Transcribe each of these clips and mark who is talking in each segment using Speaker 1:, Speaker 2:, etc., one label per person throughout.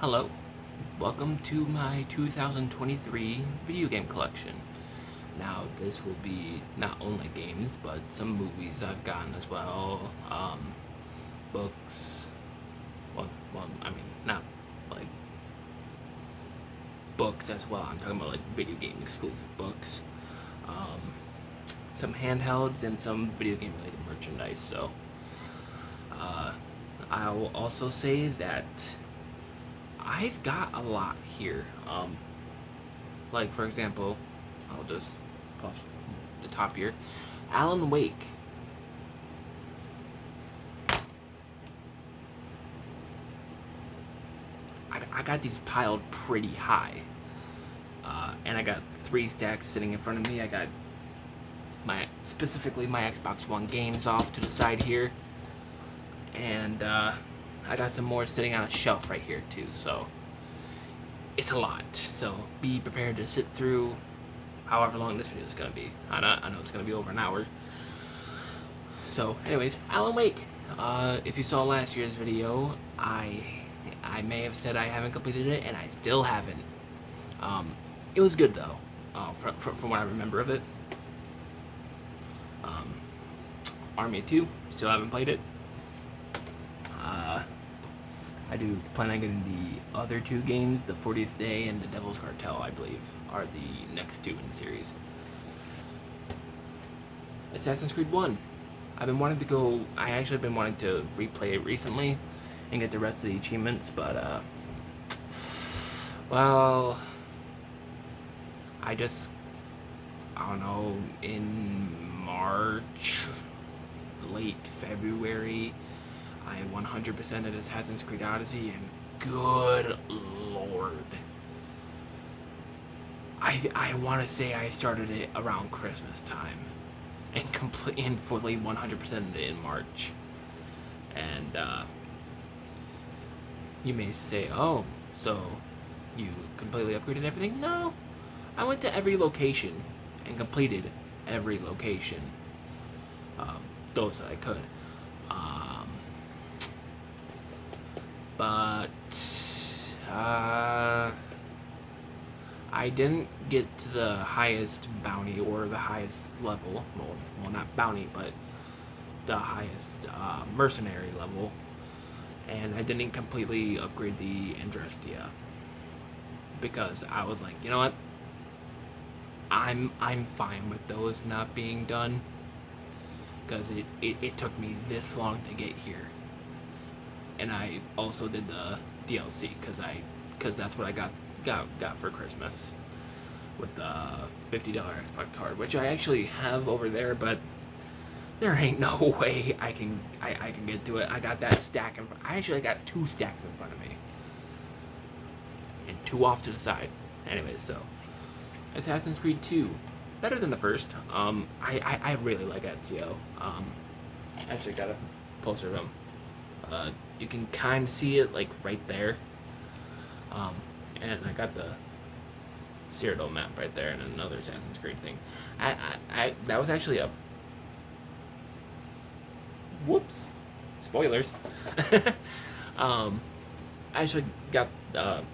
Speaker 1: Hello, welcome to my 2023 video game collection. Now, this will be not only games, but some movies I've gotten as well, books. I mean, not like books as well. I'm talking about like video game exclusive books, um, some handhelds, and some video game related merchandise. So, uh, I'll also say that I've got a lot here. Like for example, I'll just puff the top here. Alan Wake. I got these piled pretty high, and I got 3 stacks sitting in front of me. I got specifically my Xbox One games off to the side here, and I got some more sitting on a shelf right here too. So it's a lot. So be prepared to sit through however long this video is gonna be. I know it's gonna be over an hour. So, anyways, Alan Wake. If you saw last year's video, I may have said I haven't completed it, and I still haven't. It was good though, from what I remember of it. Army 2, still haven't played it. I do plan on getting the other 2 games, the 40th Day and the Devil's Cartel, I believe, are the next 2 in the series. Assassin's Creed 1. I actually been wanting to replay it recently and get the rest of the achievements, but, well, I don't know, in March, late February, I 100%ed Assassin's Creed Odyssey, and good lord. I want to say I started it around Christmas time and fully 100%ed it in March. And you may say, oh, so you completely upgraded everything? No, I went to every location and completed every location, those that I could. But I didn't get to the highest bounty or the highest level. Well, not bounty, but the highest mercenary level, and I didn't completely upgrade the Andrestia because I was like, you know what? I'm fine with those not being done because it took me this long to get here, and I also did the DLC because that's what I got for Christmas with the $50 Xbox card, which I actually have over there, but there ain't no way I can get to it. I got that stack in front. I actually got 2 stacks in front of me and 2 off to the side. Anyways, so Assassin's Creed 2, better than the first. I really like Ezio. I actually got a poster of him. You can kind of see it like right there. And I got the Cyrodiil map right there and another Assassin's Creed thing. That was actually a whoops, spoilers. I actually got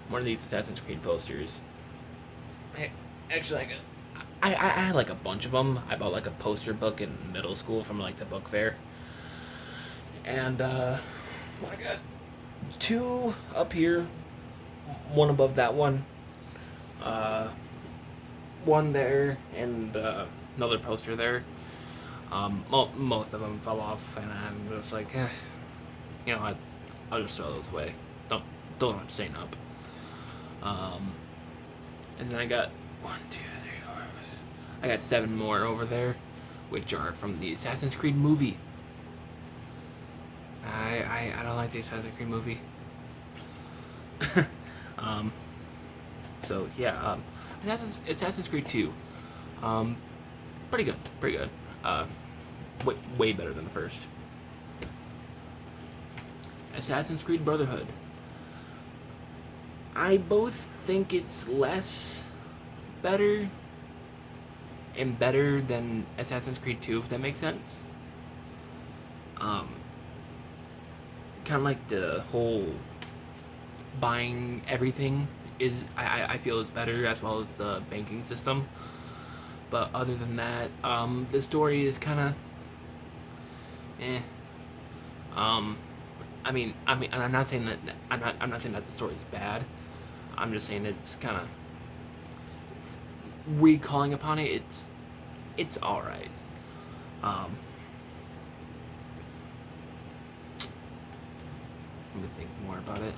Speaker 1: one of these Assassin's Creed posters. I had like a bunch of them. I bought like a poster book in middle school from like the book fair, and I got 2 up here, one above that one, one there, and another poster there. Most of them fell off, and I'm just like, you know what? I'll just throw those away. Don't have to staying up. And then I got 1, 2, 3, 4. I got 7 more over there, which are from the Assassin's Creed movie. I don't like the Assassin's Creed movie. So yeah, Assassin's Creed 2, pretty good. Way better than the first. Assassin's Creed Brotherhood. I both think it's less better and better than Assassin's Creed 2, if that makes sense. Kind of like the whole buying everything is I feel is better, as well as the banking system. But other than that, the story is kind of eh. Um, and I'm not saying that I'm not saying that the story's bad. I'm just saying it's kind of recalling upon it. It's all right. Um, Let me think more about it.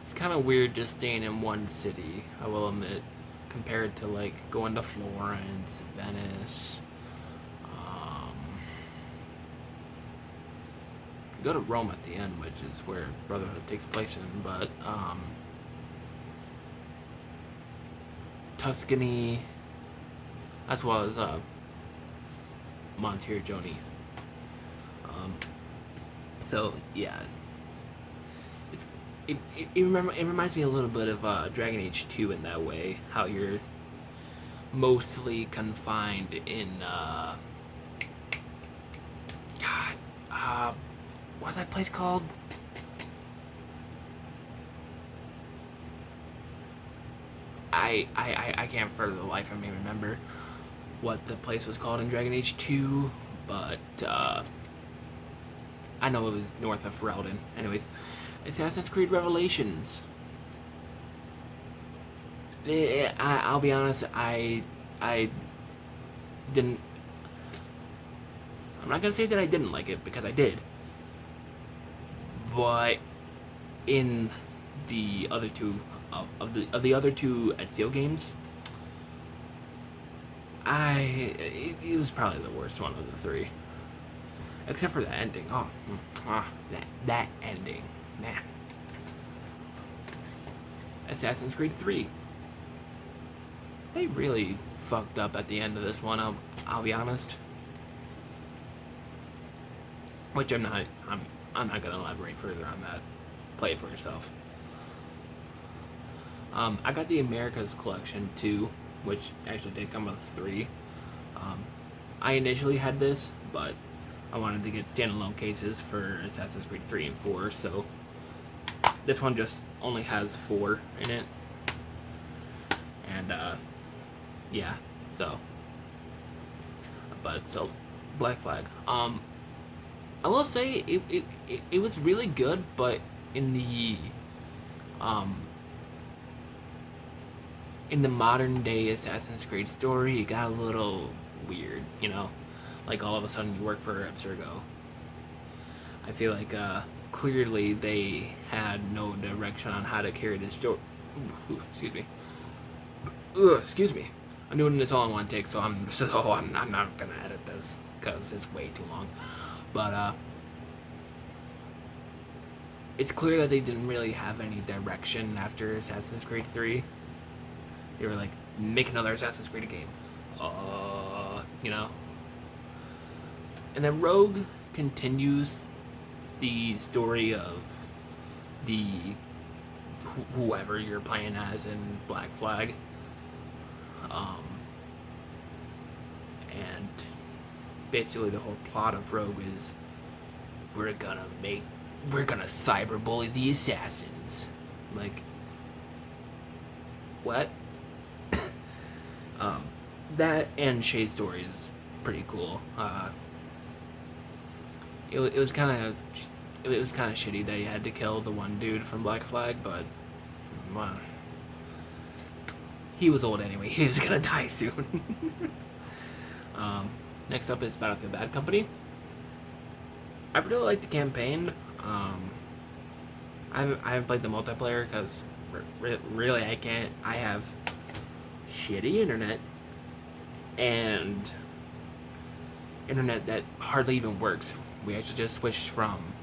Speaker 1: It's kind of weird just staying in one city, I will admit, compared to like going to Florence, Venice. You go to Rome at the end, which is where Brotherhood takes place in, but Tuscany, as well as Monteriggioni. So yeah, it reminds me a little bit of Dragon Age 2 in that way, how you're mostly confined in God, what's that place called? I can't for the life of me remember what the place was called in Dragon Age 2, but I know it was north of Ferelden. Anyways, Assassin's Creed Revelations. I'll be honest, I didn't. I'm not gonna say that I didn't like it, because I did. But in the other two of the other two Ezio games, it was probably the worst one of the three, except for the ending. That ending, man. Assassin's Creed 3. They really fucked up at the end of this one. I'll be honest. Which I'm not gonna elaborate further on that. Play it for yourself. I got the Americas collection too, which actually did come with 3. I initially had this, but I wanted to get standalone cases for Assassin's Creed 3 and 4, so this one just only has 4 in it. And yeah, so Black Flag. I will say it was really good, but in the modern day Assassin's Creed story, it got a little weird, you know? Like all of a sudden you work for Abstergo. I feel like clearly they had no direction on how to carry the story. Excuse me. Excuse me. I'm doing this all in one take, so I'm not gonna edit this because it's way too long. But it's clear that they didn't really have any direction after Assassin's Creed 3. They were like, make another Assassin's Creed game. You know? And then Rogue continues the story of the whoever you're playing as in Black Flag. And basically the whole plot of Rogue is we're gonna cyberbully the assassins. Like, what? That and Shade Story is pretty cool. It was kind of shitty that you had to kill the one dude from Black Flag, but he was old anyway. He was gonna die soon. Next up is Battlefield Bad Company. I really like the campaign. I haven't played the multiplayer because really I can't. I have shitty internet and internet that hardly even works. We actually just switched from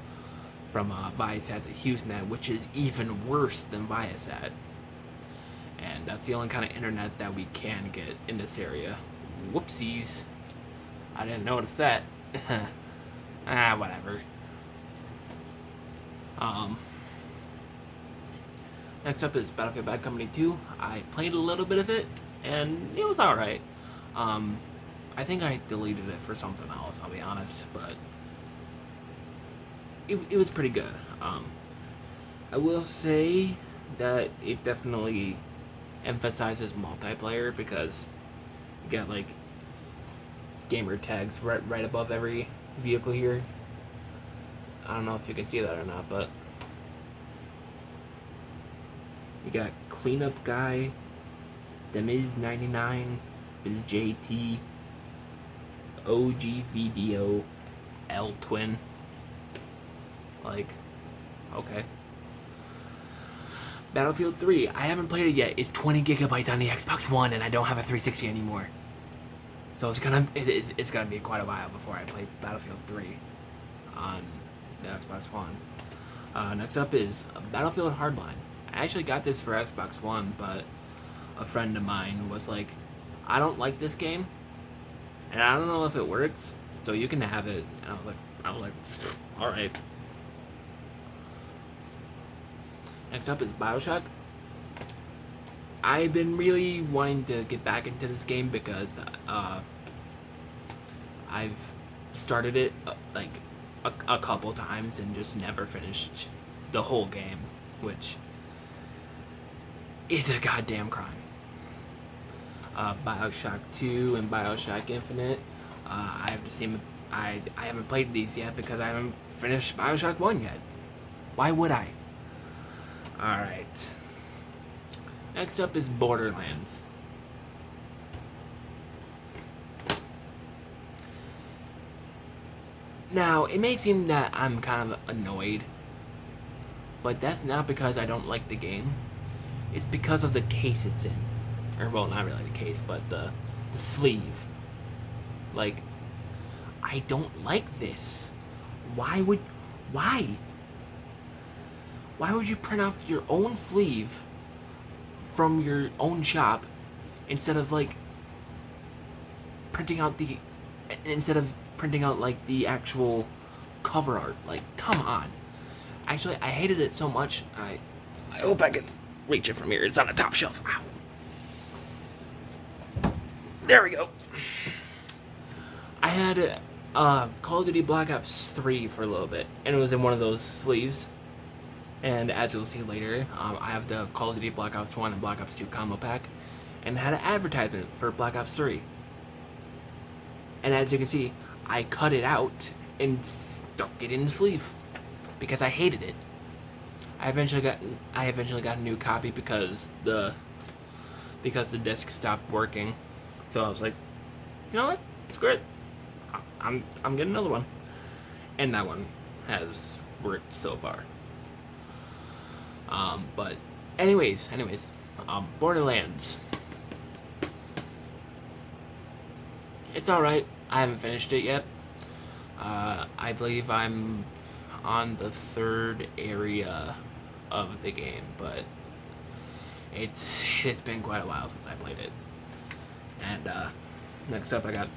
Speaker 1: Viasat to HughesNet, which is even worse than Viasat. And that's the only kind of internet that we can get in this area. Whoopsies. I didn't notice that. Whatever. Next up is Battlefield Bad Company 2. I played a little bit of it, and it was alright. I think I deleted it for something else, I'll be honest, but it was pretty good. I will say that it definitely emphasizes multiplayer because you got like gamer tags right above every vehicle here. I don't know if you can see that or not, but you got Cleanup Guy, Demiz99, BizJT, OGVDO, L Twin. Like, okay. Battlefield 3, I haven't played it yet. It's 20 gigabytes on the Xbox One, and I don't have a 360 anymore. So it's gonna be quite a while before I play Battlefield 3 on the Xbox One. Next up is Battlefield Hardline. I actually got this for Xbox One, but a friend of mine was like, I don't like this game, and I don't know if it works, so you can have it. And I was like, all right. Next up is BioShock. I've been really wanting to get back into this game because I've started it like a couple times and just never finished the whole game, which is a goddamn crime. BioShock 2 and BioShock Infinite. I have the same. I haven't played these yet because I haven't finished BioShock 1 yet. Why would I? Alright. Next up is Borderlands. Now, it may seem that I'm kind of annoyed, but that's not because I don't like the game. It's because of the case it's in. Or, well, not really the case, but the sleeve. Like, I don't like this. Why? Why would you print off your own sleeve from your own shop instead of like printing out like the actual cover art? Like, come on. Actually, I hated it so much. I hope I can reach it from here. It's on the top shelf. Ow. There we go. I had Call of Duty Black Ops 3 for a little bit, and it was in one of those sleeves. And as you'll see later, I have the Call of Duty Black Ops 1 and Black Ops 2 combo pack, and had an advertisement for Black Ops 3. And as you can see, I cut it out and stuck it in the sleeve because I hated it. I eventually got a new copy because the disc stopped working. So I was like, you know what? Screw it. I'm getting another one. And that one has worked so far. But anyways, Borderlands. It's alright. I haven't finished it yet. I believe I'm on the third area of the game, but it's been quite a while since I played it. And next up I got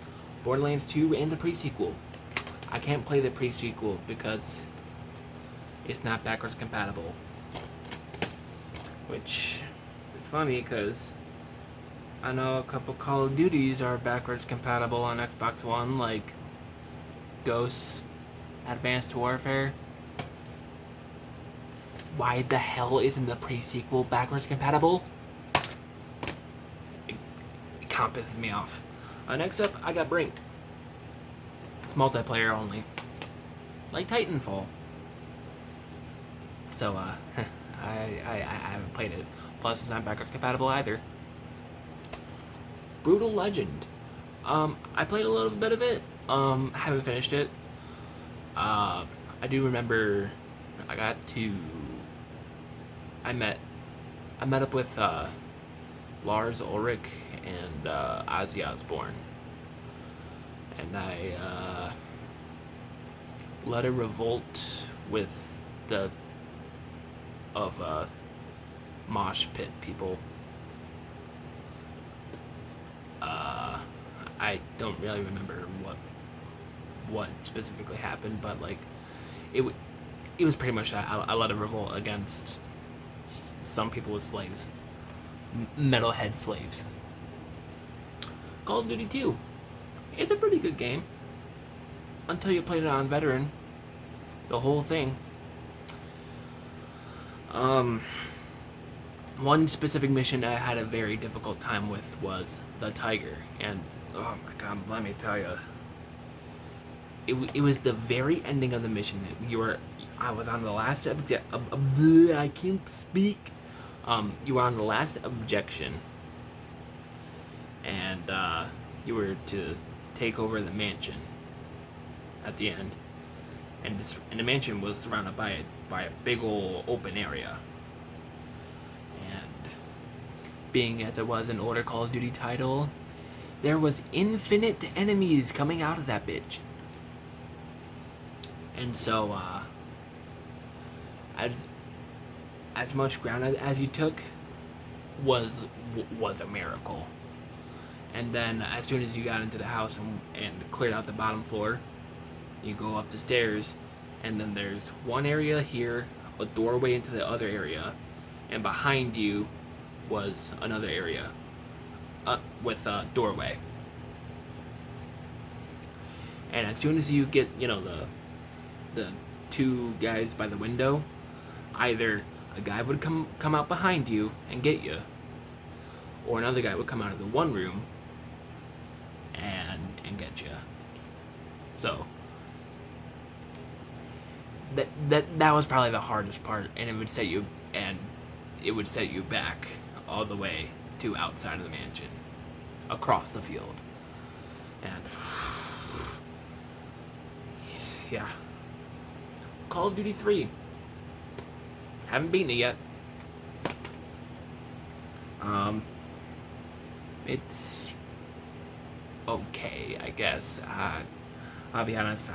Speaker 1: Borderlands 2 and the pre-sequel. I can't play the pre-sequel because it's not backwards compatible. Which is funny because I know a couple Call of Duties are backwards compatible on Xbox One, like Ghosts, Advanced Warfare. Why the hell isn't the pre-sequel backwards compatible? It kind of pisses me off. Next up, I got Brink. It's multiplayer only, like Titanfall. So, I haven't played it. Plus, it's not backwards compatible either. Brutal Legend. I played a little bit of it. Haven't finished it. I do remember I met up with Lars Ulrich and Ozzy Osbourne, and I led a revolt with the mosh pit people. I don't really remember what specifically happened, but like it was pretty much that. I led a revolt against some people with slaves, metalhead slaves. Call of Duty 2. It's a pretty good game until you played it on veteran, the whole thing. One specific mission I had a very difficult time with was the tiger, and oh my god, let me tell you, it was the very ending of the mission. I was on the last I can't speak. You were on the last objection, and you were to take over the mansion at the end, and the mansion was surrounded by a big old open area. And being as it was an older Call of Duty title, there was infinite enemies coming out of that bitch. And so, as much ground as you took was a miracle. And then as soon as you got into the house and cleared out the bottom floor, you go up the stairs, and then there's one area here, a doorway into the other area, and behind you was another area with a doorway. And as soon as you get, the two guys by the window, either a guy would come out behind you and get you, or another guy would come out of the one room and get you. So that was probably the hardest part, and it would set you back all the way to outside of the mansion, across the field. And yeah, Call of Duty 3. Haven't beaten it yet. It's okay, I guess. I'll be honest,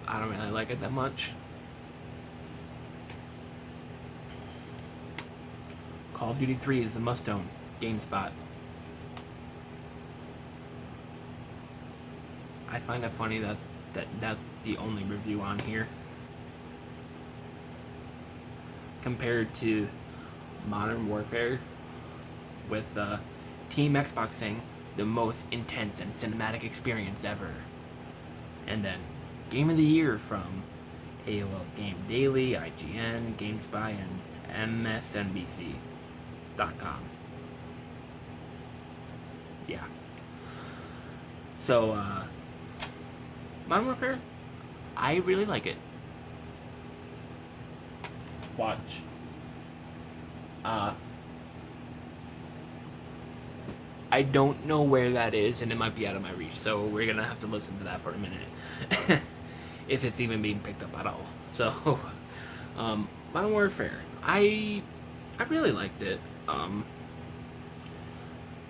Speaker 1: I don't really like it that much. Call of Duty 3 is a must-own. GameSpot. I find it funny that's the only review on here, compared to Modern Warfare, with Team Xbox saying the most intense and cinematic experience ever, and then Game of the Year from AOL Game Daily, IGN, GameSpy, and MSNBC.com. Yeah. So, Modern Warfare, I really like it. Watch. I don't know where that is, and it might be out of my reach, so we're gonna have to listen to that for a minute. If it's even being picked up at all. So, Modern Warfare. I really liked it.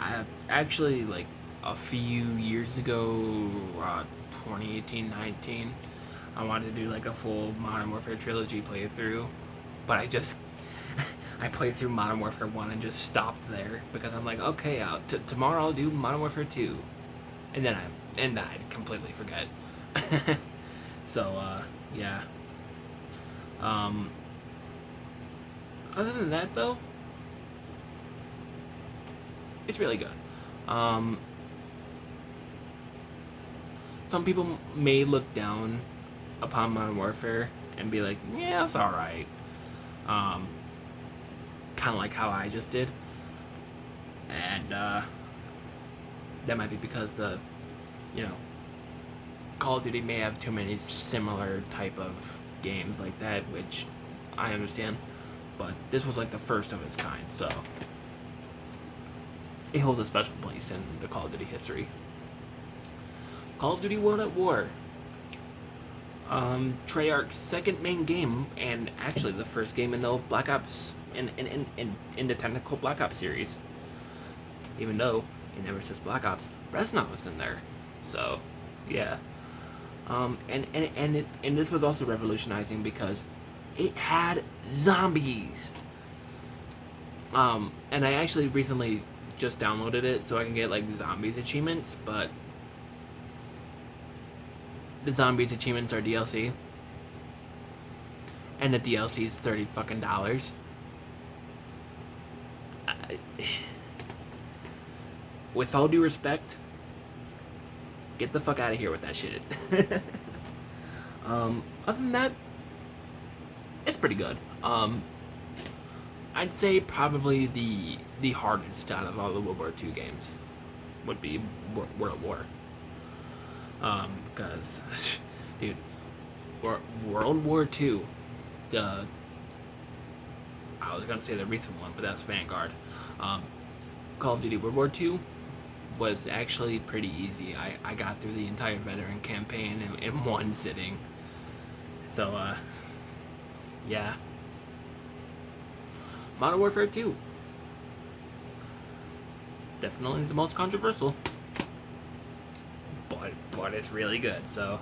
Speaker 1: I actually, like, a few years ago, 2018-19, I wanted to do like a full Modern Warfare trilogy playthrough, but I played through Modern Warfare 1 and just stopped there, because I'm like, okay, tomorrow I'll do Modern Warfare 2, and then I'd completely forget. So yeah. Other than that, though, it's really good. Some people may look down upon Modern Warfare and be like, yeah, it's alright. Kind of like how I just did. And that might be because Call of Duty may have too many similar type of games like that, which I understand. But this was like the first of its kind, so it holds a special place in the Call of Duty history. Call of Duty World at War. Treyarch's second main game, and actually the first game in the Black Ops, in the technical Black Ops series. Even though it never says Black Ops, Reznov was in there. So, yeah. And this was also revolutionizing because it had zombies. And I actually recently just downloaded it so I can get like the zombies achievements, but the zombies achievements are DLC, and the DLC is $30 fucking. With all due respect, get the fuck out of here with that shit. Other than that, it's pretty good. I'd say probably the hardest out of all the World War II games would be World at War. Because, dude, World War II, the I was gonna say the recent one, but that's Vanguard. Call of Duty World War II was actually pretty easy. I got through the entire veteran campaign in one sitting. So, yeah. Modern Warfare 2. Definitely the most controversial. But it's really good, so.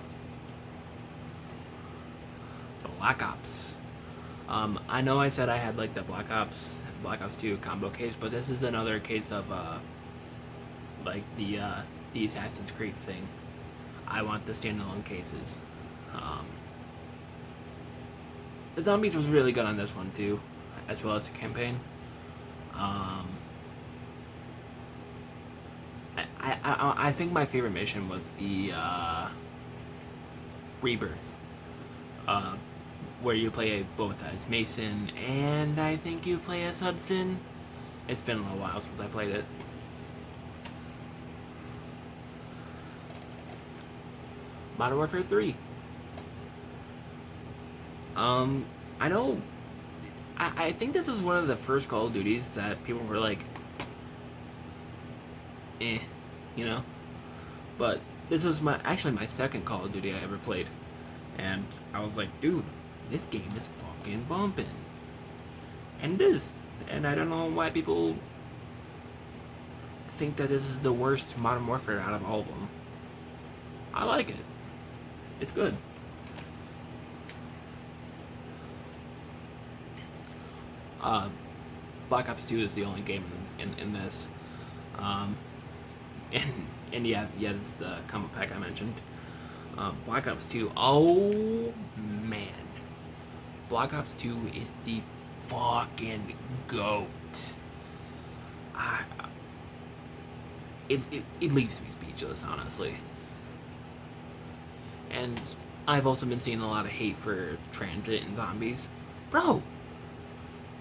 Speaker 1: Black Ops. I know I said I had like the Black Ops 2 combo case, but this is another case of like the Assassin's Creed thing. I want the standalone cases. The zombies was really good on this one too, as well as the campaign. I think my favorite mission was the Rebirth, where you play both as Mason and I think you play as Hudson. It's been a little while since I played it. Modern Warfare 3. I know. I think this is one of the first Call of Duties that people were like, you know. But this was actually my second Call of Duty I ever played, and I was like, dude, this game is fucking bumping, and it is. And I don't know why people think that this is the worst Modern Warfare out of all of them. I like it. It's good. Black Ops 2 is the only game in this. And yeah, it's the combo pack I mentioned. Black Ops 2, oh man. Black Ops 2 is the fucking GOAT. It leaves me speechless, honestly. And I've also been seeing a lot of hate for Transit and Zombies. Bro,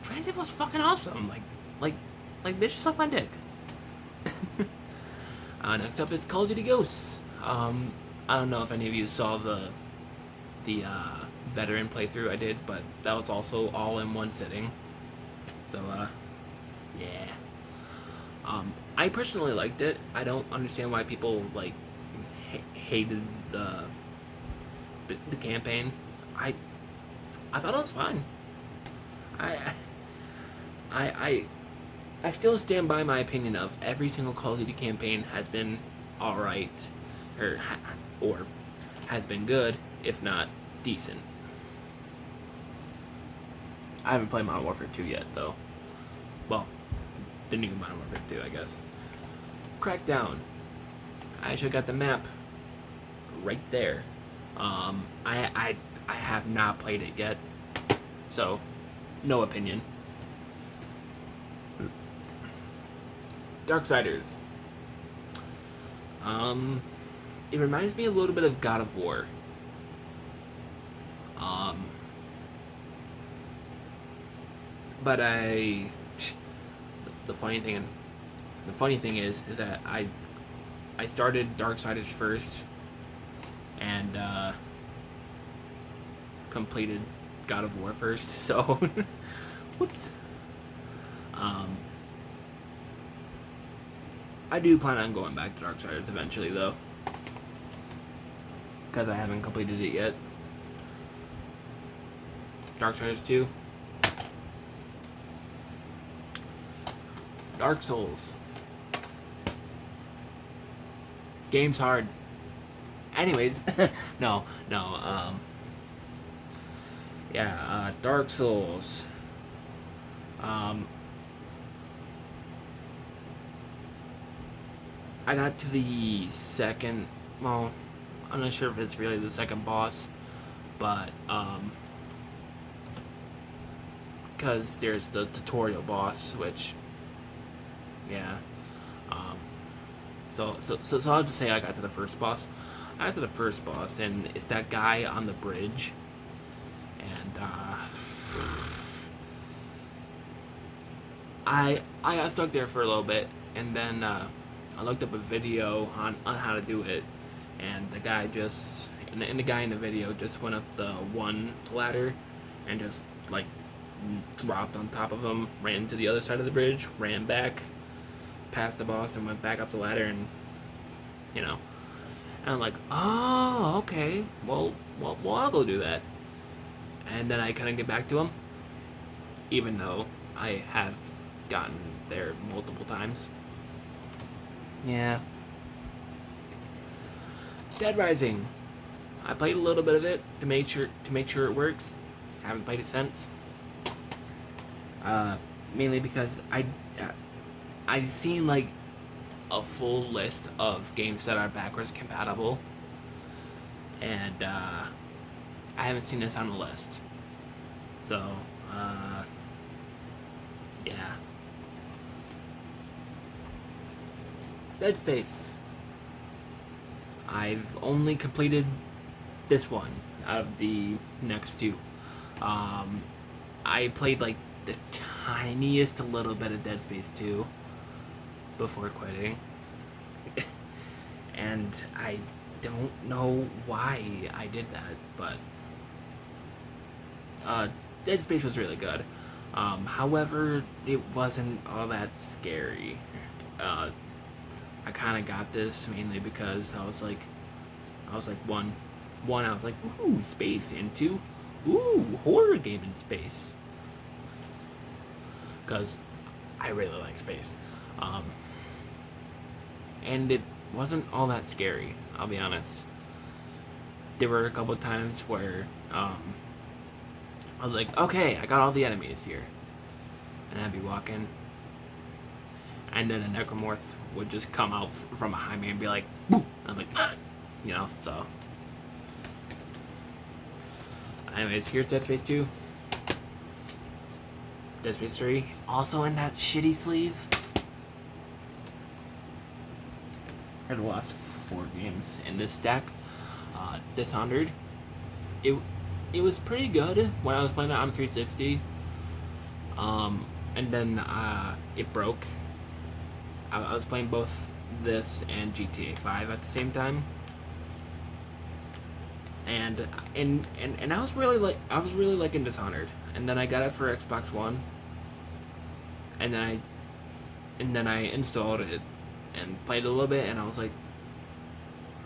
Speaker 1: Transit was fucking awesome. Like, bitch, suck my dick. Next up is Call of Duty Ghosts. I don't know if any of you saw the veteran playthrough I did, but that was also all in one sitting. So, yeah. I personally liked it. I don't understand why people like hated the campaign. I thought it was fine. I still stand by my opinion of every single Call of Duty campaign has been alright, or has been good, if not decent. I haven't played Modern Warfare 2 yet, though. Well, the new Modern Warfare 2, I guess. Crackdown. I actually got the map right there. I have not played it yet, so no opinion. Darksiders. It reminds me a little bit of God of War. But the funny thing is that I started Darksiders first, and completed God of War first. So, whoops. I do plan on going back to Darksiders eventually, though, because I haven't completed it yet. Darksiders 2. Dark Souls. Game's hard. Anyways, no. Yeah, Dark Souls. I got to the second, well, I'm not sure if it's really the second boss, but, because there's the tutorial boss, which, yeah, so I'll just say I got to the first boss. I got to the first boss, and it's that guy on the bridge, and, I got stuck there for a little bit, and then I looked up a video on how to do it, and the guy just and the guy in the video just went up the one ladder, and just like dropped on top of him, ran to the other side of the bridge, ran back, past the boss, and went back up the ladder, and you know, and I'm like, oh, okay, well, I'll go do that, and then I couldn't get back to him, even though I have gotten there multiple times. Yeah. Dead Rising. I played a little bit of it to make sure it works. Haven't played it since. Mainly because I've seen like a full list of games that are backwards compatible, and I haven't seen this on the list. So, yeah. Dead Space. I've only completed this one out of the next two. I played like the tiniest little bit of Dead Space 2 before quitting. And I don't know why I did that, but Dead Space was really good. However, it wasn't all that scary. I kind of got this mainly because I was like one, I was like, ooh, space, and two, ooh, horror game in space. Because I really like space. And it wasn't all that scary, I'll be honest. There were a couple times where I was like, okay, I got all the enemies here. And I'd be walking, and then a necromorph would just come out from behind me and be like, boom! And I'm like, ah! You know, so. Anyways, here's Dead Space 2. Dead Space 3, also in that shitty sleeve. I had the last 4 games in this stack. Dishonored. It was pretty good when I was playing it on 360. And then it broke. I was playing both this and GTA 5 at the same time. And I was really liking Dishonored. And then I got it for Xbox One. And then I installed it and played a little bit, and I was like,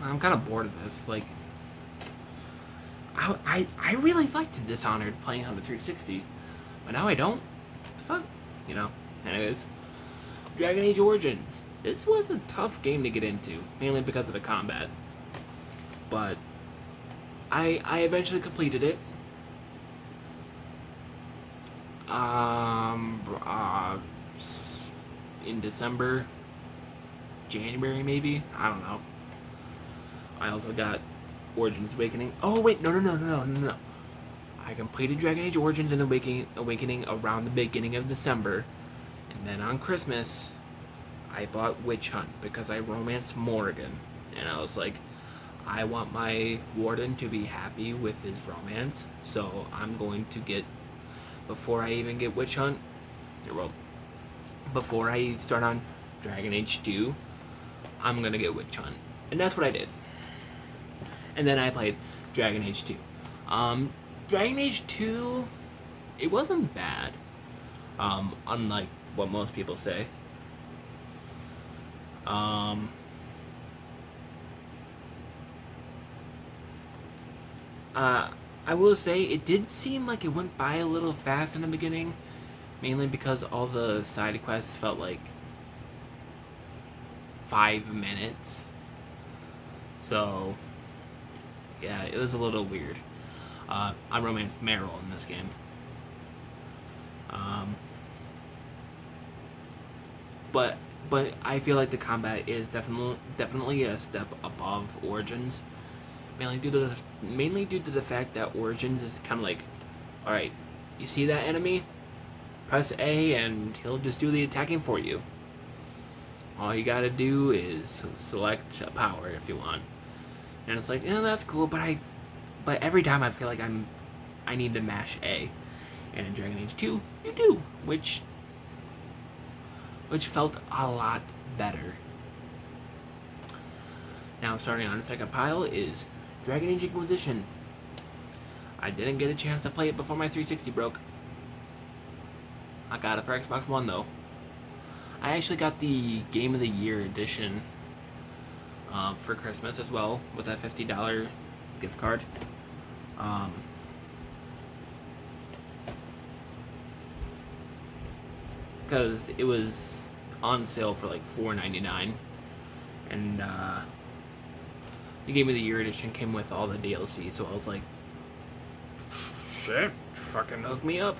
Speaker 1: I'm kind of bored of this. Like, I really liked Dishonored playing on the 360, but now I don't. Fuck, you know. Anyways, Dragon Age Origins. This was a tough game to get into, mainly because of the combat. But I eventually completed it. In December, January maybe. I don't know. I also got Origins Awakening. Oh wait, no. I completed Dragon Age Origins and Awakening around the beginning of December, and then on Christmas, I bought Witch Hunt because I romanced Morrigan, and I was like, I want my warden to be happy with his romance, so I'm going to get, before I even get Witch Hunt, well, before I start on Dragon Age 2, I'm gonna get Witch Hunt, and that's what I did. And then I played Dragon Age 2. Dragon Age 2, it wasn't bad, unlike what most people say. I will say it did seem like it went by a little fast in the beginning, mainly because all the side quests felt like 5 minutes. So, yeah, it was a little weird. I romanced Meryl in this game. But I feel like the combat is definitely a step above Origins, mainly due to the fact that Origins is kind of like, all right, you see that enemy, press A and he'll just do the attacking for you. All you gotta do is select a power if you want, and it's like, yeah, that's cool, but every time I feel like I need to mash A, and in Dragon Age 2 you do, which which felt a lot better. Now, starting on the second pile is Dragon Age Inquisition. I didn't get a chance to play it before my 360 broke. I got it for Xbox One though. I actually got the Game of the Year edition for Christmas as well, with that $50 gift card. Because it was on sale for like $4.99, and the Game of the Year edition came with all the DLC, so I was like, shit, fucking hook me up.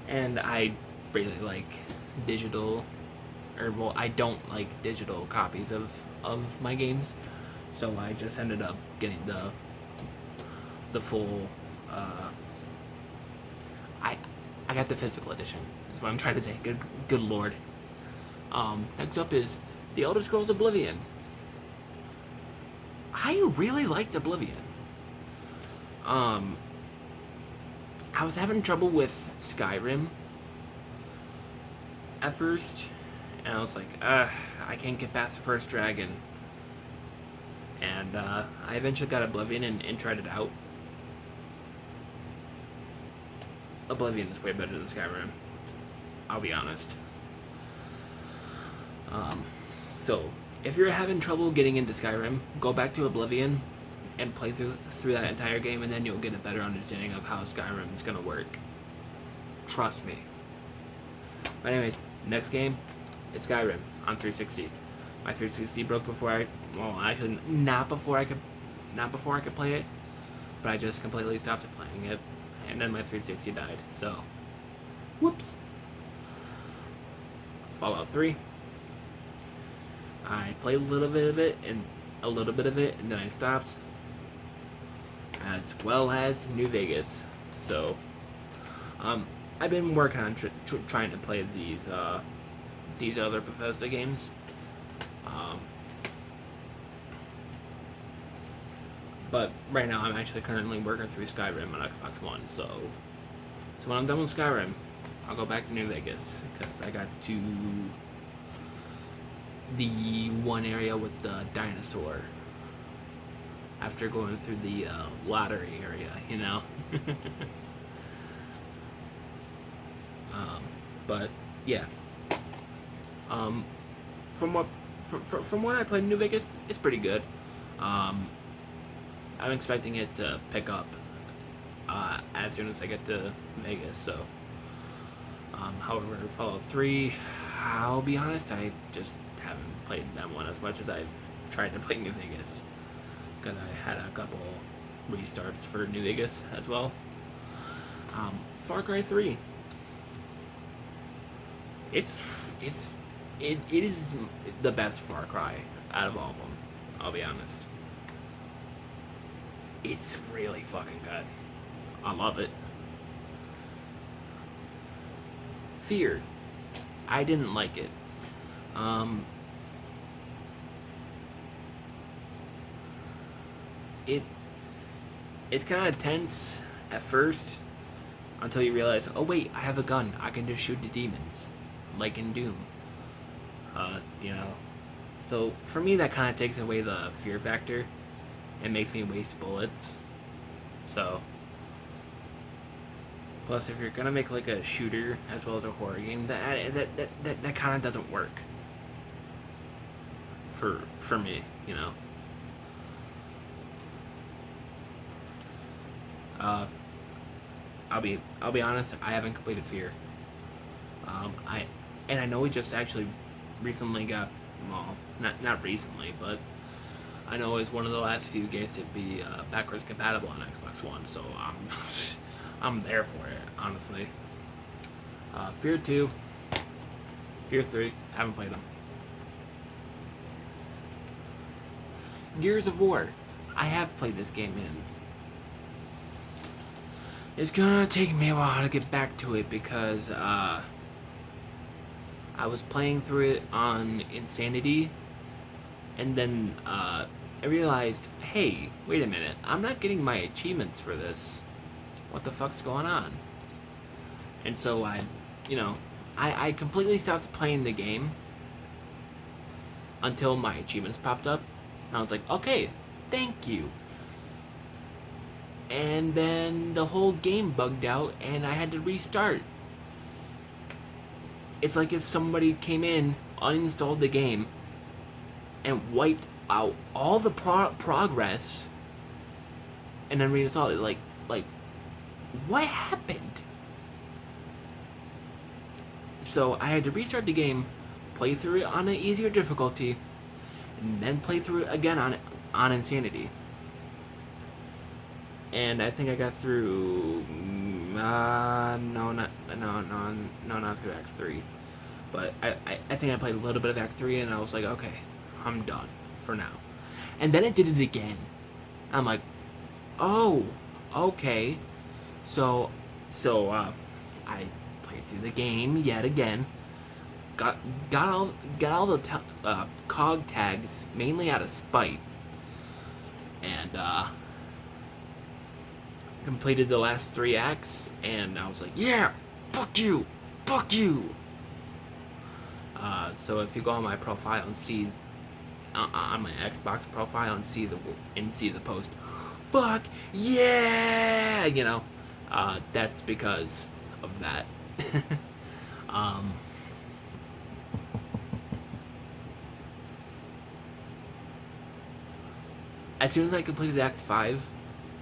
Speaker 1: And I really like digital, or well, I don't like digital copies of my games, so I just ended up getting the full. I got the physical edition. Is what I'm trying to say. Good lord. Next up is The Elder Scrolls Oblivion. I really liked Oblivion. I was having trouble with Skyrim at first, and I was like, I can't get past the first dragon. And I eventually got Oblivion and tried it out. Oblivion is way better than Skyrim. I'll be honest. So, if you're having trouble getting into Skyrim, go back to Oblivion and play through that entire game, and then you'll get a better understanding of how Skyrim is gonna work. Trust me. But anyways, next game is Skyrim on 360. My 360 broke before actually not before I could play it, but I just completely stopped playing it, and then my 360 died. So, whoops. Fallout 3. I played a little bit of it, and then I stopped. As well as New Vegas. So, I've been working on trying to play these other Bethesda games. But right now, I'm actually currently working through Skyrim on Xbox One. So when I'm done with Skyrim, I'll go back to New Vegas because I got to the one area with the dinosaur. After going through the lottery area, you know. But yeah. From what I played in New Vegas, it's pretty good. I'm expecting it to pick up as soon as I get to Vegas. So, however, Fallout 3, I'll be honest, I just haven't played that one as much as I've tried to play New Vegas. Because I had a couple restarts for New Vegas as well. Far Cry 3. It is the best Far Cry out of all of them. I'll be honest. It's really fucking good. I love it. Fear. I didn't like it. It's kind of tense at first until you realize, oh wait, I have a gun. I can just shoot the demons, like in Doom. You know. So for me, that kind of takes away the fear factor and makes me waste bullets. So. Plus, if you're gonna make like a shooter as well as a horror game, that kind of doesn't work. For me, you know. I'll be honest. I haven't completed Fear. I know we just actually recently got, well, not recently, but I know it's one of the last few games to be backwards compatible on Xbox One. So I'm there for it, honestly. Fear 2, Fear 3, haven't played them. Gears of War, I have played this game in. It's gonna take me a while to get back to it because I was playing through it on Insanity, and then I realized, hey, wait a minute, I'm not getting my achievements for this. What the fuck's going on? And so I I completely stopped playing the game until my achievements popped up. And I was like, okay, thank you. And then the whole game bugged out and I had to restart. It's like if somebody came in, uninstalled the game, and wiped out all the progress and then reinstalled it. Like, what happened? So I had to restart the game, play through it on an easier difficulty, and then play through it again on Insanity. And I think I got through not through Act 3, but I think I played a little bit of Act 3 and I was like, okay, I'm done for now. And then it did it again. I'm like, oh, okay. So I played through the game yet again. Got all the cog tags mainly out of spite, and completed the last 3 acts. And I was like, yeah, fuck you. So if you go on my profile and see on my Xbox profile and see the post, fuck yeah, that's because of that. As soon as I completed Act 5,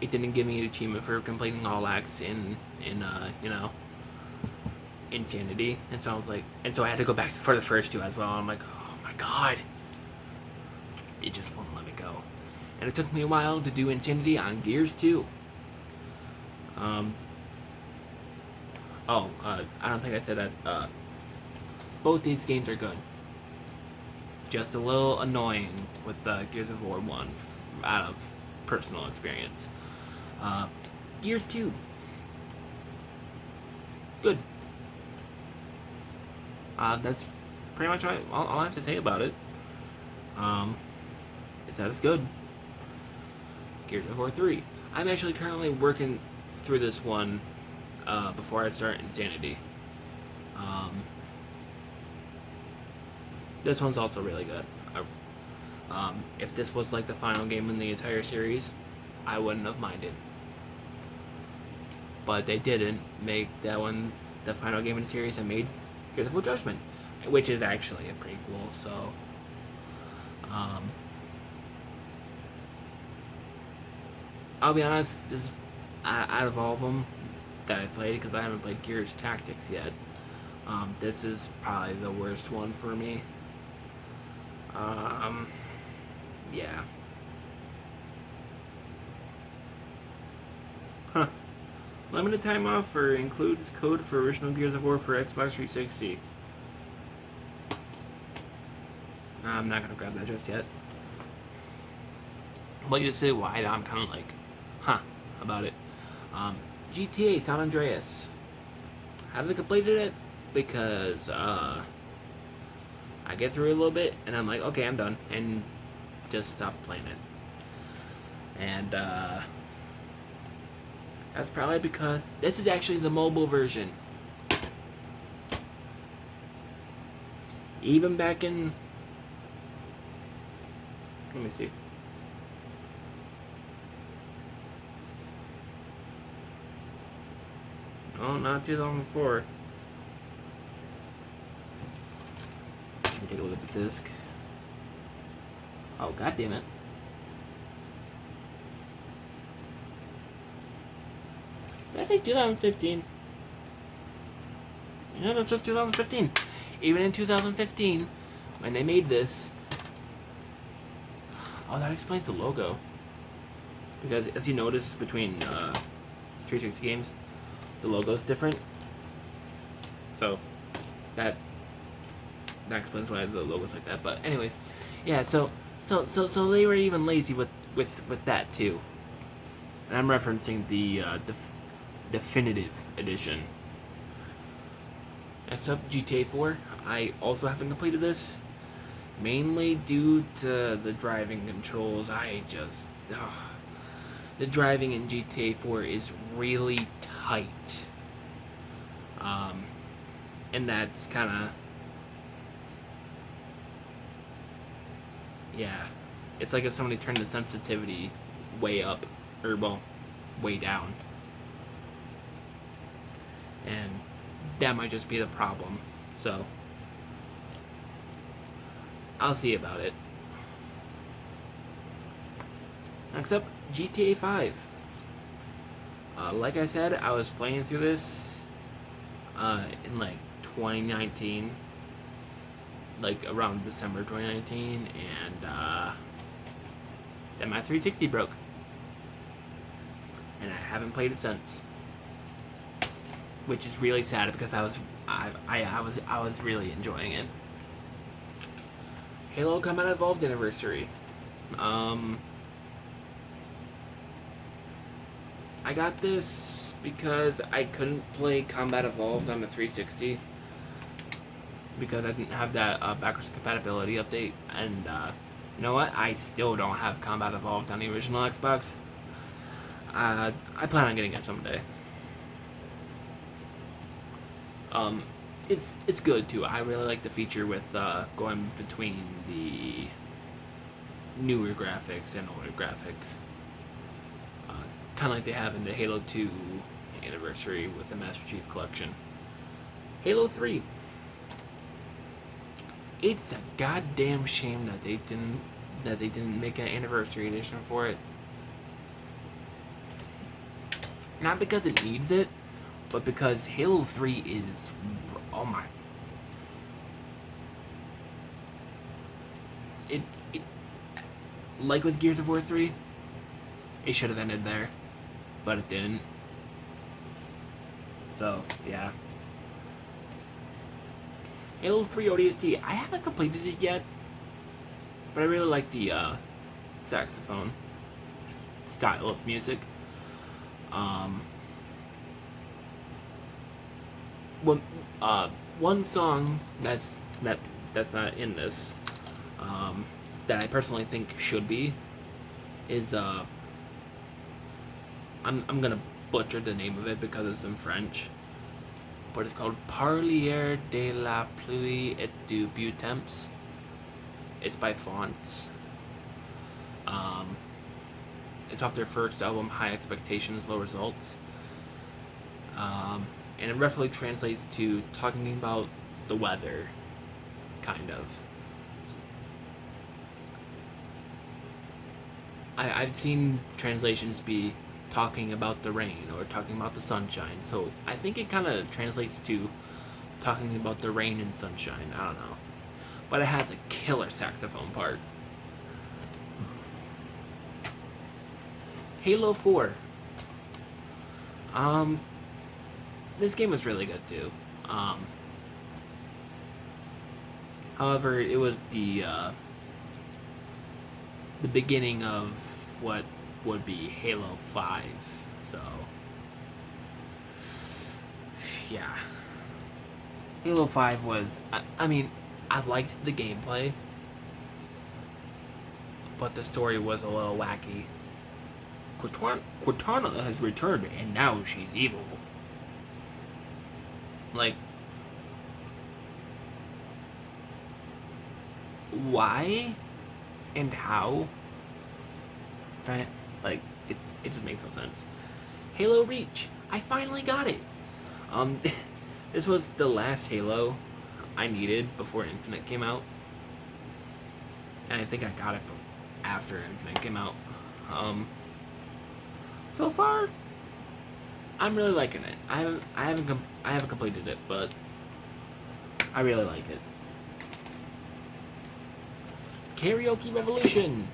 Speaker 1: it didn't give me an achievement for completing all acts in Insanity, and so I was like, and so I had to go back for the first 2 as well. And I'm like, oh my god, it just won't let me go. And it took me a while to do Insanity on Gears 2. I don't think I said that. Both these games are good. Just a little annoying with the Gears of War 1 out of personal experience. Gears 2. Good. That's pretty much all I have to say about it. Is that it's good. Gears of War 3. I'm actually currently working through this one before I start Insanity. This one's also really good. If this was like the final game in the entire series, I wouldn't have minded. But they didn't make that one the final game in the series and made Gears of War Judgment, which is actually a prequel, so I'll be honest, this out of all of them that I played, because I haven't played Gears Tactics yet, this is probably the worst one for me. Yeah. Huh. Limited time offer includes code for original Gears of War for Xbox 360. I'm not gonna grab that just yet. But you say why I'm kind of like, about it. GTA San Andreas. Haven't completed it because I get through it a little bit and I'm like, okay, I'm done, and just stop playing it. And that's probably because this is actually the mobile version. Even back in, let me see. No, not 2004. Let me take a look at the disc. Oh, god damn it. Did I say 2015? Yeah, that says 2015. Even in 2015, when they made this... Oh, that explains the logo. Because if you notice between 360 games, the logo's different. So, that explains why the logo's like that. But anyways, yeah, so they were even lazy with that too. And I'm referencing the definitive edition. Next up, GTA 4. I also haven't completed this, mainly due to the driving controls. The driving in GTA 4 is really tight. and that's kind of, yeah, it's like if somebody turned the sensitivity way up, or well, way down, and that might just be the problem. So I'll see about it. Next up, GTA 5. Like I said, I was playing through this in like 2019, like around December 2019, and then my 360 broke, and I haven't played it since, which is really sad because I was really enjoying it. Halo Combat Evolved Anniversary. I got this because I couldn't play Combat Evolved on the 360 because I didn't have that backwards compatibility update, and you know what? I still don't have Combat Evolved on the original Xbox. I plan on getting it someday. It's good too. I really like the feature with going between the newer graphics and older graphics. Kind of like they have in the Halo 2 Anniversary with the Master Chief Collection. Halo 3. It's a goddamn shame that they didn't make an Anniversary Edition for it. Not because it needs it, but because Halo 3 is, oh my, it like with Gears of War 3, it should have ended there, but it didn't. So yeah, Halo 3 ODST. I haven't completed it yet, but I really like the saxophone style of music. One song that's not in this, that I personally think should be, is I'm gonna butcher the name of it because it's in French, but it's called Parlier de la pluie et du beau temps. It's by Fonts. It's off their first album, High Expectations, Low Results. And it roughly translates to talking about the weather, kind of. I've seen translations be talking about the rain or talking about the sunshine, so I think it kind of translates to talking about the rain and sunshine. I don't know, but it has a killer saxophone part. Halo 4. This game was really good too. However, it was the beginning of what would be Halo 5. So yeah, Halo 5 was. I mean, I liked the gameplay, but the story was a little wacky. Cortana has returned, and now she's evil. Like, why and how? Right? Like, it just makes no sense. Halo Reach. I finally got it. This was the last Halo I needed before Infinite came out, and I think I got it after Infinite came out. So far, I'm really liking it. I haven't completed it, but I really like it. Karaoke Revolution.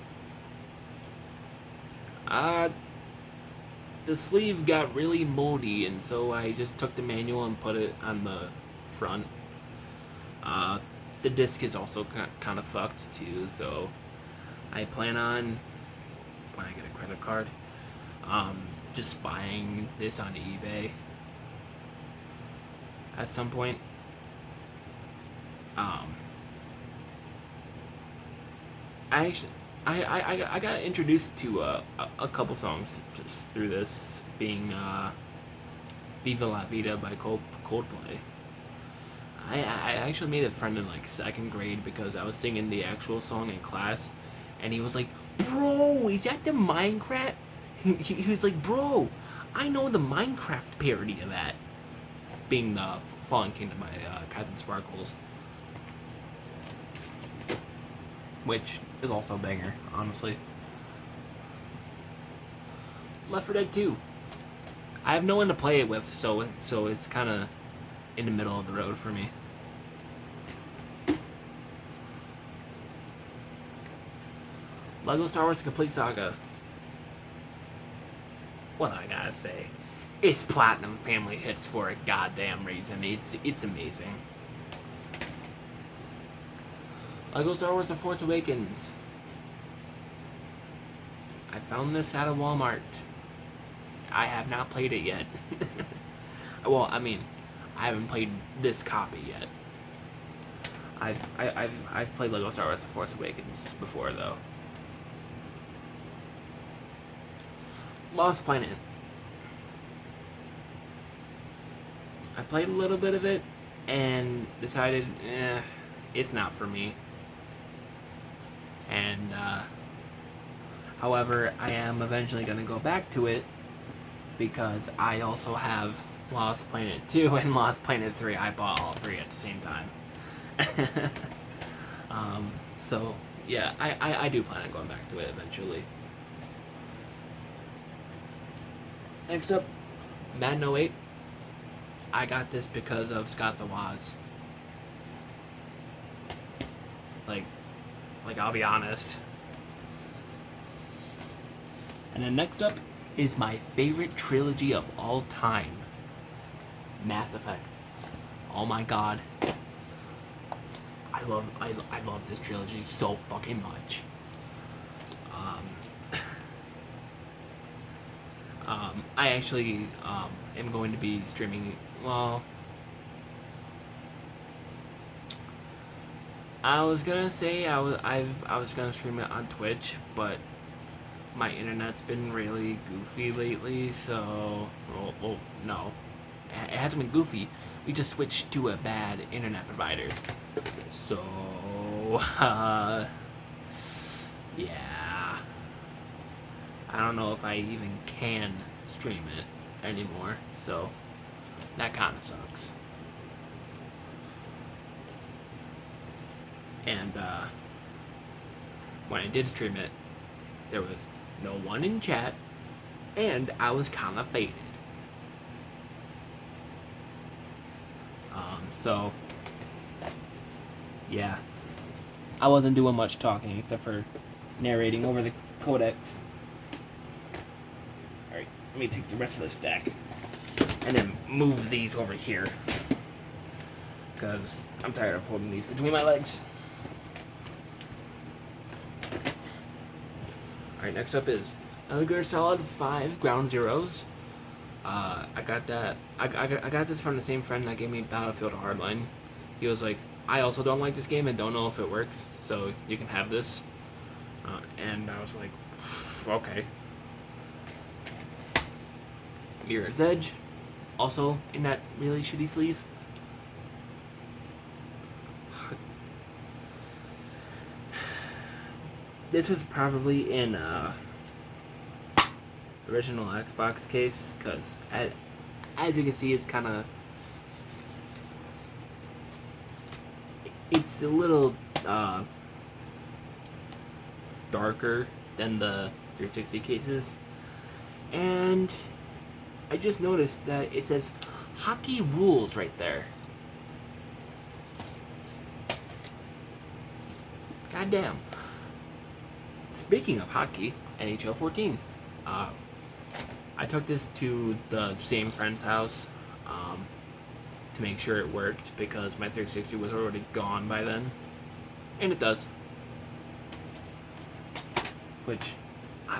Speaker 1: The sleeve got really moldy, and so I just took the manual and put it on the front. The disc is also kind of fucked too, so I plan on, when I get a credit card, just buying this on eBay at some point. I got introduced to a couple songs through this, being Viva La Vida by Coldplay. I actually made a friend in like second grade because I was singing the actual song in class, and he was like, "Bro, is that the Minecraft?" He was like, "Bro, I know the Minecraft parody of that." Being the Fallen Kingdom by Captain Sparkles, which is also a banger, honestly. Left 4 Dead 2. I have no one to play it with, so it's kind of in the middle of the road for me. Lego Star Wars Complete Saga. What I gotta say, it's platinum family hits for a goddamn reason. It's amazing. Lego Star Wars The Force Awakens. I found this at a Walmart. I have not played it yet. Well, I mean, I haven't played this copy yet. I've played Lego Star Wars The Force Awakens before though. Lost Planet. I played a little bit of it and decided, it's not for me. And however, I am eventually gonna go back to it because I also have Lost Planet 2 and Lost Planet 3. I bought all three at the same time. So yeah, I do plan on going back to it eventually. Next up, Madden 08. I got this because of Scott the Woz. Like I'll be honest. And then next up is my favorite trilogy of all time, Mass Effect. Oh my god, I love this trilogy so fucking much. I actually am going to be streaming. Well, I was gonna say I was gonna stream it on Twitch, but my internet's been really goofy lately. So, well no, it hasn't been goofy. We just switched to a bad internet provider. So, yeah, I don't know if I even can stream it anymore. So that kind of sucks. And when I did stream it, there was no one in chat, and I was kind of faded. So yeah, I wasn't doing much talking except for narrating over the codecs. Alright, let me take the rest of the stack and then move these over here because I'm tired of holding these between my legs. Alright, next up is Metal Gear Solid 5 Ground Zeroes. I got that. I got this from the same friend that gave me Battlefield Hardline. He was like, I also don't like this game and don't know if it works, so you can have this. And I was like, okay. Mirror's Edge, also in that really shitty sleeve. This was probably in original Xbox case, because as you can see, it's kind of, it's a little darker than the 360 cases. And I just noticed that it says Hockey Rules right there. Goddamn. Speaking of hockey, NHL 14. I took this to the same friend's house to make sure it worked because my 360 was already gone by then. And it does. Which, I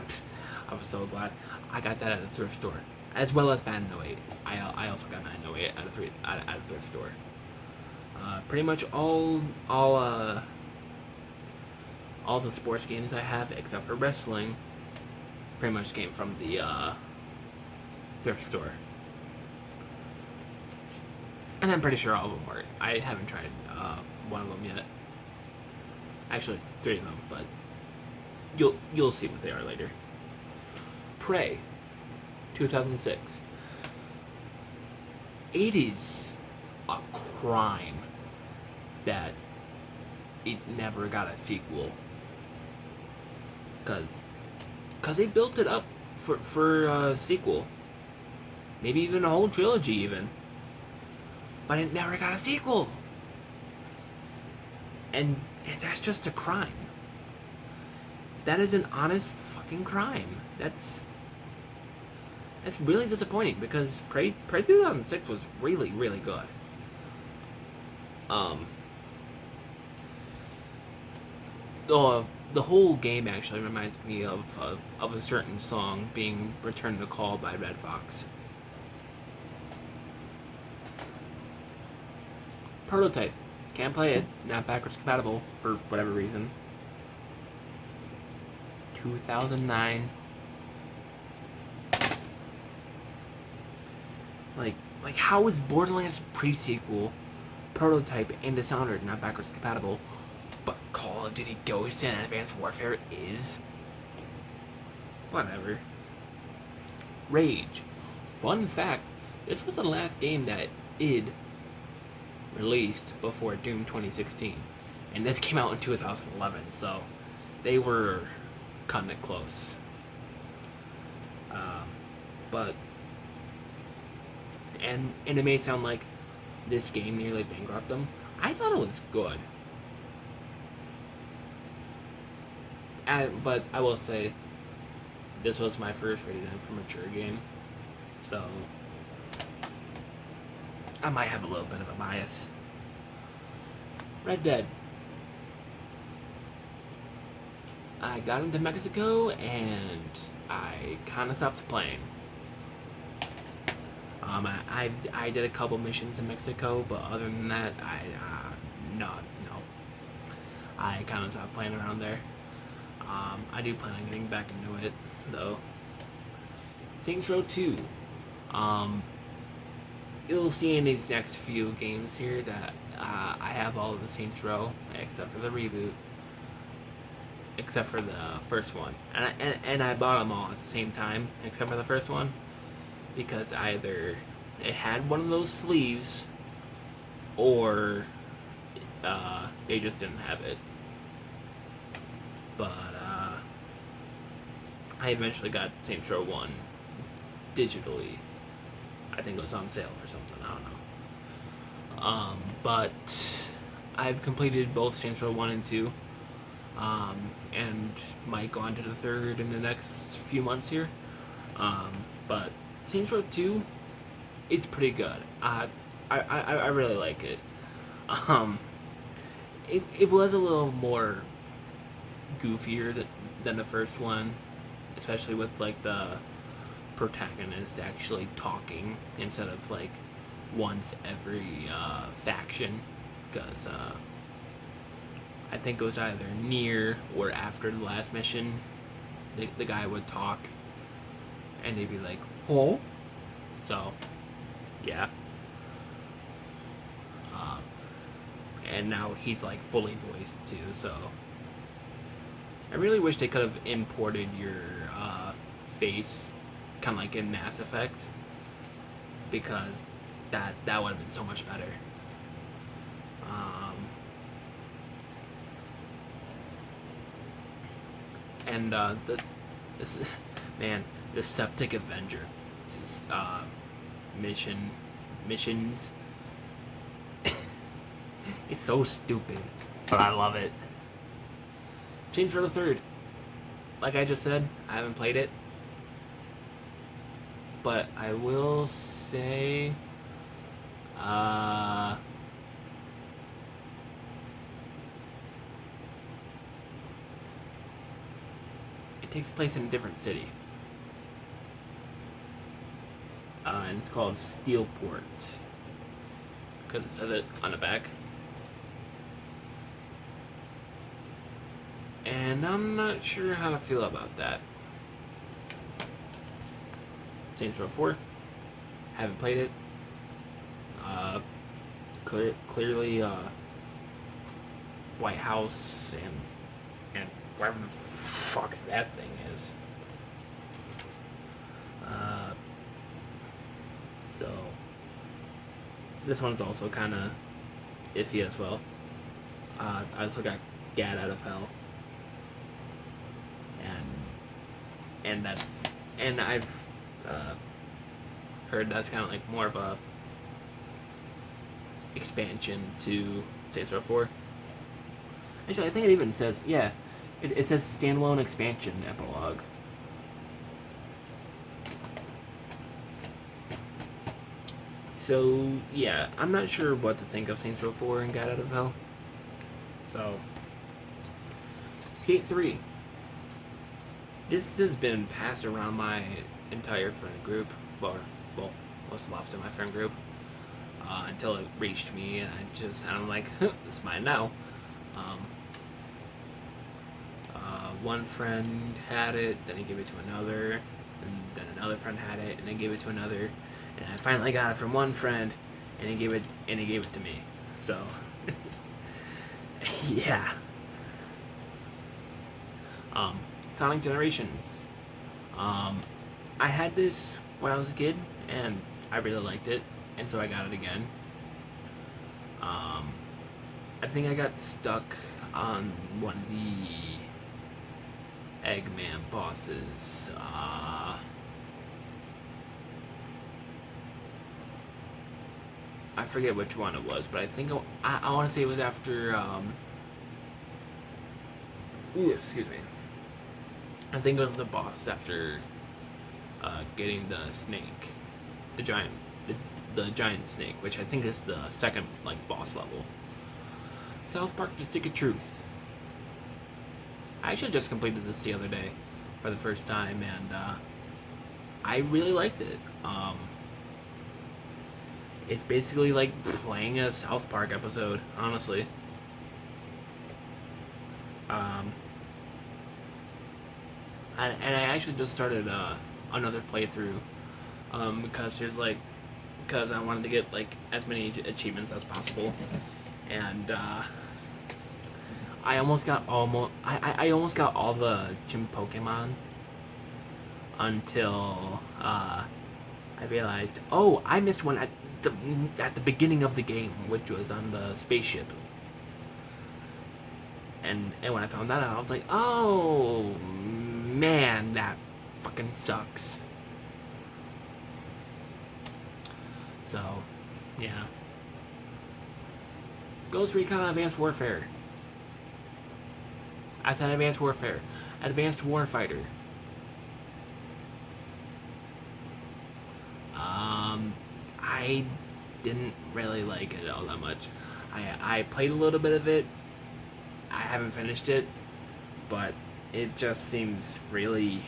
Speaker 1: was so glad. I got that at a thrift store. As well as Madden 08. I also got Madden 08 at a thrift store. Pretty much all the sports games I have, except for wrestling, pretty much came from the thrift store. And I'm pretty sure all of them work. I haven't tried one of them yet. Actually, 3 of them, but you'll see what they are later. Prey, 2006. It is a crime that it never got a sequel, cause they built it up for a sequel, maybe even a whole trilogy even, but it never got a sequel, and that's just a crime. That is an honest fucking crime. That's really disappointing because Prey 2006 was really, really good. The whole game actually reminds me of a certain song being Return to Call by Red Fox. Prototype. Can't play it. Not backwards compatible for whatever reason. 2009. Like how is Borderlands pre-sequel, Prototype, and Dishonored not backwards compatible, but Call of Duty Ghosts and Advanced Warfare is? Whatever. Rage. Fun fact, this was the last game that id released before Doom 2016. And this came out in 2011, so they were cutting it close. But and it may sound like this game nearly bankrupted them. I thought it was good. But I will say, this was my first rated M for mature game, so I might have a little bit of a bias. Red Dead. I got into Mexico and I kind of stopped playing. I did a couple missions in Mexico, but other than that, no. I kind of stopped playing around there. I do plan on getting back into it, though. Saints Row 2. You'll see in these next few games here that I have all of the Saints Row, except for the reboot. Except for the first one. And I bought them all at the same time, except for the first one. Because either it had one of those sleeves, or they just didn't have it. But I eventually got Saints Row 1 digitally. I think it was on sale or something, I don't know. But I've completed both Saints Row 1 and 2. And might go on to the third in the next few months here. But Saints Row 2 is pretty good. I really like it. It was a little more goofier than the first one, especially with like the protagonist actually talking instead of like once every faction, because I think it was either near or after the last mission, the guy would talk and they'd be like, oh, so yeah. And now he's like fully voiced too, so I really wish they could have imported your face kind of like in Mass Effect, because that would have been so much better. And the Septic Avenger, this missions. It's so stupid, but I love it. Saints Row the Third. Like I just said, I haven't played it, but I will say, it takes place in a different city, and it's called Steelport, because it says it on the back. And I'm not sure how to feel about that. Saints Row 4. Haven't played it. clearly White House and wherever the fuck that thing is. So this one's also kind of iffy as well. I also got Gat Out of Hell, and I've heard that's kind of like more of a expansion to Saints Row 4. Actually, I think it even says, yeah, it says standalone expansion epilogue. So, yeah, I'm not sure what to think of Saints Row 4 and Gat Out of Hell. So, Skate 3. This has been passed around my entire friend group, well, what's left of my friend group, until it reached me, and I'm like, it's mine now. One friend had it, then he gave it to another, and then another friend had it, and then gave it to another, and I finally got it from one friend, and he gave it to me. So, yeah. Sonic Generations. I had this when I was a kid, and I really liked it, and so I got it again. I think I got stuck on one of the Eggman bosses. I forget which one it was, but I think I want to say it was after. Excuse me. I think it was the boss after getting the snake, the giant snake, which I think is the second boss level. South Park: The Stick of Truth. I actually just completed this the other day for the first time, and I really liked it. It's basically like playing a South Park episode, honestly. And I actually just started another playthrough because I wanted to get as many achievements as possible, and I almost got all the gym Pokemon until I realized, oh, I missed one at the beginning of the game, which was on the spaceship. And when I found that out, I was like, oh man, that fucking sucks. So, yeah. Ghost Recon Advanced Warfare. I said Advanced Warfare. Advanced Warfighter. I didn't really like it all that much. I played a little bit of it. I haven't finished it, but it just seems really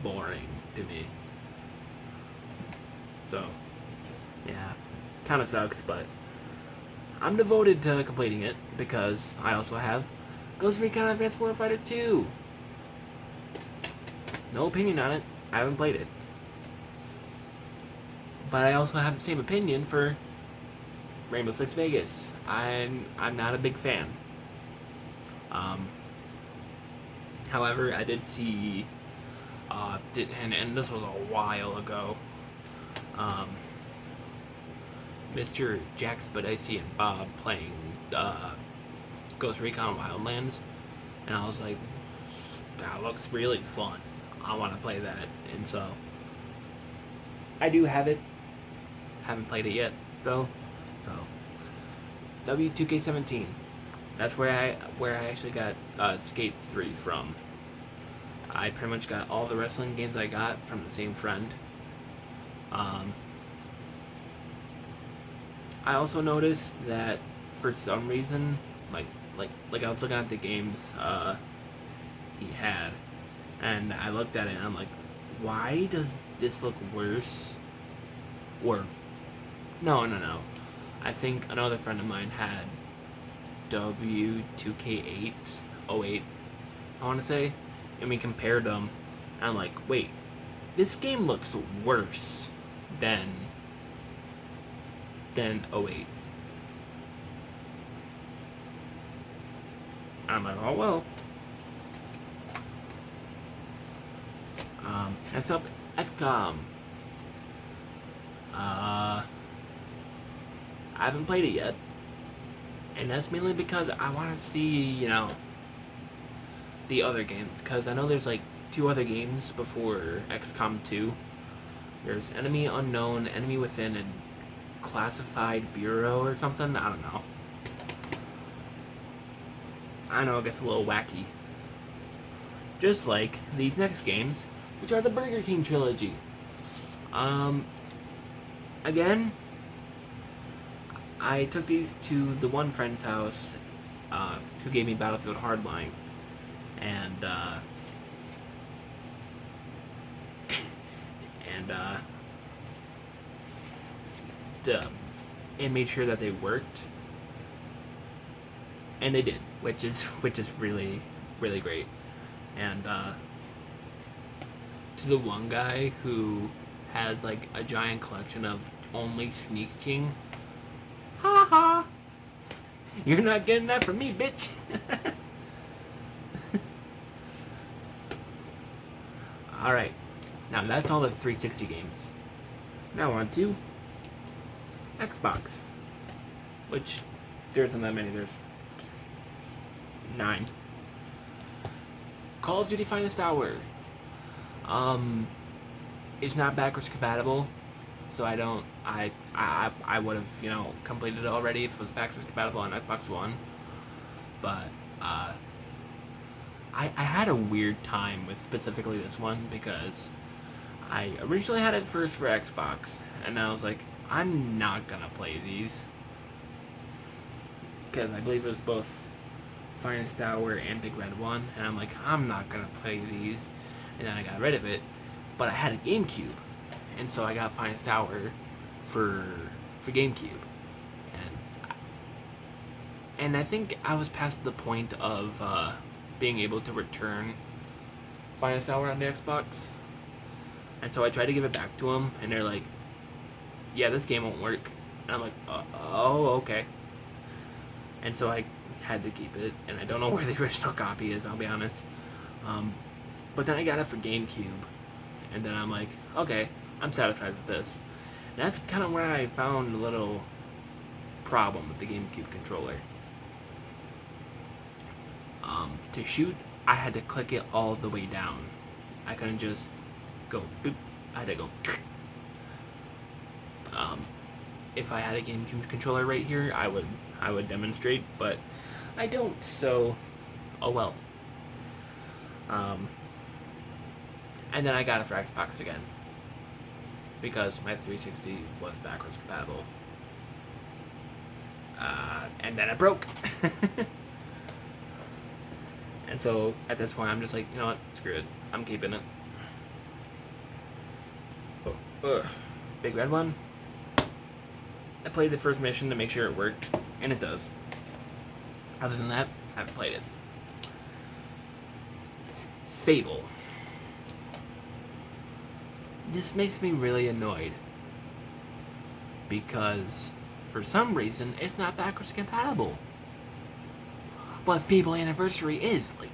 Speaker 1: boring to me. So, yeah, kind of sucks, but I'm devoted to completing it because I also have Ghost Recon Advanced Warfighter 2. No opinion on it. I haven't played it. But I also have the same opinion for Rainbow Six Vegas. I'm not a big fan. However, I did see, and this was a while ago, Mr. Jack Spadici and Bob playing Ghost Recon Wildlands, and I was like, that looks really fun. I want to play that, and so I do have it. Haven't played it yet though. So W2K17. That's where I actually got Skate 3 from. I pretty much got all the wrestling games I got from the same friend. I also noticed that for some reason, like I was looking at the games he had, and I looked at it and I'm like, why does this look worse? Or no. I think another friend of mine had W2K8, 08, I want to say, and we compared them, and I'm like, wait, this game looks worse than 08. I'm like, oh well. Next up, XCOM. I haven't played it yet, and that's mainly because I want to see, the other games. Because I know there's like 2 other games before XCOM 2. There's Enemy Unknown, Enemy Within, and Classified Bureau or something. I don't know. I know it gets a little wacky. Just like these next games, which are the Burger King trilogy. Again, I took these to the one friend's house who gave me Battlefield Hardline. And, and made sure that they worked. And they did, which is really, really great. And, to the one guy who has like a giant collection of only Sneak King, ha ha, you're not getting that from me, bitch. Alright, now that's all the 360 games. Now on to Xbox, which there isn't that many, there's 9. Call of Duty Finest Hour. It's not backwards compatible, so I would have, completed it already if it was backwards compatible on Xbox One. But, I had a weird time with specifically this one because I originally had it first for Xbox, and I was like, I'm not gonna play these. Because I believe it was both Finest Hour and Big Red 1, and I'm like, I'm not gonna play these. And then I got rid of it, but I had a GameCube, and so I got Finest Hour for GameCube, and I think I was past the point of being able to return Finest Hour on the Xbox, and so I tried to give it back to them, and they're like, yeah, this game won't work, and I'm like, oh, okay, and so I had to keep it, and I don't know where the original copy is, I'll be honest. But then I got it for GameCube, and then I'm like, okay, I'm satisfied with this. And that's kind of where I found a little problem with the GameCube controller. To shoot, I had to click it all the way down. I couldn't just go boop. I had to go. If I had a GameCube controller right here, I would demonstrate, but I don't. So, oh well. And then I got it for Xbox again, because my 360 was backwards compatible. And then it broke. And so at this point I'm just like, you know what, screw it, I'm keeping it. Ugh. Big Red 1, I played the first mission to make sure it worked, and it does. Other than that, I haven't played it. Fable. This makes me really annoyed, because for some reason it's not backwards compatible. But Fable Anniversary is like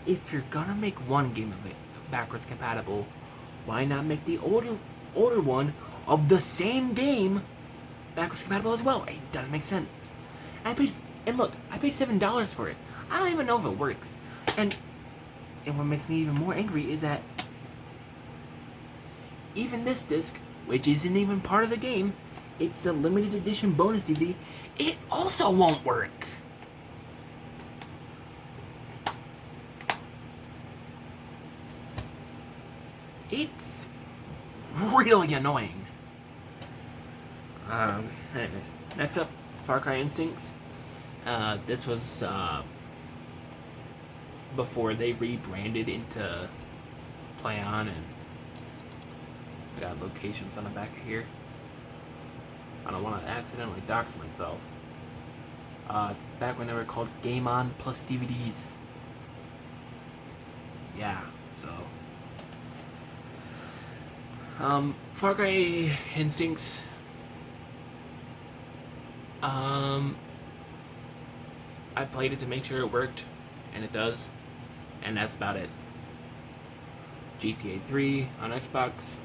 Speaker 1: if you're gonna make one game of it backwards compatible, why not make the older one of the same game backwards compatible as well? It doesn't make sense. I paid $7 for it. I don't even know if it works. And what makes me even more angry is that even this disc, which isn't even part of the game, it's a limited edition bonus DVD, it also won't work. It's really annoying. Anyways, next up, Far Cry Instincts. This was before they rebranded into PlayOn, and I got locations on the back of here. I don't want to accidentally dox myself. Back when they were called Game On Plus DVDs. Yeah, so. Far Cry Instincts. I played it to make sure it worked, and it does, and that's about it. GTA 3 on Xbox.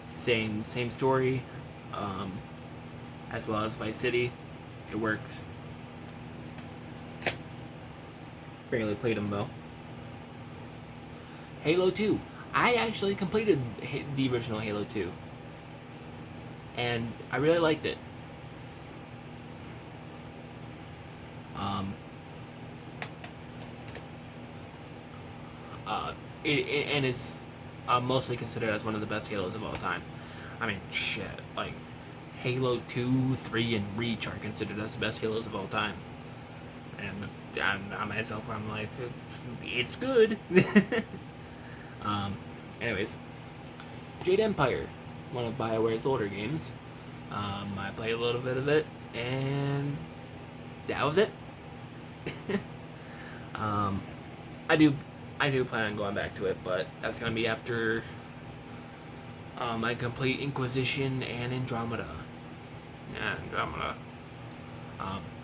Speaker 1: Same story, as well as Vice City. It works. Barely played them though. Halo 2. I actually completed the original Halo 2, and I really liked it. And it's mostly considered as one of the best Halos of all time. I mean, shit, like Halo 2, 3, and Reach are considered as the best Halos of all time. And I myself, I'm like, it's good. Anyways, Jade Empire, one of BioWare's older games. I played a little bit of it, and that was it. I do plan on going back to it, but that's gonna be after I complete Inquisition and Andromeda. Yeah, Andromeda.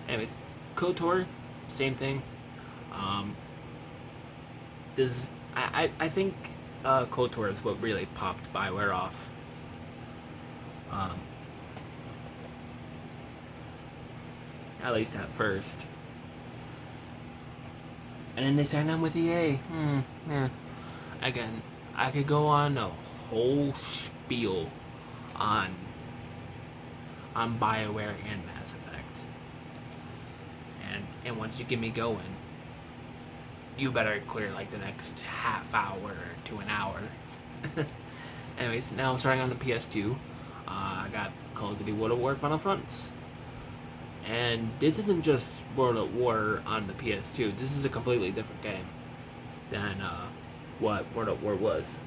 Speaker 1: Anyways, KOTOR, same thing. I think KOTOR is what really popped BioWare off. At least at first. And then they signed on with EA. Yeah. Again, I could go on a whole spiel on BioWare and Mass Effect. And once you get me going, you better clear like the next half hour to an hour. Anyways, now I'm starting on the PS2. I got Call of Duty World at War Final Fronts. And this isn't just World at War on the PS2. This is a completely different game than what World at War was.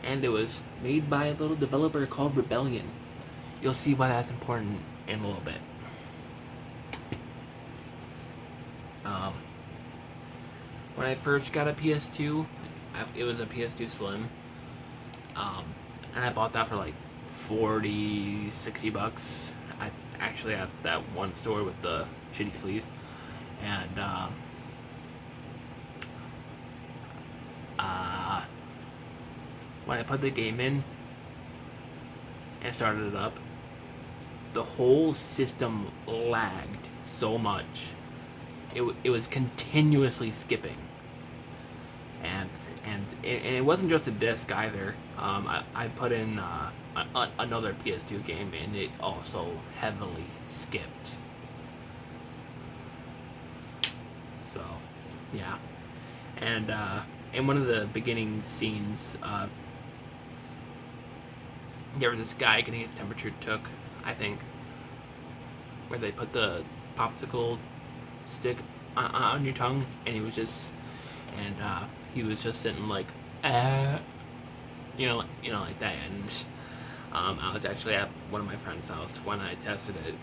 Speaker 1: And it was made by a little developer called Rebellion. You'll see why that's important in a little bit. When I first got a PS2, it was a PS2 Slim. And I bought that for like 40, 60 bucks. I actually at that one store with the shitty sleeves. And when I put the game in and started it up, the whole system lagged so much. It was continuously skipping. And it wasn't just a disc either. I put in another PS2 game, and it also heavily skipped. So, yeah. And in one of the beginning scenes, there was this guy getting his temperature took, I think, where they put the popsicle stick on your tongue, and he was just sitting like, like that. And I was actually at one of my friend's house when I tested it,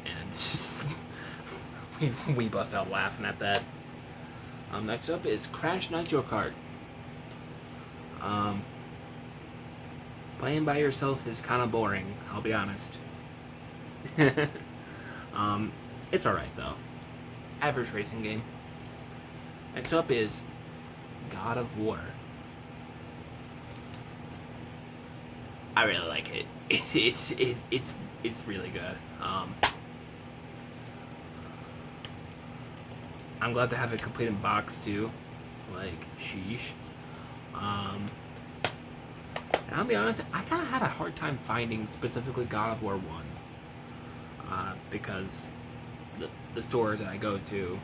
Speaker 1: and we bust out laughing at that. Next up is Crash Nitro Kart. Playing by yourself is kind of boring, I'll be honest. It's alright though. Average racing game. Next up is God of War. I really like it. It's really good. I'm glad to have it complete in box too. Like, sheesh. And I'll be honest, I kind of had a hard time finding specifically God of War 1. Because the store that I go to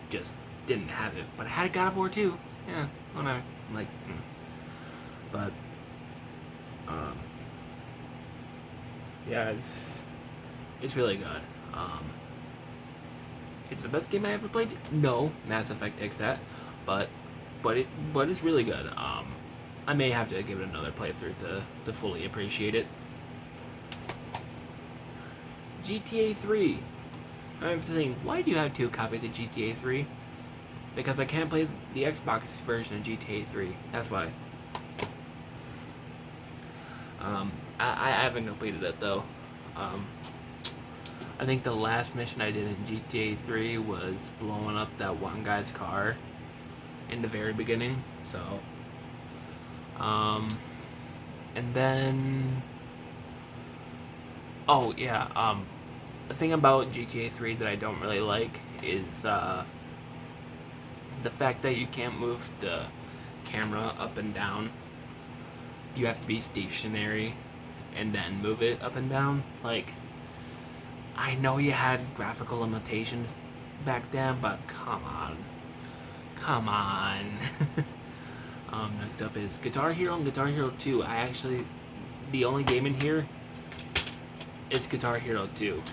Speaker 1: just didn't have it. But I had God of War 2. Yeah, whatever. Like, but, yeah, it's really good. It's the best game I ever played. No, Mass Effect takes that, but it's really good. I may have to give it another playthrough to fully appreciate it. GTA 3. I'm thinking, why do you have 2 copies of GTA 3? Because I can't play the Xbox version of GTA 3. That's why. I haven't completed it though. I think the last mission I did in GTA 3 was blowing up that one guy's car in the very beginning. So, um, and then, oh yeah, the thing about GTA 3 that I don't really like is the fact that you can't move the camera up and down. You have to be stationary and then move it up and down. Like, I know you had graphical limitations back then, but come on. Come on. Next up is Guitar Hero and Guitar Hero 2. The only game in here is Guitar Hero 2.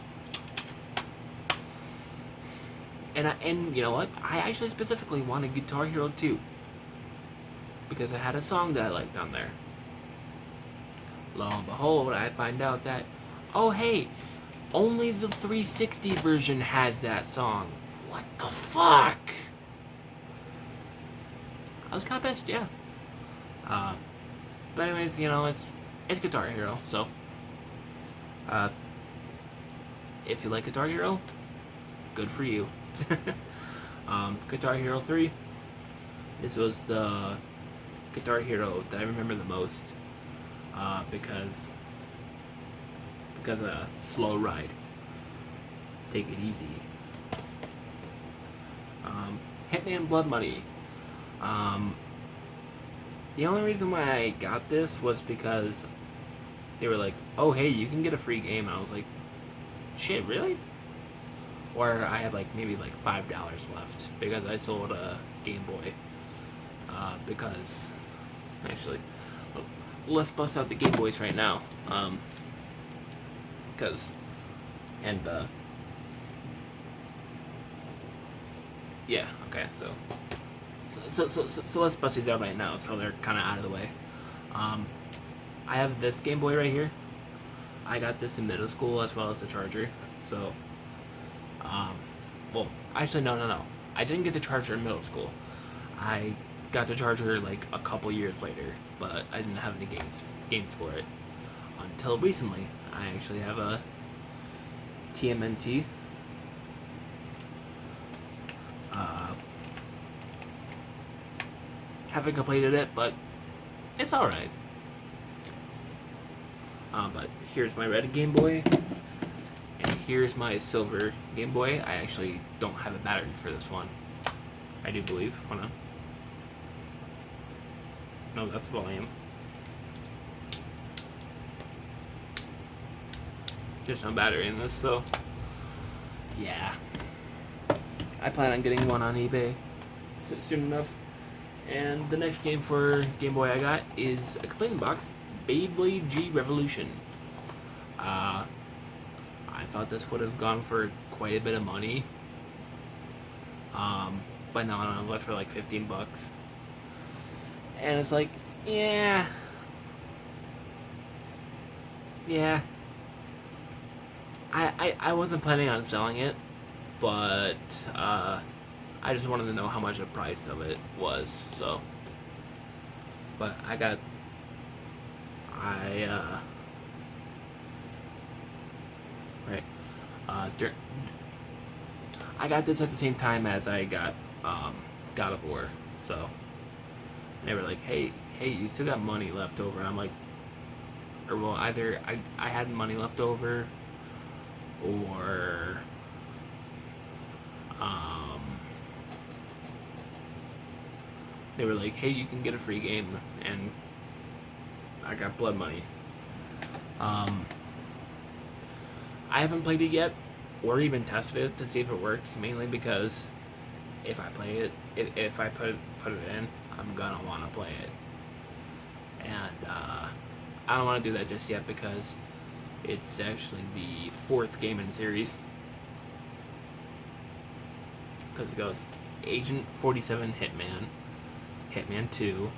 Speaker 1: And you know what? I actually specifically wanted Guitar Hero 2 because it had a song that I liked on there. Lo and behold, I find out that, oh hey, only the 360 version has that song. What the fuck? I was kind of pissed, yeah. But anyways, you know, it's Guitar Hero, so if you like Guitar Hero, good for you. Guitar Hero 3. This was the Guitar Hero that I remember the most, because slow ride. Take it easy. Hitman Blood Money. The only reason why I got this was because they were like, oh hey, you can get a free game, and I was like, shit, really? Or I had maybe $5 left because I sold a Game Boy. Because actually, let's bust out the Game Boys right now. Yeah, okay, so let's bust these out right now, so they're kind of out of the way. I have this Game Boy right here. I got this in middle school as well as the charger. So, well, actually, no. I didn't get the charger in middle school. I got the charger a couple years later, but I didn't have any games for it until recently. I actually have a TMNT. Haven't completed it, but it's alright. But here's my red Game Boy, and here's my silver Game Boy. I actually don't have a battery for this one. I do believe. Hold on. No, that's volume. There's no battery in this, so yeah. I plan on getting one on eBay soon enough. And the next game for Game Boy I got is a complete box, Beyblade G Revolution. I thought this would have gone for quite a bit of money. But no, it was for $15. And it's yeah. I wasn't planning on selling it, but I just wanted to know how much the price of it was, so. But I got this at the same time as I got God of War, so they were like, hey, you still got money left over, and I'm like, or well, either I had money left over, or they were like, hey, you can get a free game, and I got Blood Money. I haven't played it yet, or even tested it to see if it works, mainly because if I play it, if I put it in, I'm gonna want to play it. And I don't want to do that just yet because it's actually the 4th game in the series. Because it goes Agent 47 Hitman, Hitman 2,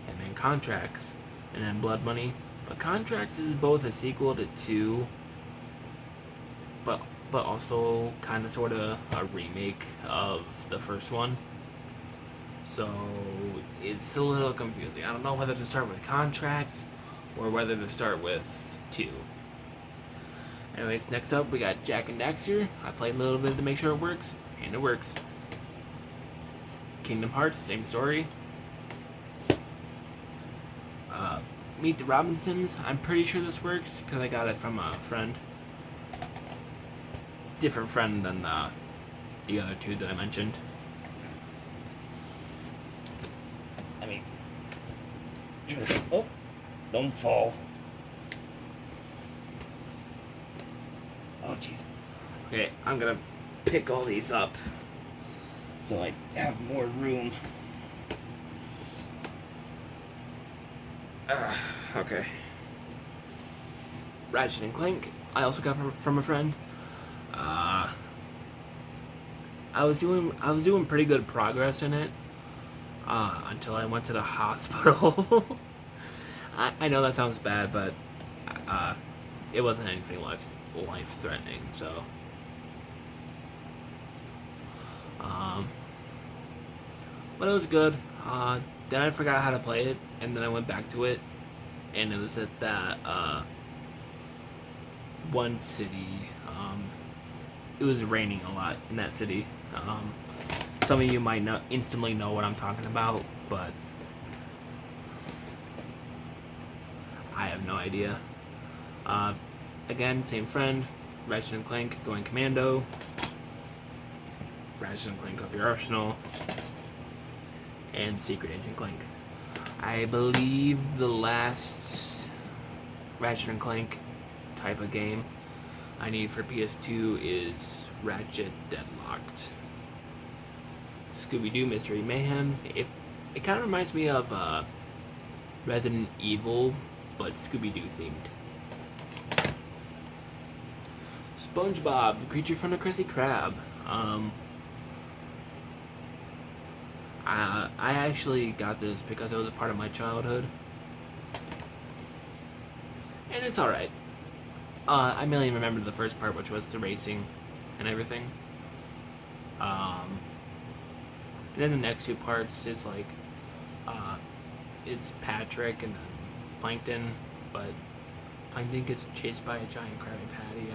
Speaker 1: Hitman Contracts, and then Blood Money. But Contracts is both a sequel to 2, but also kind of sort of a remake of the first one. So it's a little confusing. I don't know whether to start with Contracts or whether to start with 2. Anyways, next up we got Jak and Daxter. I played a little bit to make sure it works, and it works. Kingdom Hearts, same story. Meet the Robinsons. I'm pretty sure this works because I got it from a friend. Different friend than the other two that I mentioned.
Speaker 2: I mean, oh, don't fall. Oh, jeez.
Speaker 1: Okay, I'm gonna pick all these up
Speaker 2: So I have more room.
Speaker 1: Okay. Ratchet and Clank. I also got from a friend. I was doing pretty good progress in it until I went to the hospital. I know that sounds bad, but it wasn't anything life threatening. So, but it was good. Then I forgot how to play it, and then I went back to it, and it was at that one city. It was raining a lot in that city. Some of you might not instantly know what I'm talking about, but I have no idea. Again, same friend, Ratchet and Clank going commando. Ratchet and Clank Up Your Arsenal. And Secret Agent Clank. I believe the last Ratchet and Clank type of game I need for PS2 is Ratchet Deadlocked. Scooby-Doo Mystery Mayhem. It kind of reminds me of Resident Evil, but Scooby-Doo themed. SpongeBob, the creature from the Krusty Krab. I actually got this because it was a part of my childhood. And it's alright. I mainly remember the first part, which was the racing and everything. And then the next two parts is like, it's Patrick and then Plankton, but Plankton gets chased by a giant Krabby Patty.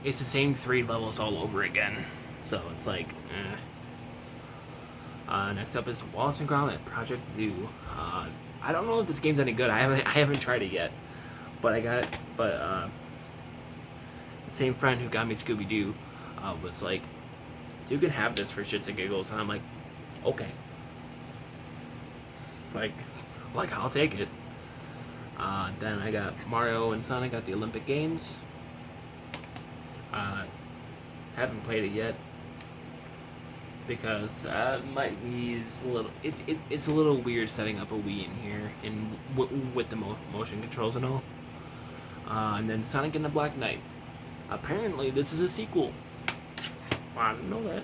Speaker 1: It's the same 3 levels all over again. So it's like, eh. Next up is Wallace and Gromit Project Zoo. I don't know if this game's any good. I haven't tried it yet, but I got it. But the same friend who got me Scooby-Doo was like, "You can have this for shits and giggles," and I'm like, "Okay." Like I'll take it. Then I got Mario and Sonic at the Olympic Games. Haven't played it yet because my Wii is a little. It's a little weird setting up a Wii in here with the motion controls and all. And then Sonic and the Black Knight. Apparently, this is a sequel. I didn't know that.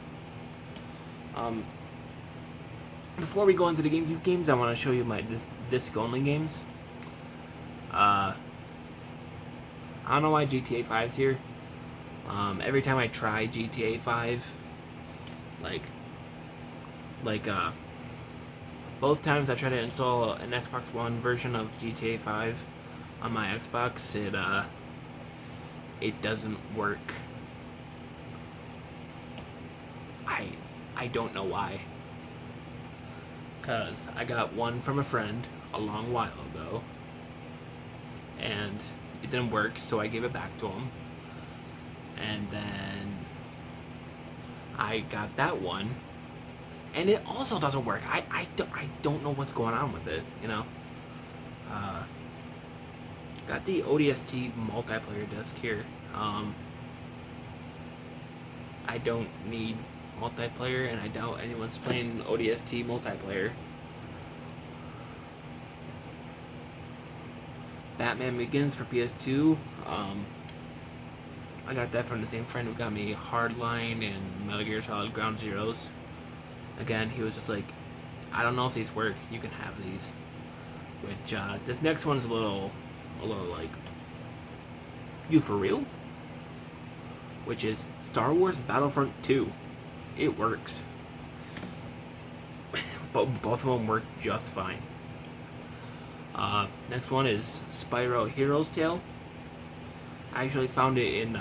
Speaker 1: Before we go into the GameCube games, I want to show you my disc-only games. I don't know why GTA 5's here. Every time I try GTA 5, both times I try to install an Xbox One version of GTA 5 on my Xbox, it doesn't work. I don't know why. Cause I got one from a friend a long while ago, and it didn't work, so I gave it back to him. And then I got that one, and it also doesn't work. I don't know what's going on with it, you know. Got the ODST multiplayer disc here. I don't need multiplayer, and I doubt anyone's playing ODST multiplayer. Batman Begins for PS2. I got that from the same friend who got me Hardline and Metal Gear Solid Ground Zeroes. Again, he was just like, I don't know if these work. You can have these. Which this next one's a little like, you for real? Which is Star Wars Battlefront 2. It works. But both of them work just fine. Next one is Spyro Heroes Tale. I actually found it in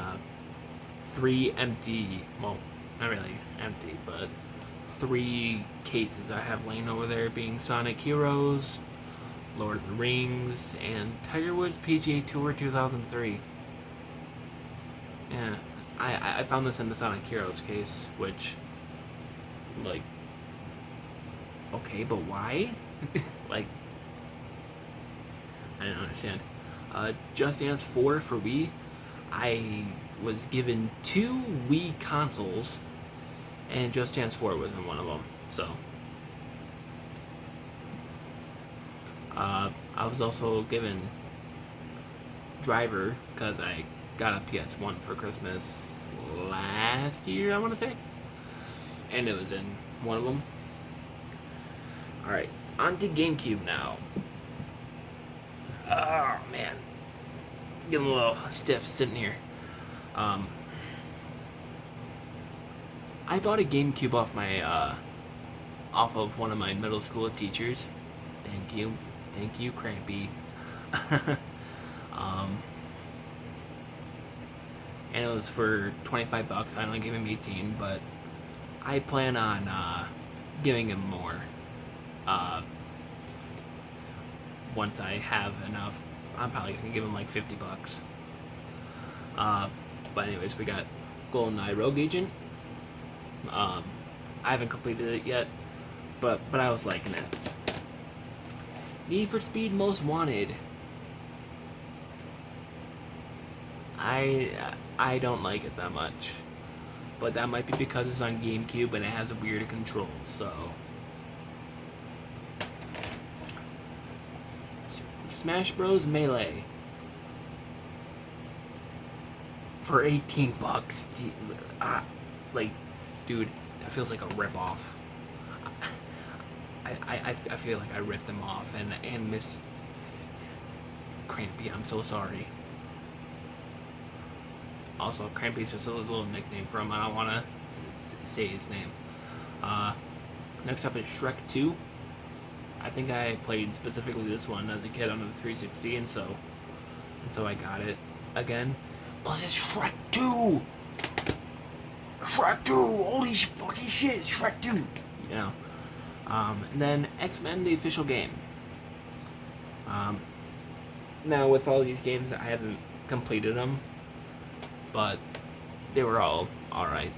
Speaker 1: 3 empty, well, not really empty, but 3 cases I have laying over there, being Sonic Heroes, Lord of the Rings, and Tiger Woods PGA Tour 2003. Yeah, I found this in the Sonic Heroes case, which, like, okay, but why? Like, I don't understand. Just Dance 4 for Wii. I was given 2 Wii consoles, and Just Dance 4 was in one of them. So, I was also given Driver because I got a PS1 for Christmas last year, I want to say, and it was in one of them. All right, on to GameCube now. Oh man, getting a little stiff sitting here. I bought a GameCube off of one of my middle school teachers. Thank you, Crampy. And it was for $25. I only gave him 18, but I plan on giving him more. Once I have enough, I'm probably gonna give him like $50. But anyways, we got GoldenEye Rogue Agent. I haven't completed it yet, but I was liking it. Need for Speed Most Wanted. I don't like it that much, but that might be because it's on GameCube and it has a weird control. So, Smash Bros. Melee for $18. Like, dude, that feels like a ripoff. I feel like I ripped them off and Miss Crampy. I'm so sorry. Also, Crampy's just a little nickname for him. I don't want to say his name. Next up is Shrek 2. I think I played specifically this one as a kid on the 360, and so I got it again. Plus, it's Shrek 2. Shrek 2. Holy fucking shit! It's Shrek 2. You know. And then X-Men: The Official Game. Now with all these games, I haven't completed them, but they were all alright.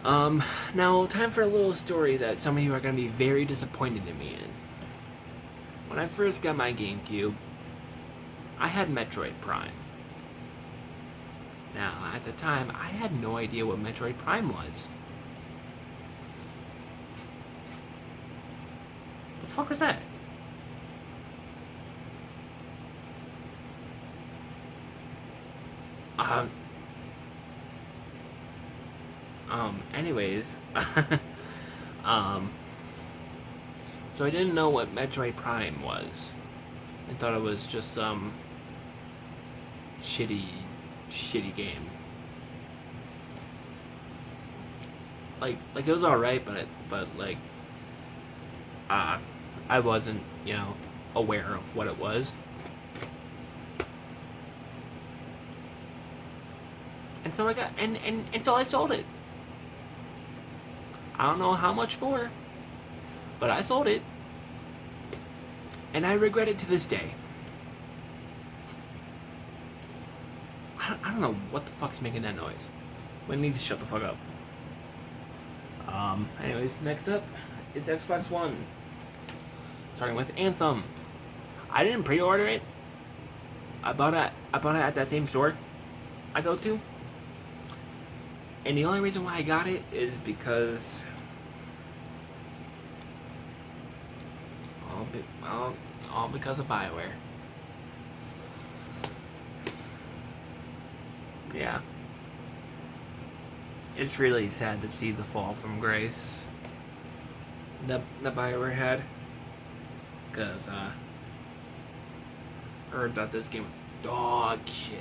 Speaker 1: Now time for a little story that some of you are going to be very disappointed in me in. When I first got my GameCube, I had Metroid Prime. Now, at the time, I had no idea what Metroid Prime was. The fuck was that? Anyways, so I didn't know what Metroid Prime was. I thought it was just some shitty game. Like it was alright, but like, I wasn't, aware of what it was. And so I got, and so I sold it. I don't know how much for, but I sold it. And I regret it to this day. I don't know what the fuck's making that noise. Wayne needs to shut the fuck up. Anyways, next up is Xbox One. Starting with Anthem. I didn't pre-order it. I bought it at that same store I go to. And the only reason why I got it is because all because of BioWare. Yeah. It's really sad to see the fall from grace that BioWare had. Because, heard that this game was dog shit.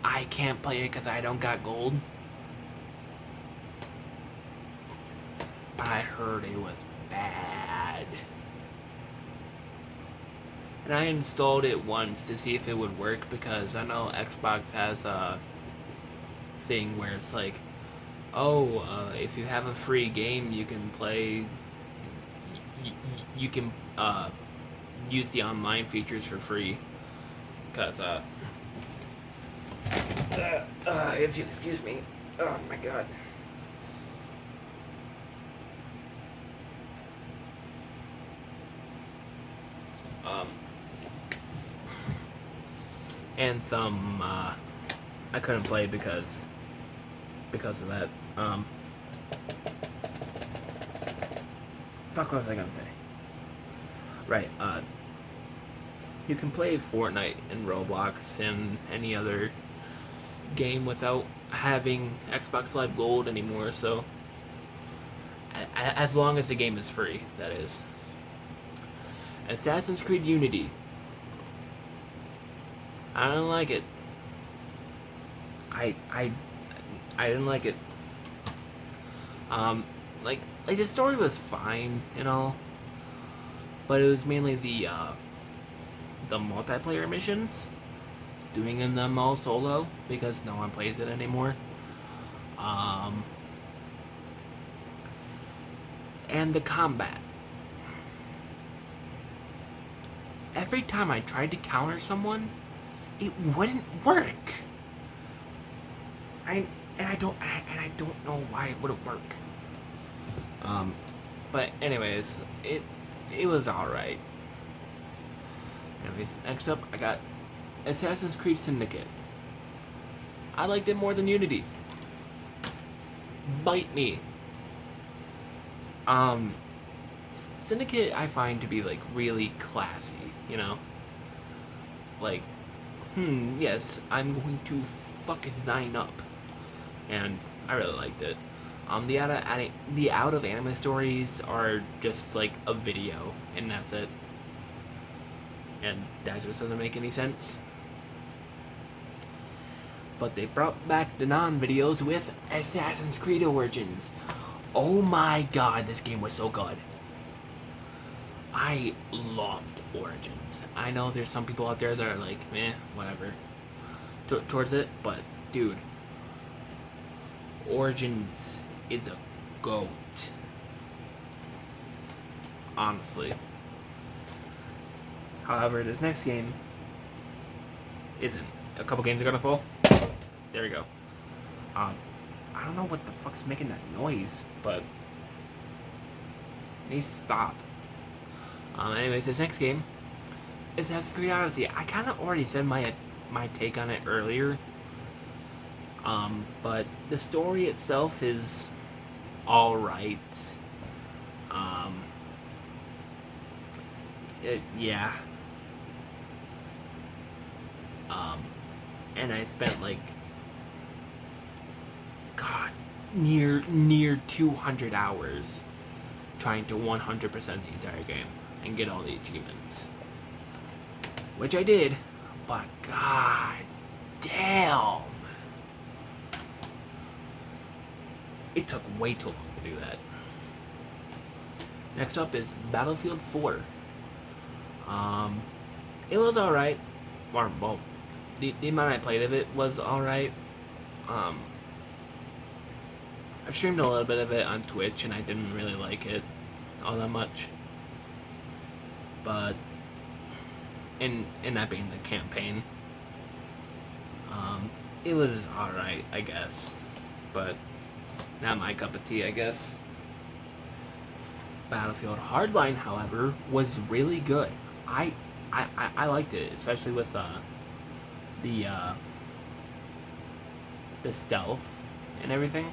Speaker 1: I can't play it because I don't got gold. But I heard it was bad. And I installed it once to see if it would work because I know Xbox has a thing where it's like, oh, if you have a free game, you can play. You can use the online features for free. Cause if you excuse me, oh my god. Anthem, I couldn't play because of that. Fuck, what was I gonna say? Right, you can play Fortnite and Roblox and any other game without having Xbox Live Gold anymore, so as long as the game is free, that is. Assassin's Creed Unity. I don't like it. I didn't like it. Like the story was fine and all, but it was mainly the multiplayer missions, doing them all solo because no one plays it anymore. And the combat. Every time I tried to counter someone, it wouldn't work. I don't know why it wouldn't work. But anyways, it was alright. Anyways, next up I got Assassin's Creed Syndicate. I liked it more than Unity. Bite me. Syndicate I find to be like really classy, you know? Like, yes, I'm going to fuck thine up. And I really liked it. The out of anime stories are just like a video, and that's it. And that just doesn't make any sense. But they brought back the non-videos with Assassin's Creed Origins. Oh my god, this game was so good. I loved Origins. I know there's some people out there that are like, meh, whatever, towards it, but dude, Origins is a goat. Honestly. However, this next game isn't. A couple games are gonna fall. There we go. I don't know what the fuck's making that noise, but it needs to stop. Anyways, this next game is Assassin's Creed Odyssey. I kind of already said my take on it earlier. But the story itself is alright. Yeah. And I spent like, God, near 200 hours trying to 100% the entire game and get all the achievements, which I did, but god damn, it took way too long to do that. Next up is Battlefield 4. It was alright. Well, the amount I played of it was alright. I streamed a little bit of it on Twitch and I didn't really like it all that much. But in that being the campaign, it was alright, I guess. But not my cup of tea, I guess. Battlefield Hardline, however, was really good. I liked it, especially with the stealth and everything.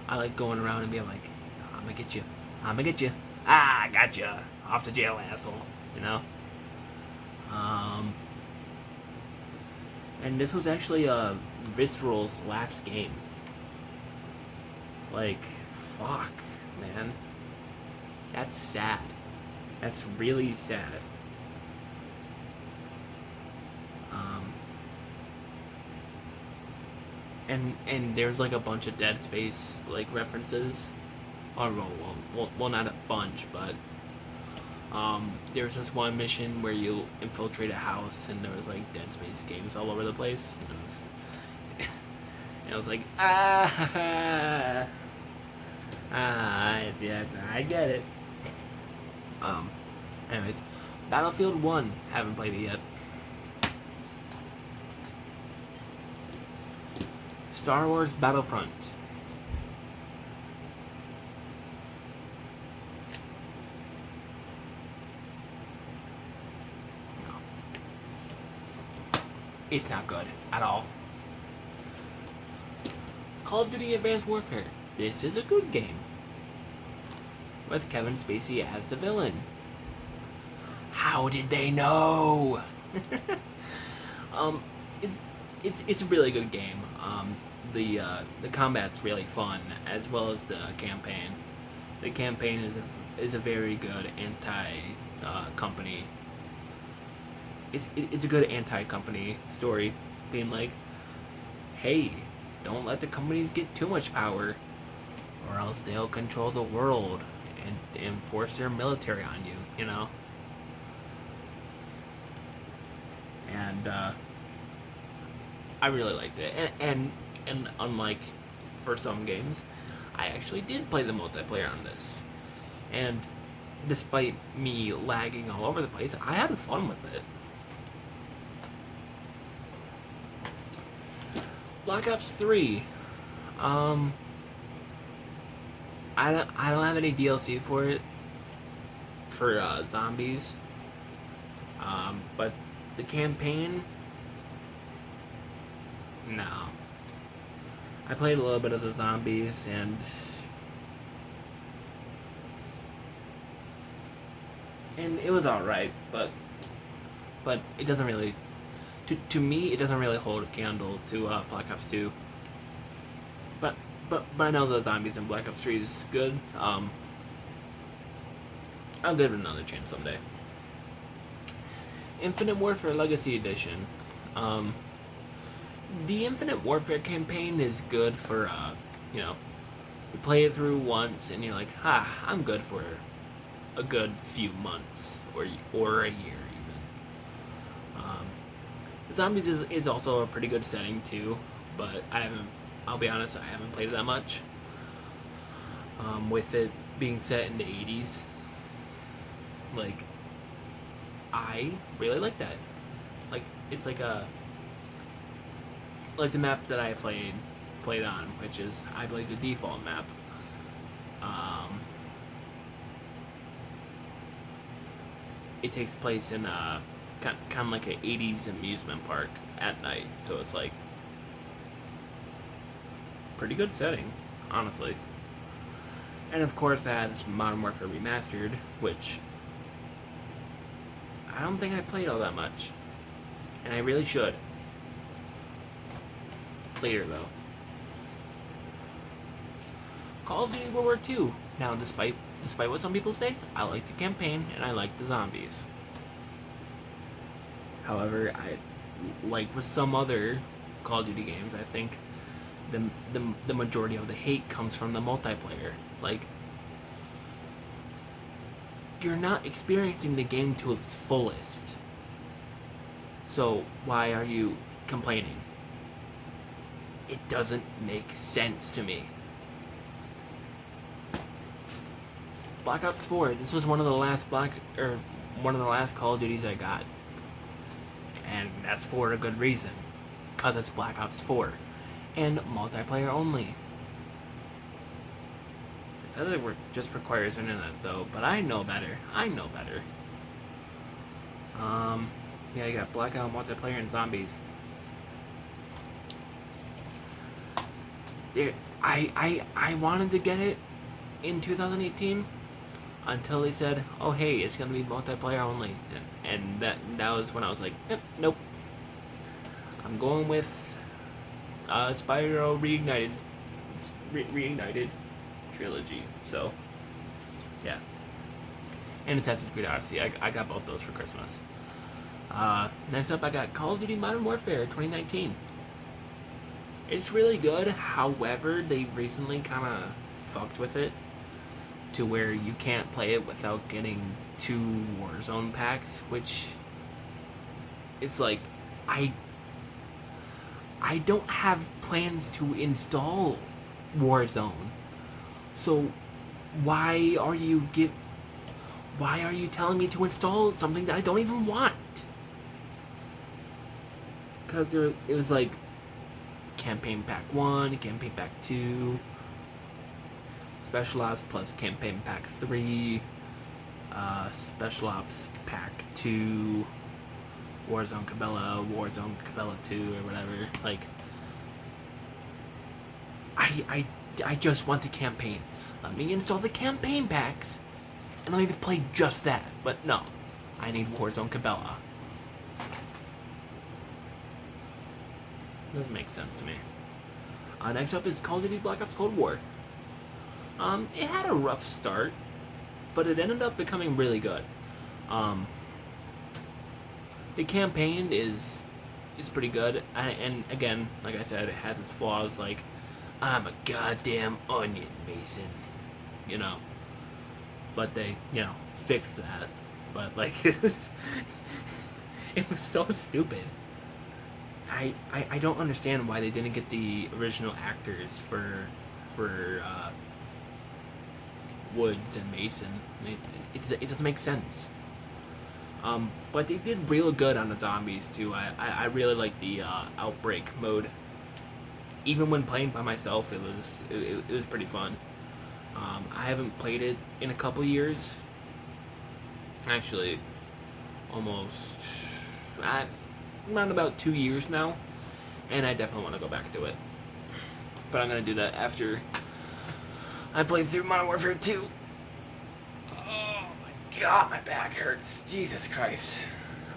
Speaker 1: I like going around and being like, I'm gonna get you. I'm gonna get you. Ah, I got you. Off to jail, asshole. You know? And this was actually Visceral's last game. Like, fuck, man. That's sad. That's really sad. And there's like a bunch of Dead Space like references, or well, not a bunch, but There was this one mission where you infiltrate a house and there was like Dead Space games all over the place. And I was like, yeah, I get it. Anyways, Battlefield 1, haven't played it yet. Star Wars Battlefront. No. It's not good at all. Call of Duty Advanced Warfare. This is a good game. With Kevin Spacey as the villain. How did they know? It's a really good game. The combat's really fun, as well as the campaign. The campaign is a very good anti-company. It's a good anti-company story, being like, hey, don't let the companies get too much power, or else they'll control the world and enforce their military on you. You know. And I really liked it. And unlike for some games, I actually did play the multiplayer on this. And despite me lagging all over the place, I had fun with it. Black Ops 3. I don't have any DLC for it for zombies. But the campaign, no. I played a little bit of the zombies and it was alright, but it doesn't really, to me, it doesn't really hold a candle to Black Ops 2. But I know the zombies in Black Ops 3 is good. I'll give it another chance someday. Infinite Warfare Legacy Edition. The Infinite Warfare campaign is good for, you play it through once and you're like, I'm good for a good few months or a year even. Zombies is also a pretty good setting too, but I'll be honest, I haven't played it that much. With it being set in the 80s, like, I really like that. Like, it's like the map that I played on, which is, I believe, the default map. It takes place in kind of like an 80s amusement park at night, so it's like pretty good setting, honestly. And of course, it has Modern Warfare Remastered, which I don't think I played all that much, and I really should. Later, though. Call of Duty World War II. Now, despite what some people say, I like the campaign and I like the zombies. However, like with some other Call of Duty games, I think the majority of the hate comes from the multiplayer. Like, you're not experiencing the game to its fullest. So why are you complaining? It doesn't make sense to me. Black Ops 4. This was one of the last Call of Duties I got, and that's for a good reason, cause it's Black Ops 4, and multiplayer only. It says it just requires internet though, but I know better. Yeah, you got Blackout multiplayer and zombies. I wanted to get it in 2018 until they said, oh hey, it's gonna be multiplayer only, and that was when I was like, nope. I'm going with Spyro Reignited trilogy. So yeah, and Assassin's Creed Odyssey. I got both those for Christmas. Next up, I got Call of Duty Modern Warfare 2019. It's really good, however, they recently kind of fucked with it to where you can't play it without getting 2 Warzone packs, which it's like I don't have plans to install Warzone. So why are you telling me to install something that I don't even want? Because it was like Campaign Pack 1, Campaign Pack 2, Special Ops plus Campaign Pack 3, Special Ops Pack 2, Warzone Cabela 2, or whatever. Like, I just want the campaign. Let me install the campaign packs, and let me play just that. But no, I need Warzone Cabela. Doesn't make sense to me. Next up is Call of Duty Black Ops Cold War. It had a rough start, but it ended up becoming really good. The campaign is pretty good, and again, like I said, it has its flaws. Like, I'm a goddamn onion, Mason, you know. But they, fixed that. But like, it was so stupid. I don't understand why they didn't get the original actors for Woods and Mason. It doesn't make sense. But they did real good on the zombies too. I really like the outbreak mode. Even when playing by myself, it was pretty fun. I haven't played it in a couple years. Actually, almost around about 2 years now, and I definitely want to go back to it. But I'm gonna do that after I play through Modern Warfare 2. Oh my god, my back hurts. Jesus Christ.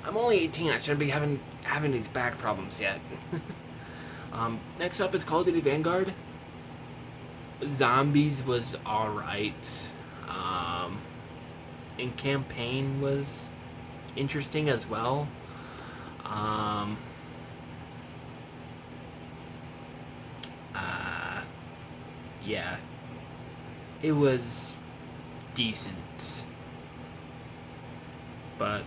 Speaker 1: I'm only 18. I shouldn't be having these back problems yet. Next up is Call of Duty Vanguard. Zombies was alright. And campaign was interesting as well. Yeah. It was decent. But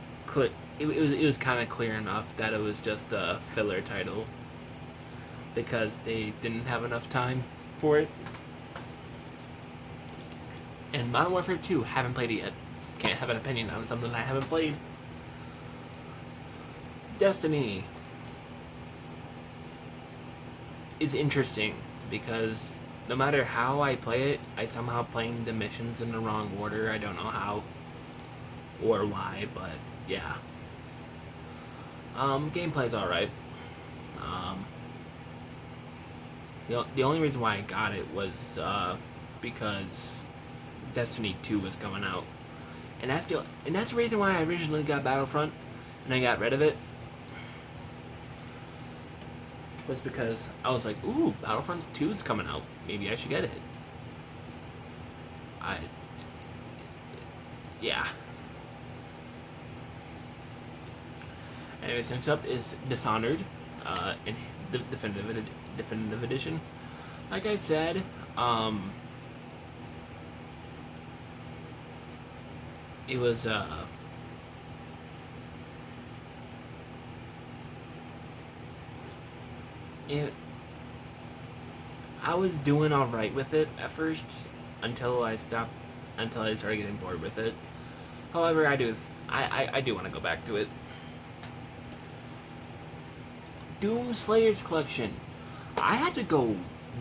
Speaker 1: it was kind of clear enough that it was just a filler title because they didn't have enough time for it. And Modern Warfare 2, haven't played it yet. Can't have an opinion on something I haven't played. Destiny is interesting because no matter how I play it, I somehow playing the missions in the wrong order. I don't know how or why, but yeah. Gameplay's alright. The only reason why I got it was because Destiny 2 was coming out, and that's the reason why I originally got Battlefront, and I got rid of it. Was because I was like, ooh, Battlefront 2 is coming out. Maybe I should get it. Yeah. Anyways, next up is Dishonored, in the definitive edition. Like I said, it was I was doing all right with it at first until I started getting bored with it. However, I do want to go back to it. Doom Slayers Collection. I had to go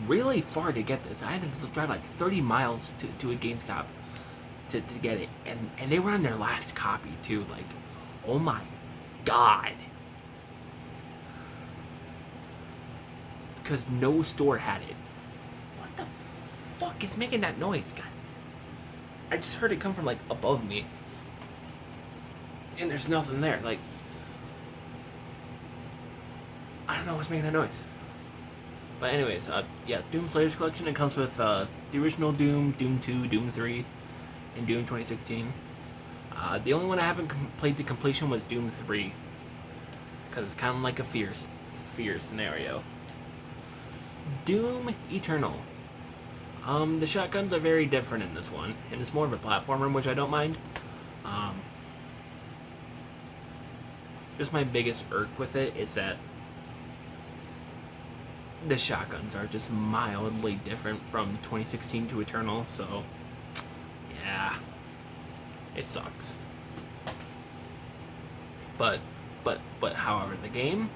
Speaker 1: really far to get this. I had to drive like 30 miles to a GameStop to get it, and they were on their last copy too. Like, oh my god. Because no store had it. What the fuck is making that noise, God? I just heard it come from like above me, and there's nothing there. Like, I don't know what's making that noise. But anyways, yeah, Doom Slayers Collection. It comes with the original Doom, Doom 2, Doom 3, and Doom 2016. The only one I haven't played to completion was Doom 3, because it's kind of like a fear scenario. Doom Eternal. The shotguns are very different in this one, and it's more of a platformer, which I don't mind. Um, just my biggest irk with it is that the shotguns are just mildly different from 2016 to Eternal, so yeah, it sucks. But however, the game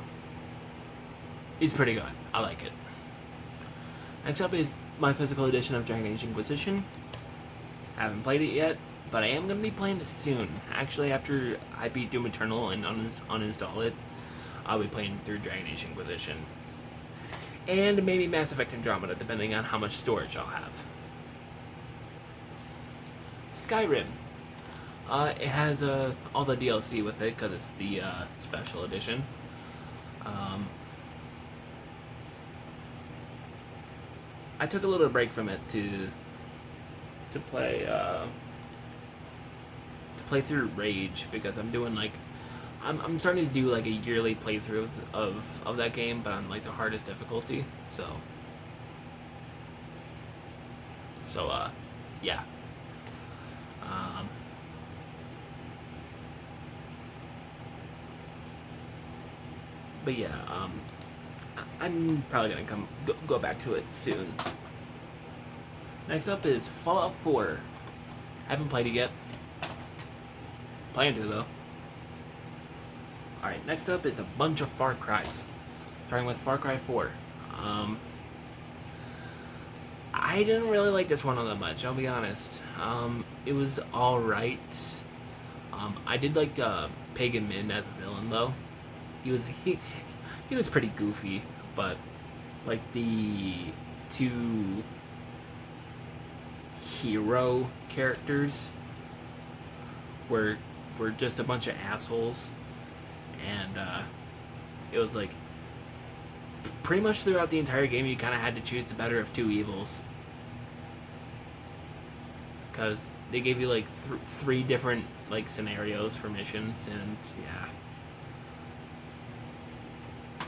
Speaker 1: is pretty good. I like it. Next up is my physical edition of Dragon Age Inquisition. I haven't played it yet, but I am going to be playing it soon. Actually, after I beat Doom Eternal and uninstall it, I'll be playing through Dragon Age Inquisition. And maybe Mass Effect Andromeda, depending on how much storage I'll have. Skyrim. It has all the DLC with it, because it's the special edition. I took a little break from it to play through Rage, because I'm doing like I'm starting to do like a yearly playthrough of that game, but on like the hardest difficulty. So yeah. But yeah, I'm probably gonna go back to it soon. Next up is Fallout 4. Haven't played it yet. Plan to though. Alright, next up is a bunch of Far Cries. Starting with Far Cry 4. I didn't really like this one all that much, I'll be honest. It was alright. I did like Pagan Min as a villain though. He was pretty goofy, but like the two hero characters were just a bunch of assholes, and it was like pretty much throughout the entire game you kind of had to choose the better of two evils, because they gave you like three different like scenarios for missions, and yeah,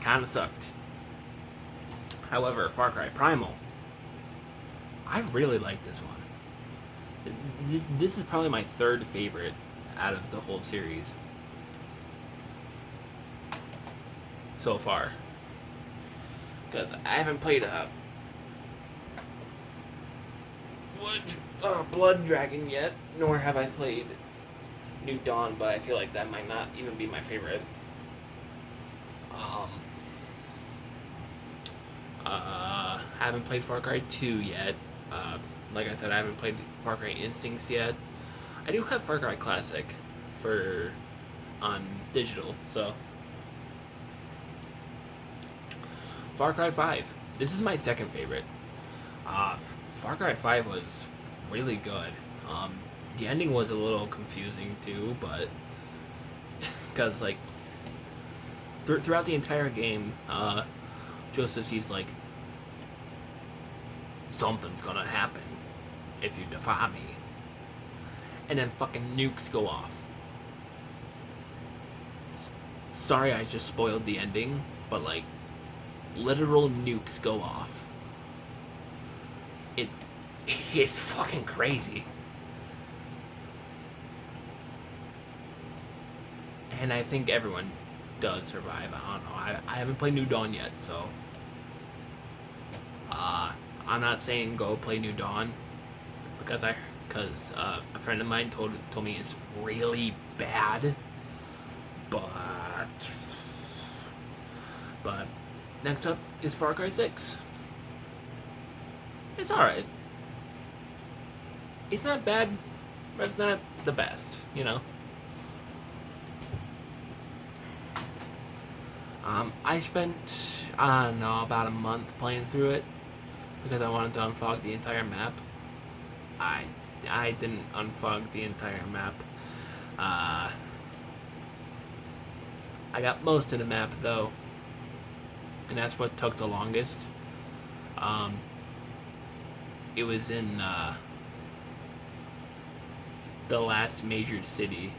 Speaker 1: kind of sucked. However, Far Cry Primal, I really like this one. This is probably my third favorite out of the whole series so far, because I haven't played Blood Dragon yet, nor have I played New Dawn, but I feel like that might not even be my favorite. Haven't played Far Cry 2 yet. Like I said, I haven't played Far Cry Instincts yet. I do have Far Cry Classic on digital, so. Far Cry 5. This is my second favorite. Far Cry 5 was really good. The ending was a little confusing too, but because like throughout the entire game, Joseph Seed's like, something's gonna happen if you defy me, and then fucking nukes go off. Sorry, I just spoiled the ending, but like, literal nukes go off. It's fucking crazy. And I think everyone does survive. I don't know. I haven't played New Dawn yet, so I'm not saying go play New Dawn, because a friend of mine told me it's really bad. But next up is Far Cry 6. It's alright. It's not bad, but it's not the best, you know? I spent, I don't know, about a month playing through it, because I wanted to unfog the entire map. I didn't unfog the entire map. I got most of the map, though, and that's what took the longest. It was in the last major city,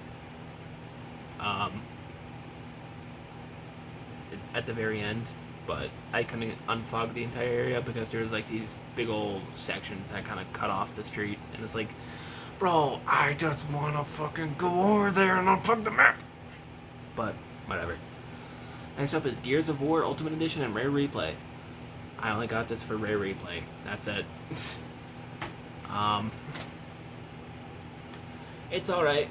Speaker 1: at the very end, but I couldn't unfog the entire area because there was like these big old sections that kind of cut off the streets, and it's like, bro, I just wanna fucking go over there and unfog the map. But whatever. Next up is Gears of War Ultimate Edition and Rare Replay. I only got this for Rare Replay. That's it. It's all right.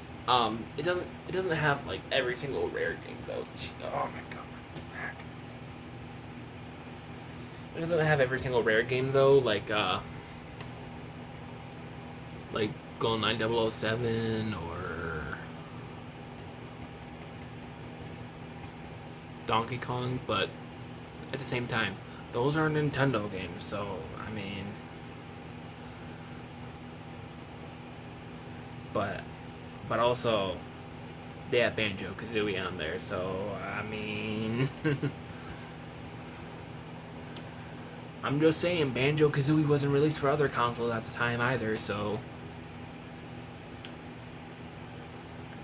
Speaker 1: It doesn't have like every single rare game though. Oh my god, my back. It doesn't have every single rare game though, like GoldenEye 007 or Donkey Kong, but at the same time, those are Nintendo games, so I mean, but also they have Banjo-Kazooie on there, so I mean, I'm just saying Banjo-Kazooie wasn't released for other consoles at the time either, so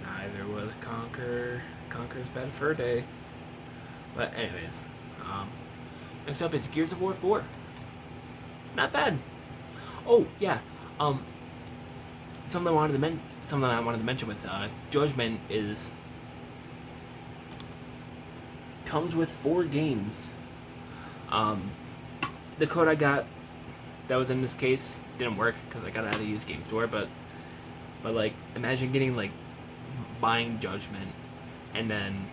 Speaker 1: neither was Conker's Bad Fur Day. But anyways, next up is Gears of War 4. Not bad. Oh yeah, something I wanted to mention with Judgment is comes with 4 games. The code I got that was in this case didn't work because I got out of use Game Store, but like imagine getting like buying Judgment and then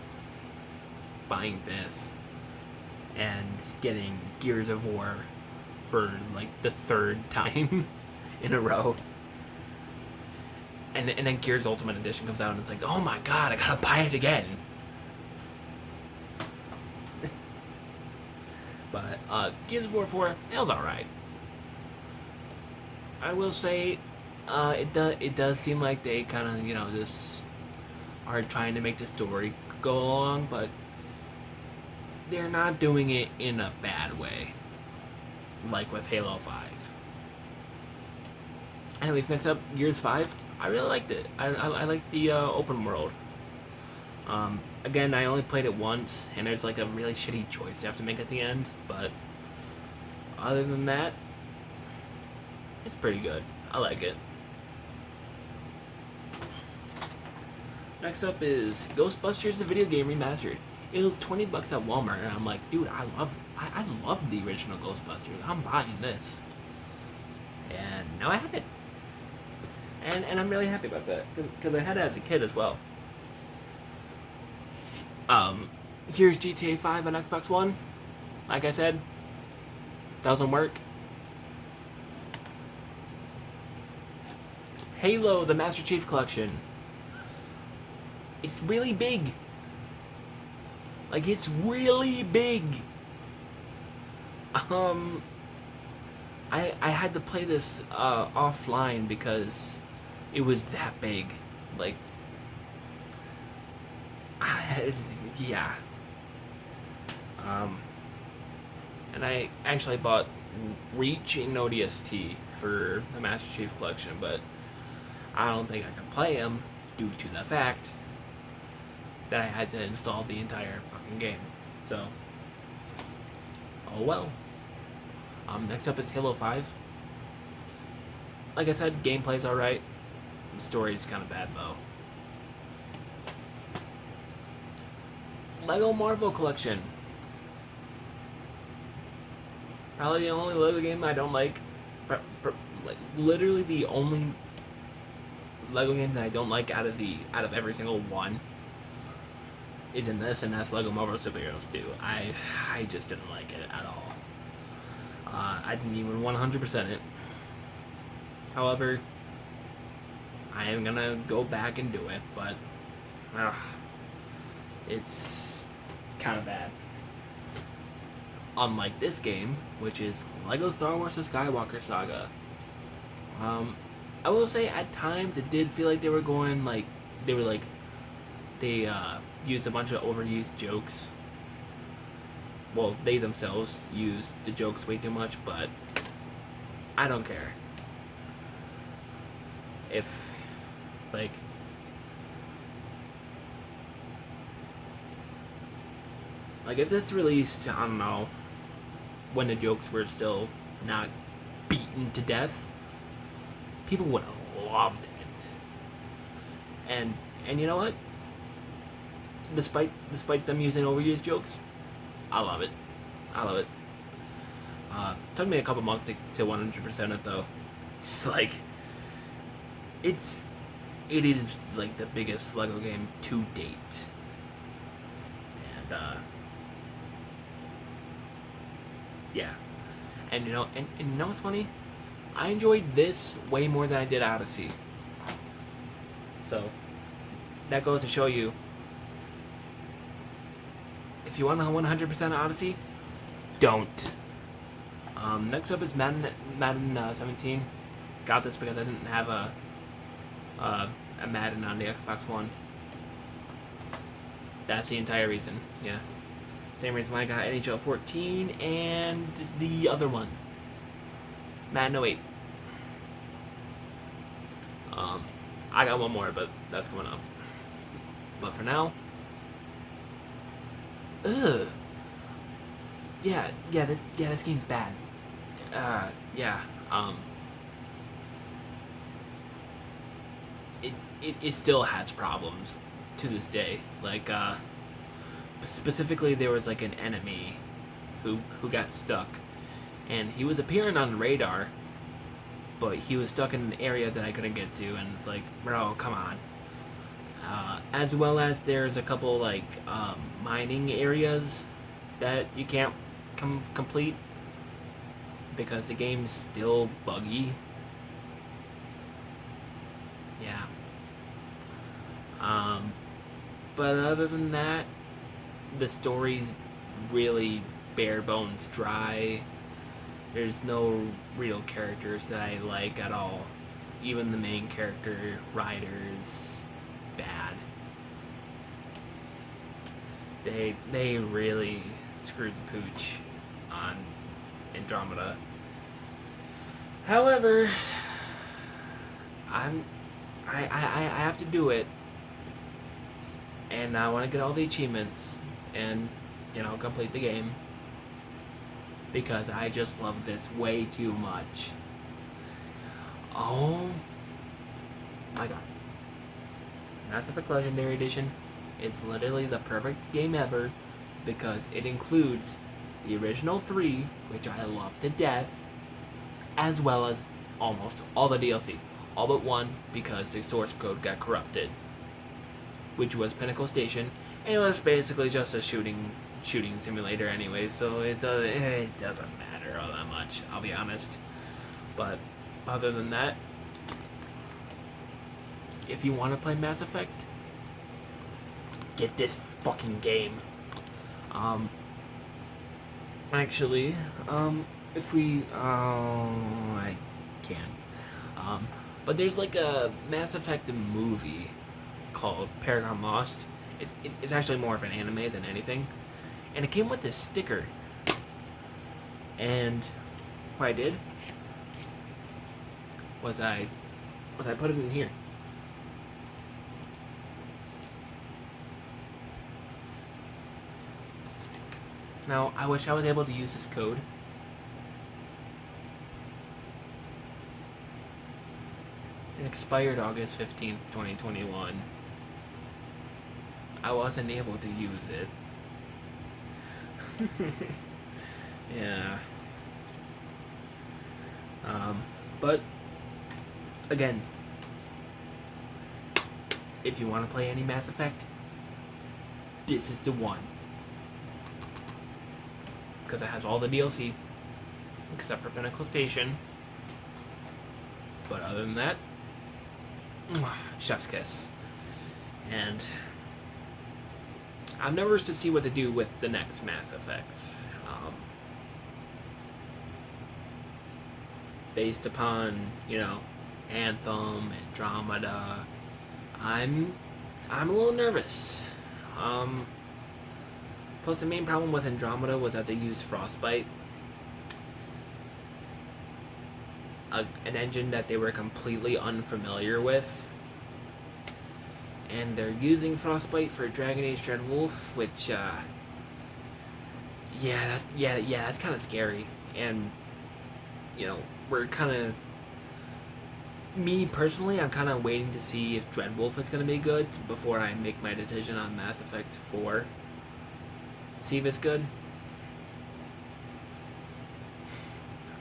Speaker 1: buying this and getting Gears of War for like the 3rd time in a row. And then Gears Ultimate Edition comes out and it's like, oh my god, I gotta buy it again. But Gears of War 4, it was alright. I will say, it does seem like they kind of, just are trying to make the story go along, but they're not doing it in a bad way, like with Halo 5. Anyways, next up, Gears 5. I really liked it. I like the open world. Again, I only played it once, and there's like a really shitty choice you have to make at the end, but other than that, it's pretty good. I like it. Next up is Ghostbusters: The Video Game Remastered. It was $20 at Walmart, and I'm like, dude, I love the original Ghostbusters. I'm buying this, and now I have it, and I'm really happy about that because I had it as a kid as well. Here's GTA 5 on Xbox One. Like I said, doesn't work. Halo: The Master Chief Collection. It's really big. Like, it's really big. I had to play this offline because it was that big. Like, yeah. And I actually bought Reach and ODST for the Master Chief Collection, but I don't think I can play them due to the fact that I had to install the entire fucking game. So, oh well. Next up is Halo 5. Like I said, gameplay's alright. The story's kind of bad though. Lego Marvel Collection. Probably the only Lego game I don't like. Like literally the only Lego game that I don't like out of every single one is in this, and that's Lego Marvel Superheroes 2. I just didn't like it at all. I didn't even 100% it. However, I am gonna go back and do it, but it's kind of bad. Unlike this game, which is Lego Star Wars: The Skywalker Saga. I will say at times it did feel like they used a bunch of overused jokes. Well, they themselves used the jokes way too much, but I don't care. If, like, Like, if this released, I don't know, when the jokes were still not beaten to death, people would have loved it. And you know what? Despite them using overused jokes, I love it. I love it. Took me a couple months to 100% it though. It's like it is like the biggest Lego game to date. And yeah. And you know what's funny? I enjoyed this way more than I did Odyssey. So that goes to show you, if you want to 100% Odyssey, don't. Next up is Madden 17. Got this because I didn't have a Madden on the Xbox One. That's the entire reason. Yeah. Same reason why I got NHL 14 and the other one, Madden 08. I got one more, but that's coming up. But for now, ugh. Yeah, this game's bad. Yeah. It still has problems to this day. Like, specifically, there was like an enemy who got stuck, and he was appearing on the radar, but he was stuck in an area that I couldn't get to, and it's like, bro, come on. As well as there's a couple like mining areas that you can't complete because the game's still buggy. Yeah. But other than that, the story's really bare bones dry. There's no real characters that I like at all. Even the main character, Ryder's bad. They really screwed the pooch on Andromeda. However, I have to do it, and I want to get all the achievements and complete the game because I just love this way too much. Oh my god. Mass Effect Legendary Edition is literally the perfect game ever because it includes the original 3, which I love to death, as well as almost all the DLC. All but one, because the source code got corrupted, which was Pinnacle Station, and it was basically just a shooting simulator anyway, so it doesn't matter all that much, I'll be honest. But other than that, if you want to play Mass Effect, get this fucking game. Actually, if we, I can't. But there's like a Mass Effect movie called Paragon Lost. It's actually more of an anime than anything, and it came with this sticker. And what I did was I put it in here. Now, I wish I was able to use this code. It expired August 15th, 2021. I wasn't able to use it. Yeah. But, again, if you want to play any Mass Effect, this is the one. Because it has all the DLC, except for Pinnacle Station. But other than that, chef's kiss. And I'm nervous to see what to do with the next Mass Effect. Based upon, Anthem, Andromeda, I'm a little nervous. Plus, the main problem with Andromeda was that they used Frostbite, an engine that they were completely unfamiliar with, and they're using Frostbite for Dragon Age Dreadwolf, which That's kind of scary, and we're kind of me personally. I'm kind of waiting to see if Dreadwolf is going to be good before I make my decision on Mass Effect 4. See if it's good.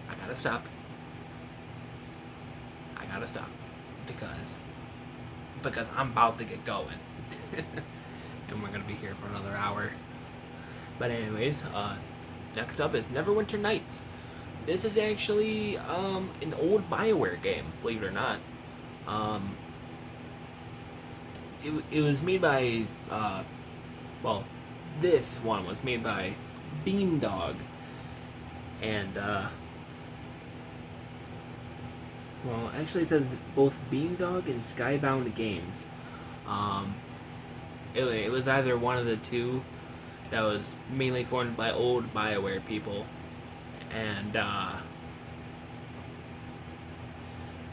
Speaker 1: I gotta stop. Because I'm about to get going, and we're gonna be here for another hour. But anyways, next up is Neverwinter Nights. This is actually an old BioWare game, believe it or not. It was made by this one was made by Beamdog, and actually it says both Beamdog and Skybound Games. It was either one of the two that was mainly formed by old BioWare people, and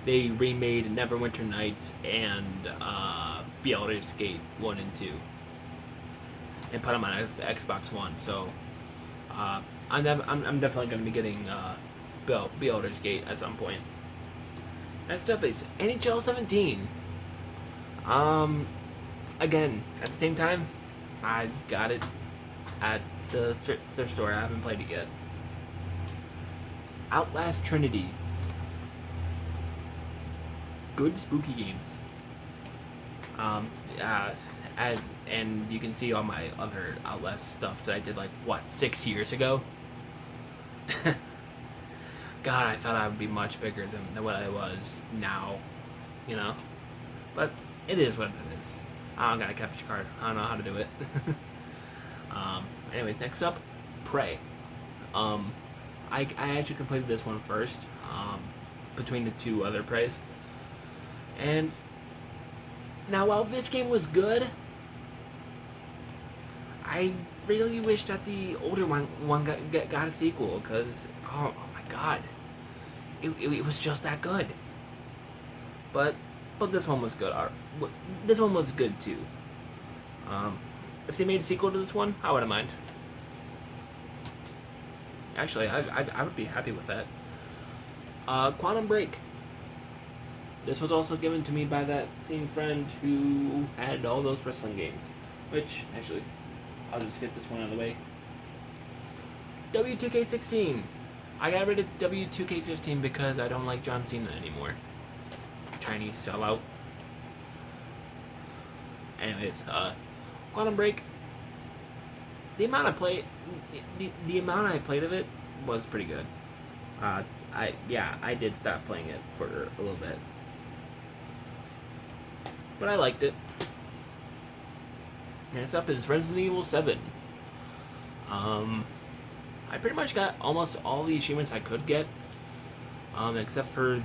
Speaker 1: they remade Neverwinter Nights and Baldur's Gate 1 and 2 and put them on Xbox One. So I'm definitely going to be getting Baldur's Gate at some point. Next up is NHL 17. Again, at the same time, I got it at the thrift store. I haven't played it yet. Outlast Trinity. Good spooky games. And you can see all my other Outlast stuff that I did 6 years ago. God, I thought I would be much bigger than what I was now, But it is what it is. I don't got a capture card. I don't know how to do it. Anyways, next up, Prey. I actually completed this one first, between the two other Preys. And now, while this game was good, I really wish that the older one got a sequel, because oh my god, it was just that good. But this one was good. This one was good too. If they made a sequel to this one, I wouldn't mind. Actually, I would be happy with that. Quantum Break. This was also given to me by that same friend who had all those wrestling games. Which, actually, I'll just get this one out of the way. W2K16. I got rid of W2K15 because I don't like John Cena anymore. Chinese sellout. Anyways, Quantum Break. The amount I played of it was pretty good. I did stop playing it for a little bit, but I liked it. Next up is Resident Evil 7. I pretty much got almost all the achievements I could get, except for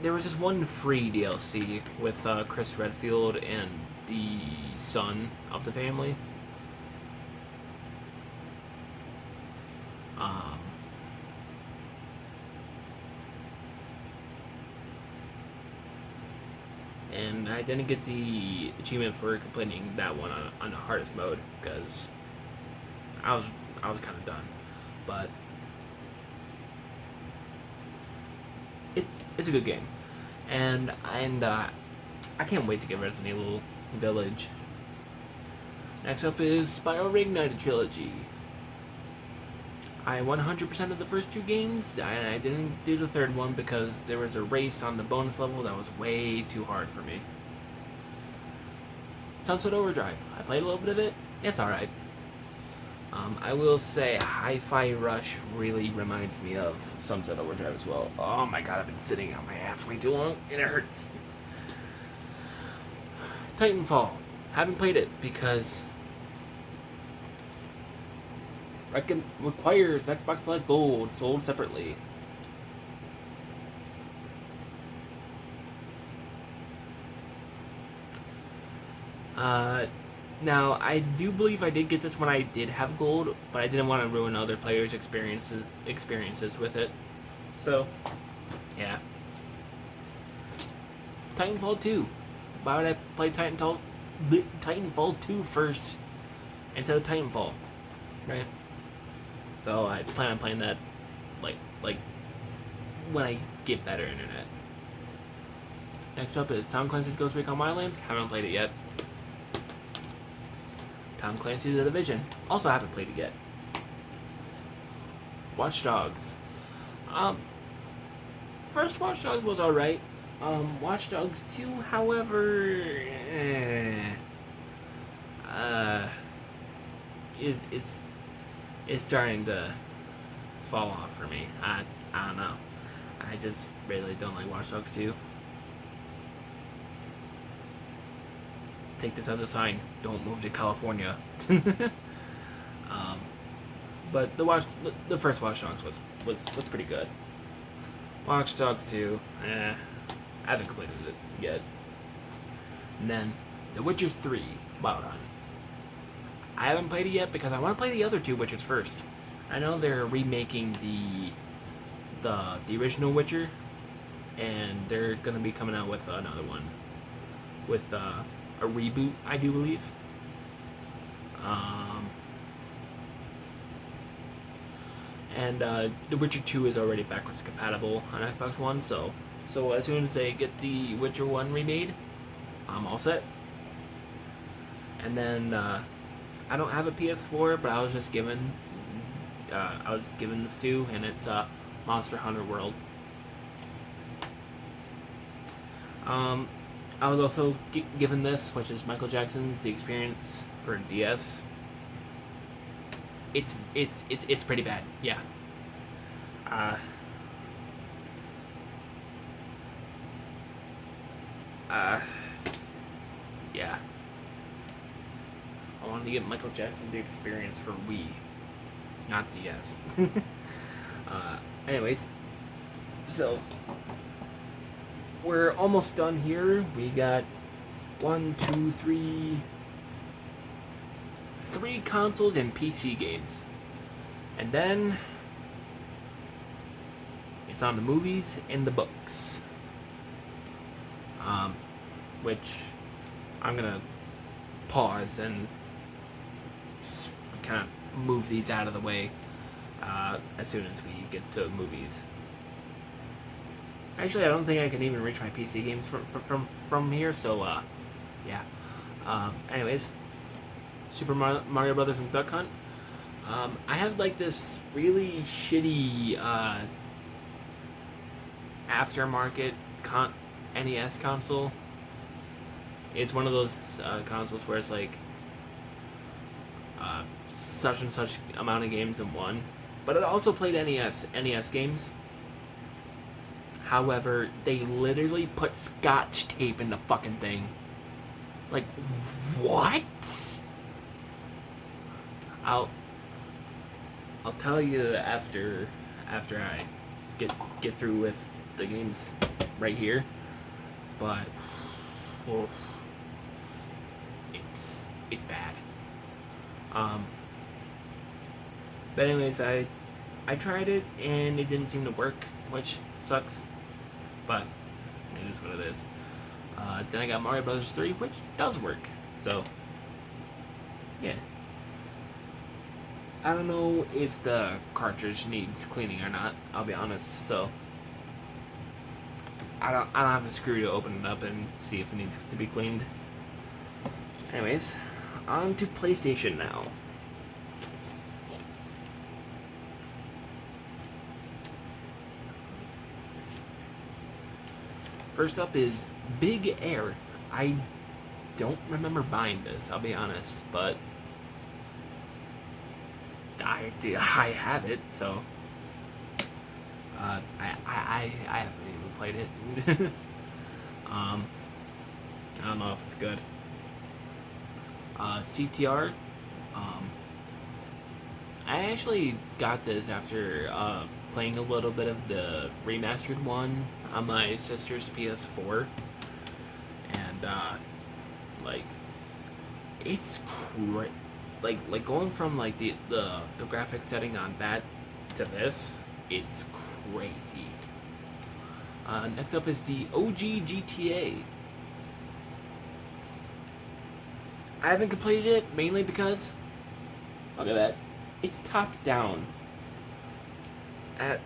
Speaker 1: there was this one free DLC with Chris Redfield and the son of the family. And I didn't get the achievement for completing that one on the hardest mode because I was kind of done, but it's a good game, and I can't wait to get Resident Evil Village. Next up is Spyro Reignited Trilogy. I 100% of the first two games. I didn't do the third one because there was a race on the bonus level that was way too hard for me. Sunset Overdrive. I played a little bit of it. It's alright. I will say Hi-Fi Rush really reminds me of Sunset Overdrive as well. Oh my god, I've been sitting on my ass way too long and it hurts. Titanfall. Haven't played it because requires Xbox Live Gold sold separately. Now, I do believe I did get this when I did have gold, but I didn't want to ruin other players' experiences with it. So, yeah. Titanfall 2. Why would I play Titanfall Titanfall 2 first instead of Titanfall, right? So I plan on playing that like when I get better internet. Next up is Tom Clancy's Ghost Recon Wildlands. Haven't played it yet. Tom Clancy's The Division. Also haven't played it yet. Watch Dogs. First Watch Dogs was alright. Watch Dogs 2, however, it's starting to fall off for me. I don't know. I just really don't like Watch Dogs 2. Take this as a sign. Don't move to California. But the first Watch Dogs was pretty good. Watch Dogs 2, I haven't completed it yet. And then The Witcher 3, Wild Hunt. I haven't played it yet because I want to play the other two Witchers first. I know they're remaking the original Witcher, and they're gonna be coming out with another one, with a reboot, I do believe. And The Witcher 2 is already backwards compatible on Xbox One, so as soon as they get the Witcher 1 remade, I'm all set. And then I don't have a PS4, but I was just given this to, and it's Monster Hunter World. I was also given this, which is Michael Jackson's The Experience for DS. It's pretty bad, yeah. Yeah. I wanted to get Michael Jackson The Experience for Wii, not DS. Anyways, so we're almost done here. We got 3 consoles and PC games, and then it's on the movies and the books, which I'm gonna pause and kind of move these out of the way as soon as we get to movies. Actually, I don't think I can even reach my PC games from here, so yeah. Anyways, Super Mario Brothers and Duck Hunt. I have like this really shitty aftermarket NES console. It's one of those consoles where it's like such and such amount of games in one, but it also played NES games. However, they literally put Scotch tape in the fucking thing. Like, what? I'll tell you after I get through with the games right here, but well, it's bad. But anyways, I tried it and it didn't seem to work, which sucks. But it is what it is. Then I got Mario Brothers 3, which does work. So yeah. I don't know if the cartridge needs cleaning or not, I'll be honest, so I don't have a screw to open it up and see if it needs to be cleaned. Anyways, on to PlayStation now. First up is Big Air. I don't remember buying this, I'll be honest, but I have it, so I haven't even played it. I don't know if it's good. CTR. I actually got this after playing a little bit of the remastered one on my sister's PS4, and like it's like going from like the graphic setting on that to this, it's crazy. Next up is the OG GTA. I haven't completed it mainly because, look at that, it's top down. Uh,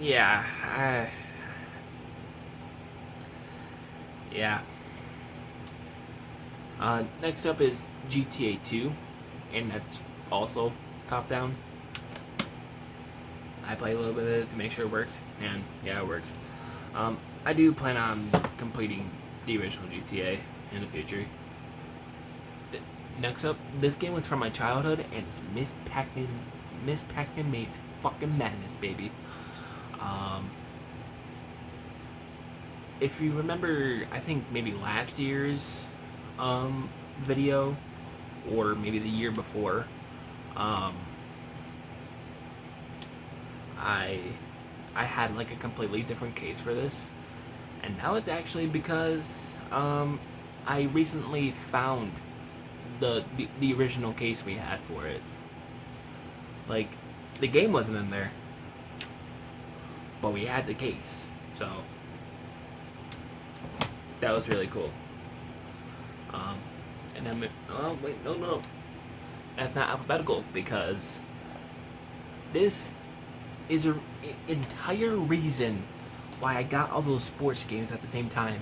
Speaker 1: yeah, yeah. Next up is GTA 2, and that's also top down. I play a little bit of it to make sure it works, and yeah, it works. I do plan on completing the original GTA in the future. Next up, this game was from my childhood, and it's Miss Pac-Man. Miss Pac-Man makes fucking madness, baby. If you remember, I think maybe last year's video, or maybe the year before, I had like a completely different case for this, and that was actually because I recently found the original case we had for it. Like, the game wasn't in there, but we had the case, so that was really cool. And then, oh wait, no, that's not alphabetical, because this is an entire reason why I got all those sports games at the same time.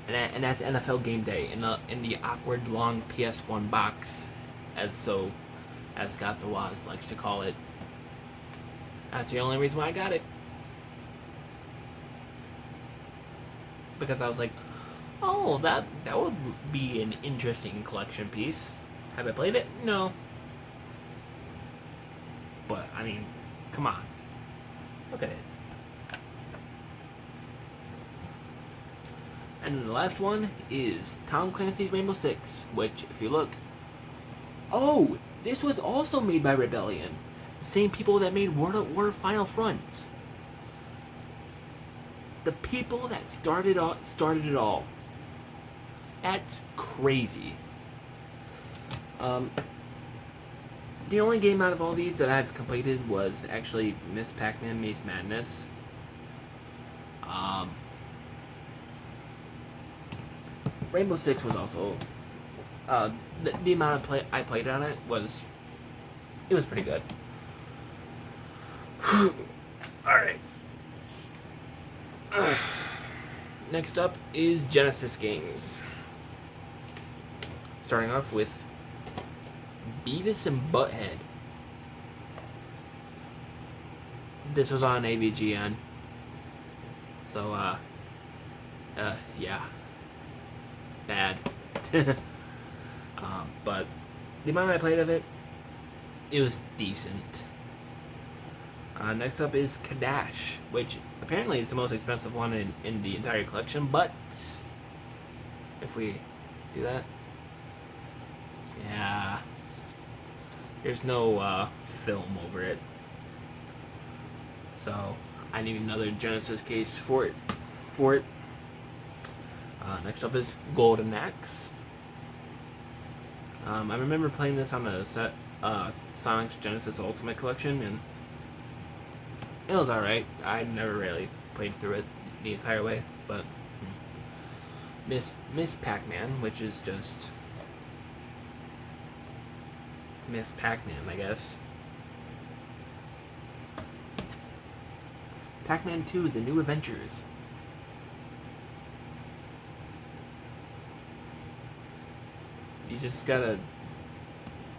Speaker 1: And that's NFL Game Day in the awkward long PS1 box, as Scott the Woz likes to call it. That's the only reason why I got it. Because I was like, oh, that would be an interesting collection piece. Have I played it? No. But I mean, come on, look at it. And then the last one is Tom Clancy's Rainbow Six, which, if you look, oh, this was also made by Rebellion, the same people that made World at War Final Fronts. The people that started it all. That's crazy. The only game out of all these that I've completed was actually Miss Pac-Man Maze Madness. Rainbow Six was also the amount of I played on it was pretty good. All right. Next up is Genesis games. Starting off with Beavis and Butthead. This was on AVGN. So, yeah. Bad. But the amount I played of it, it was decent. Next up is Kadash, which apparently is the most expensive one in the entire collection, but if we do that, yeah, there's no film over it, so I need another Genesis case for it. Next up is Golden Axe. I remember playing this on the Sonic's Genesis Ultimate Collection, and it was alright. I never really played through it the entire way, but Miss Pac-Man, which is just Miss Pac-Man, I guess. Pac-Man 2: The New Adventures. You just gotta...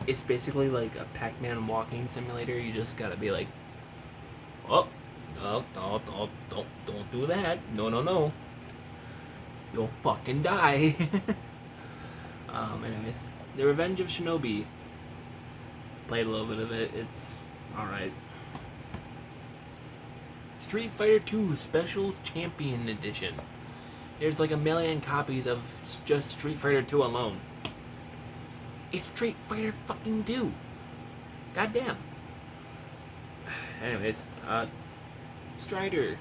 Speaker 1: It's basically like a Pac-Man walking simulator. You just gotta be like, oh, don't do that. No. You'll fucking die. Anyways, The Revenge of Shinobi. Played a little bit of it. It's alright. Street Fighter 2 Special Champion Edition. There's like 1 million copies of just Street Fighter 2 alone. It's Street Fighter fucking 2. Goddamn. Anyways, Strider.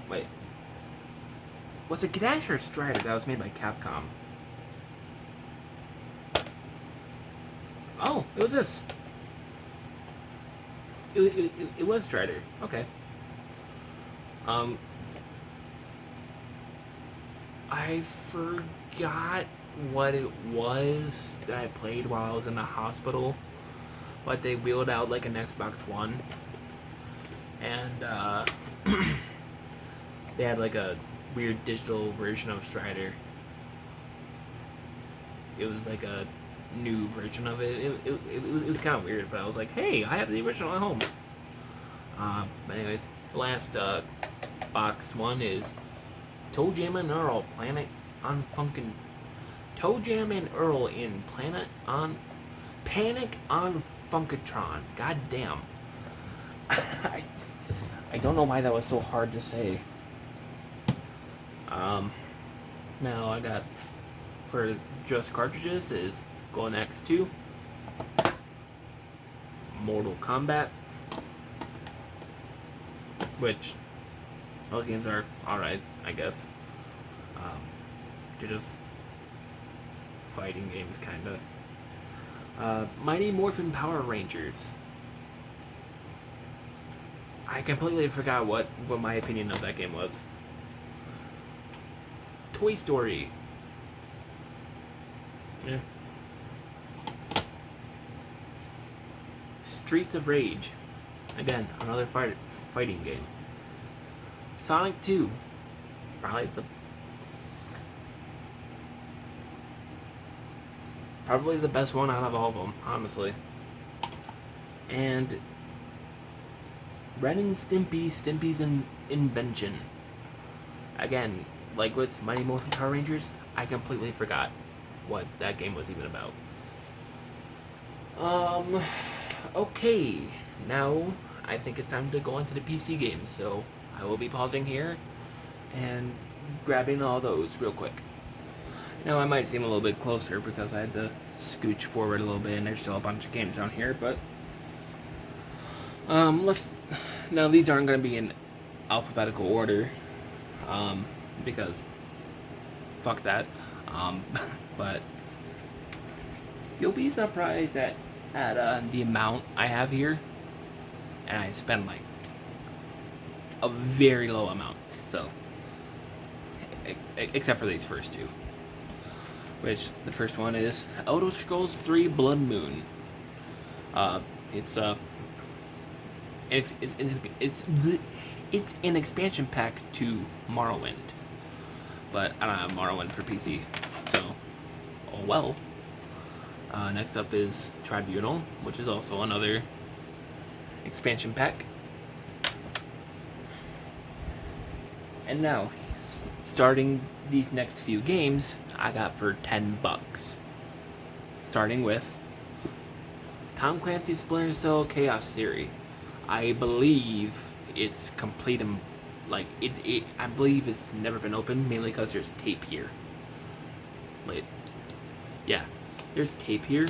Speaker 1: Wait. Was it Kadash or Strider that was made by Capcom? Oh, it was this. It was Strider. Okay. I forgot what it was that I played while I was in the hospital, but they wheeled out like an Xbox One, and they had like a weird digital version of Strider. It was like a new version of it. It was kind of weird, but I was like, hey, I have the original at home. But anyways, the last boxed one is ToeJam and Earl Planet on Funkin'. ToeJam and Earl in Planet on Panic on Funkatron. God damn. I don't know why that was so hard to say. Now I got for just cartridges is Golden Axe 2, Mortal Kombat, which those games are alright, I guess. They're just fighting games, kinda. Mighty Morphin Power Rangers. I completely forgot what my opinion of that game was. Toy Story. Yeah. Streets of Rage. Again, another fighting game. Sonic 2. Probably the best one out of all of them, honestly. And Ren and Stimpy, Stimpy's Invention. Again, like with Mighty Morphin Power Rangers, I completely forgot what that game was even about. Okay, now I think it's time to go into the PC games, so I will be pausing here and grabbing all those real quick. Now I might seem a little bit closer because I had to scooch forward a little bit and there's still a bunch of games down here, but now these aren't going to be in alphabetical order, because fuck that, but you'll be surprised at the amount I have here, and I spend like a very low amount, so except for these first two, which the first one is Elder Scrolls 3 Blood Moon. It's an expansion pack to Morrowind, but I don't have Morrowind for PC, so oh well. Next up is Tribunal, which is also another expansion pack. And now, starting these next few games, I got for $10. Starting with Tom Clancy's Splinter Cell Chaos Theory. I believe it's complete and like I believe it's never been opened, mainly because there's tape here. Wait, yeah, there's tape here,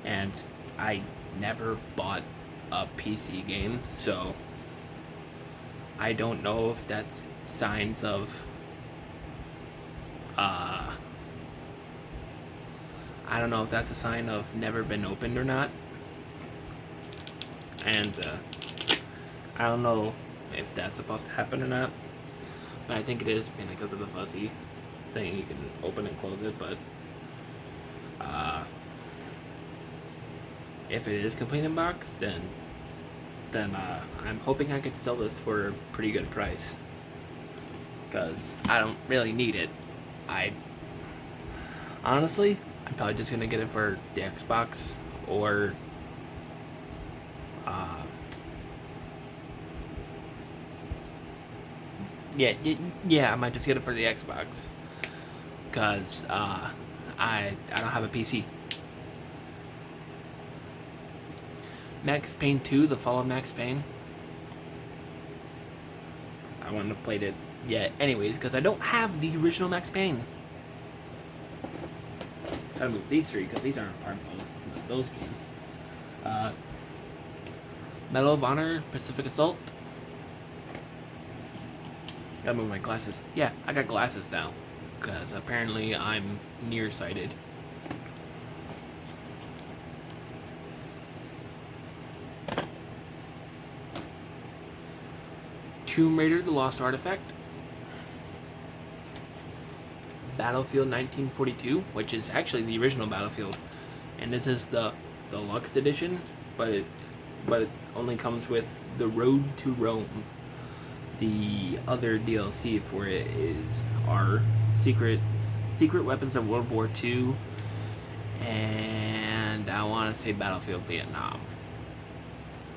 Speaker 1: and I never bought a PC game, so I don't know if that's signs of I don't know if that's a sign of never been opened or not. And I don't know if that's supposed to happen or not, but I think it is, mainly because of the fuzzy thing. You can open and close it, but if it is complete in box, then I'm hoping I could sell this for a pretty good price, because I don't really need it. Honestly, I'm probably just gonna get it for the Xbox, or I might just get it for the Xbox, because I don't have a PC. Max Payne 2, The Fall of Max Payne. I wouldn't have played it yet anyways, because I don't have the original Max Payne. Gotta move these three, because these aren't part of those games. Medal of Honor, Pacific Assault. Gotta move my glasses. Yeah, I got glasses now, because apparently I'm nearsighted. Tomb Raider: The Lost Artifact. Battlefield 1942, which is actually the original Battlefield, and this is the deluxe edition, but it only comes with the Road to Rome. The other DLC for it is our secret weapons of World War II, and I want to say Battlefield Vietnam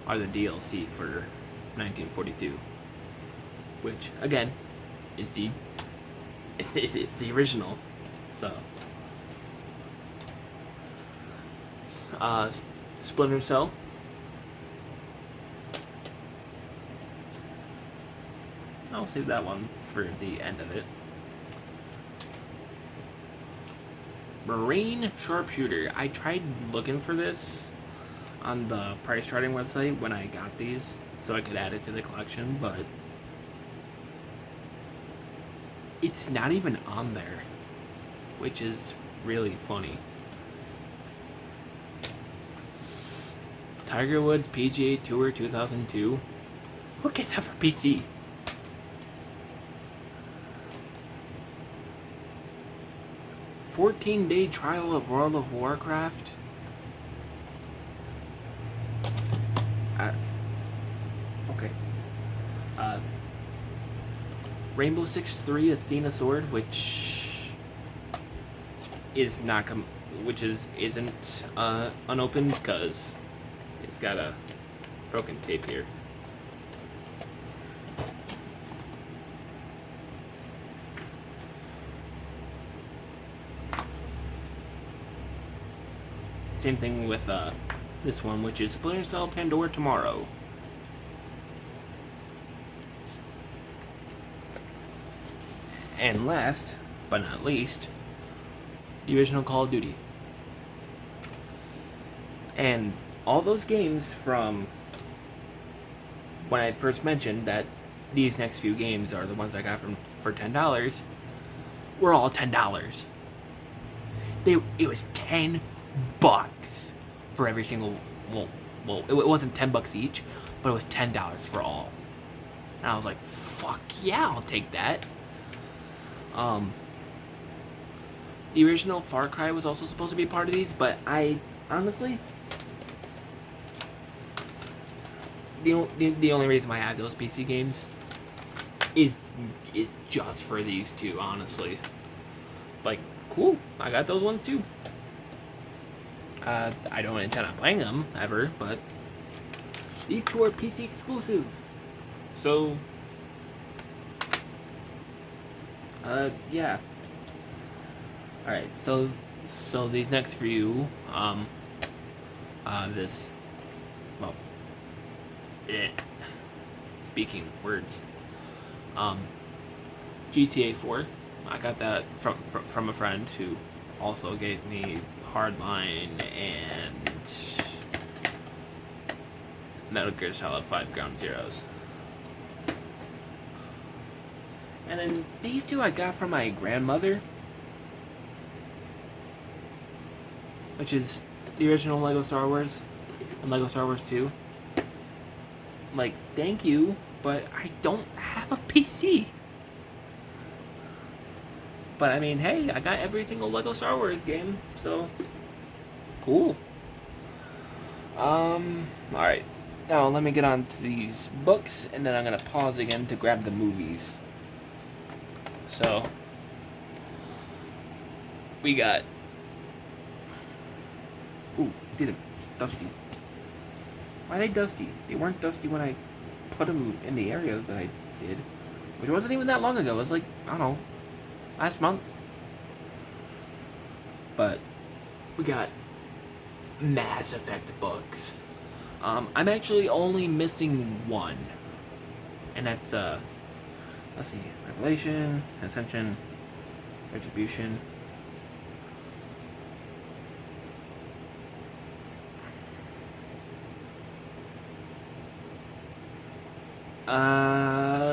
Speaker 1: are the DLC for 1942, which again is it's the original. So Splinter Cell. I'll save that one for the end of it. Marine Sharpshooter. I tried looking for this on the price charting website when I got these so I could add it to the collection, but it's not even on there, which is really funny. Tiger Woods PGA Tour 2002. Who gets that for PC? "14-day trial of World of Warcraft." Okay. Rainbow Six 3 Athena Sword, which is not isn't unopened because it's got a broken tape here. Same thing with this one, which is Splinter Cell Pandora Tomorrow. And last, but not least, the original Call of Duty. And all those games from when I first mentioned that these next few games are the ones I got for $10, were all $10. It was $10 for every single. Well, it wasn't $10 each, but it was $10 for all. And I was like, fuck yeah, I'll take that. The original Far Cry was also supposed to be part of these, but I honestly, the only reason why I have those PC games is just for these two, honestly. Like, cool, I got those ones too. I don't intend on playing them ever, but these two are PC exclusive. So, yeah. Alright, so these next few, speaking words, GTA 4, I got that from a friend who also gave me Hardline and Metal Gear Solid 5 Ground Zeroes. And then these two I got from my grandmother, which is the original Lego Star Wars and Lego Star Wars 2. Like, thank you, but I don't have a PC. But I mean, hey, I got every single Lego Star Wars game, so cool. Alright. Now let me get on to these books, and then I'm gonna pause again to grab the movies. So we got, ooh, these are dusty. Why are they dusty? They weren't dusty when I put them in the area that I did, which wasn't even that long ago. It was like, I don't know, last month. But we got Mass Effect books. I'm actually only missing one, and that's let's see, Revelation, Ascension, Retribution.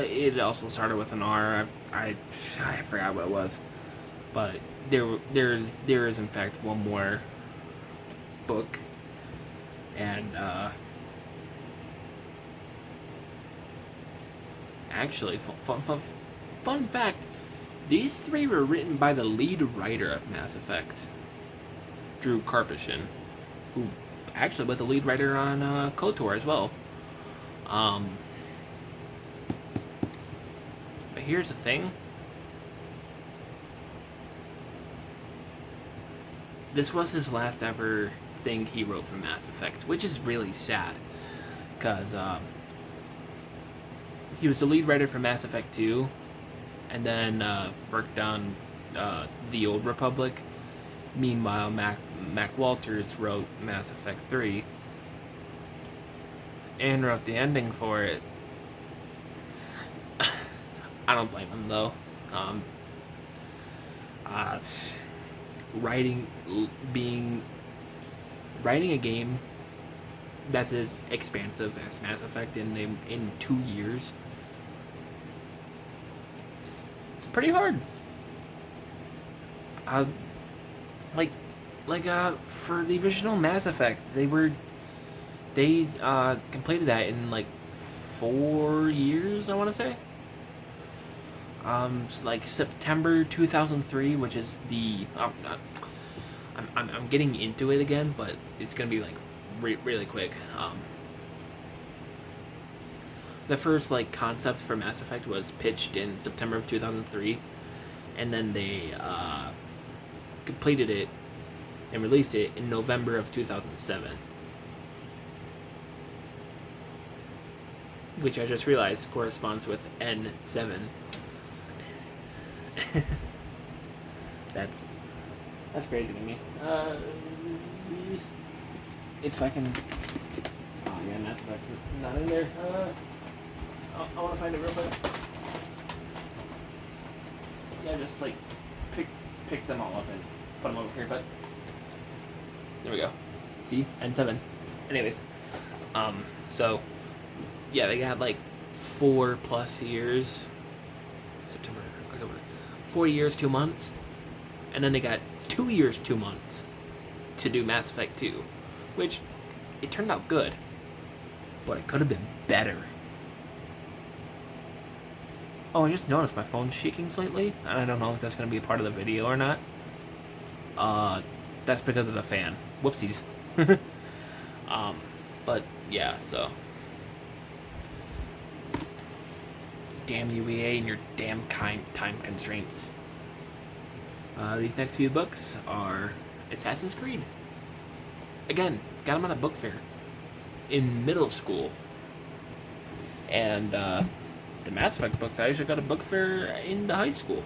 Speaker 1: It also started with an R. I forgot what it was, but there is in fact one more book, and actually, fun fact, These three were written by the lead writer of Mass Effect, Drew Karpyshyn, who actually was the lead writer on KOTOR as well. But here's the thing. This was his last ever thing he wrote for Mass Effect, which is really sad. Because he was the lead writer for Mass Effect 2, and then worked on The Old Republic. Meanwhile, Mac Walters wrote Mass Effect 3 and wrote the ending for it. I don't blame him though. Writing a game that's as expansive as Mass Effect in 2 years, it's pretty hard. For the original Mass Effect, they completed that in like 4 years, I want to say. It's like September 2003, which is the I'm getting into it again, but it's gonna be like really quick. The first like concept for Mass Effect was pitched in September of 2003, and then they completed it and released it in November of 2007. Which I just realized corresponds with N7. That's crazy to me. If I can... Oh yeah, Mass Effect's not in there. I want to find it real quick. Yeah, just like pick them all up and put them over here, but there we go. See? N7. Anyways, so yeah, they got like 4+ years. September, October. 4 years, 2 months, and then they got 2 years, 2 months to do Mass Effect 2, which it turned out good, but it could have been better. Oh, I just noticed my phone's shaking slightly, and I don't know if that's going to be a part of the video or not. That's because of the fan. Whoopsies. But yeah, so. Damn you, EA, and your damn time constraints. These next few books are Assassin's Creed. Again, got them at a book fair in middle school. And the Mass Effect books, I actually got a book fair in the high school.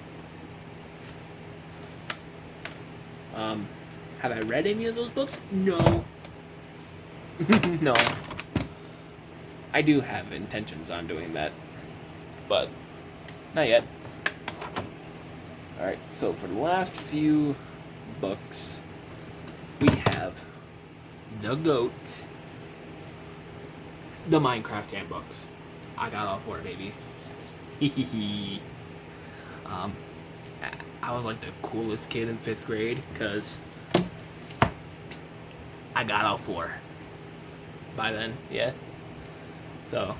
Speaker 1: Have I read any of those books? No. No. I do have intentions on doing that, but not yet. Alright, so for the last few books, we have The GOAT, the Minecraft handbooks. I got all 4, baby. I was like the coolest kid in 5th grade, because I got all 4 by then, yeah. So,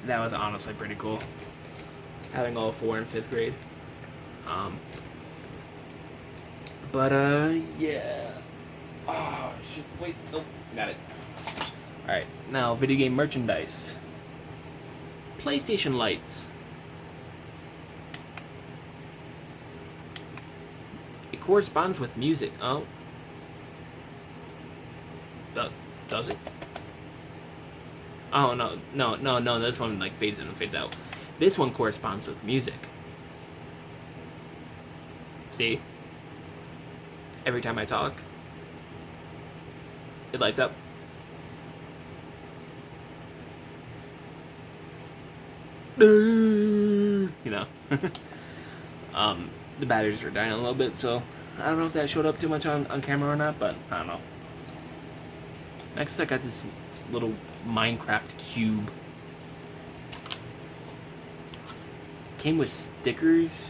Speaker 1: that was honestly pretty cool, having all 4 in 5th grade. Yeah. Oh, shit, wait, oh, got it. Alright, now video game merchandise. PlayStation lights. It corresponds with music. Oh. Does it? Oh, no, this one like fades in and fades out. This one corresponds with music. See? Every time I talk, it lights up. You know. The batteries were dying a little bit, so I don't know if that showed up too much on camera or not, but I don't know. Next, I got this little Minecraft cube. Came with stickers,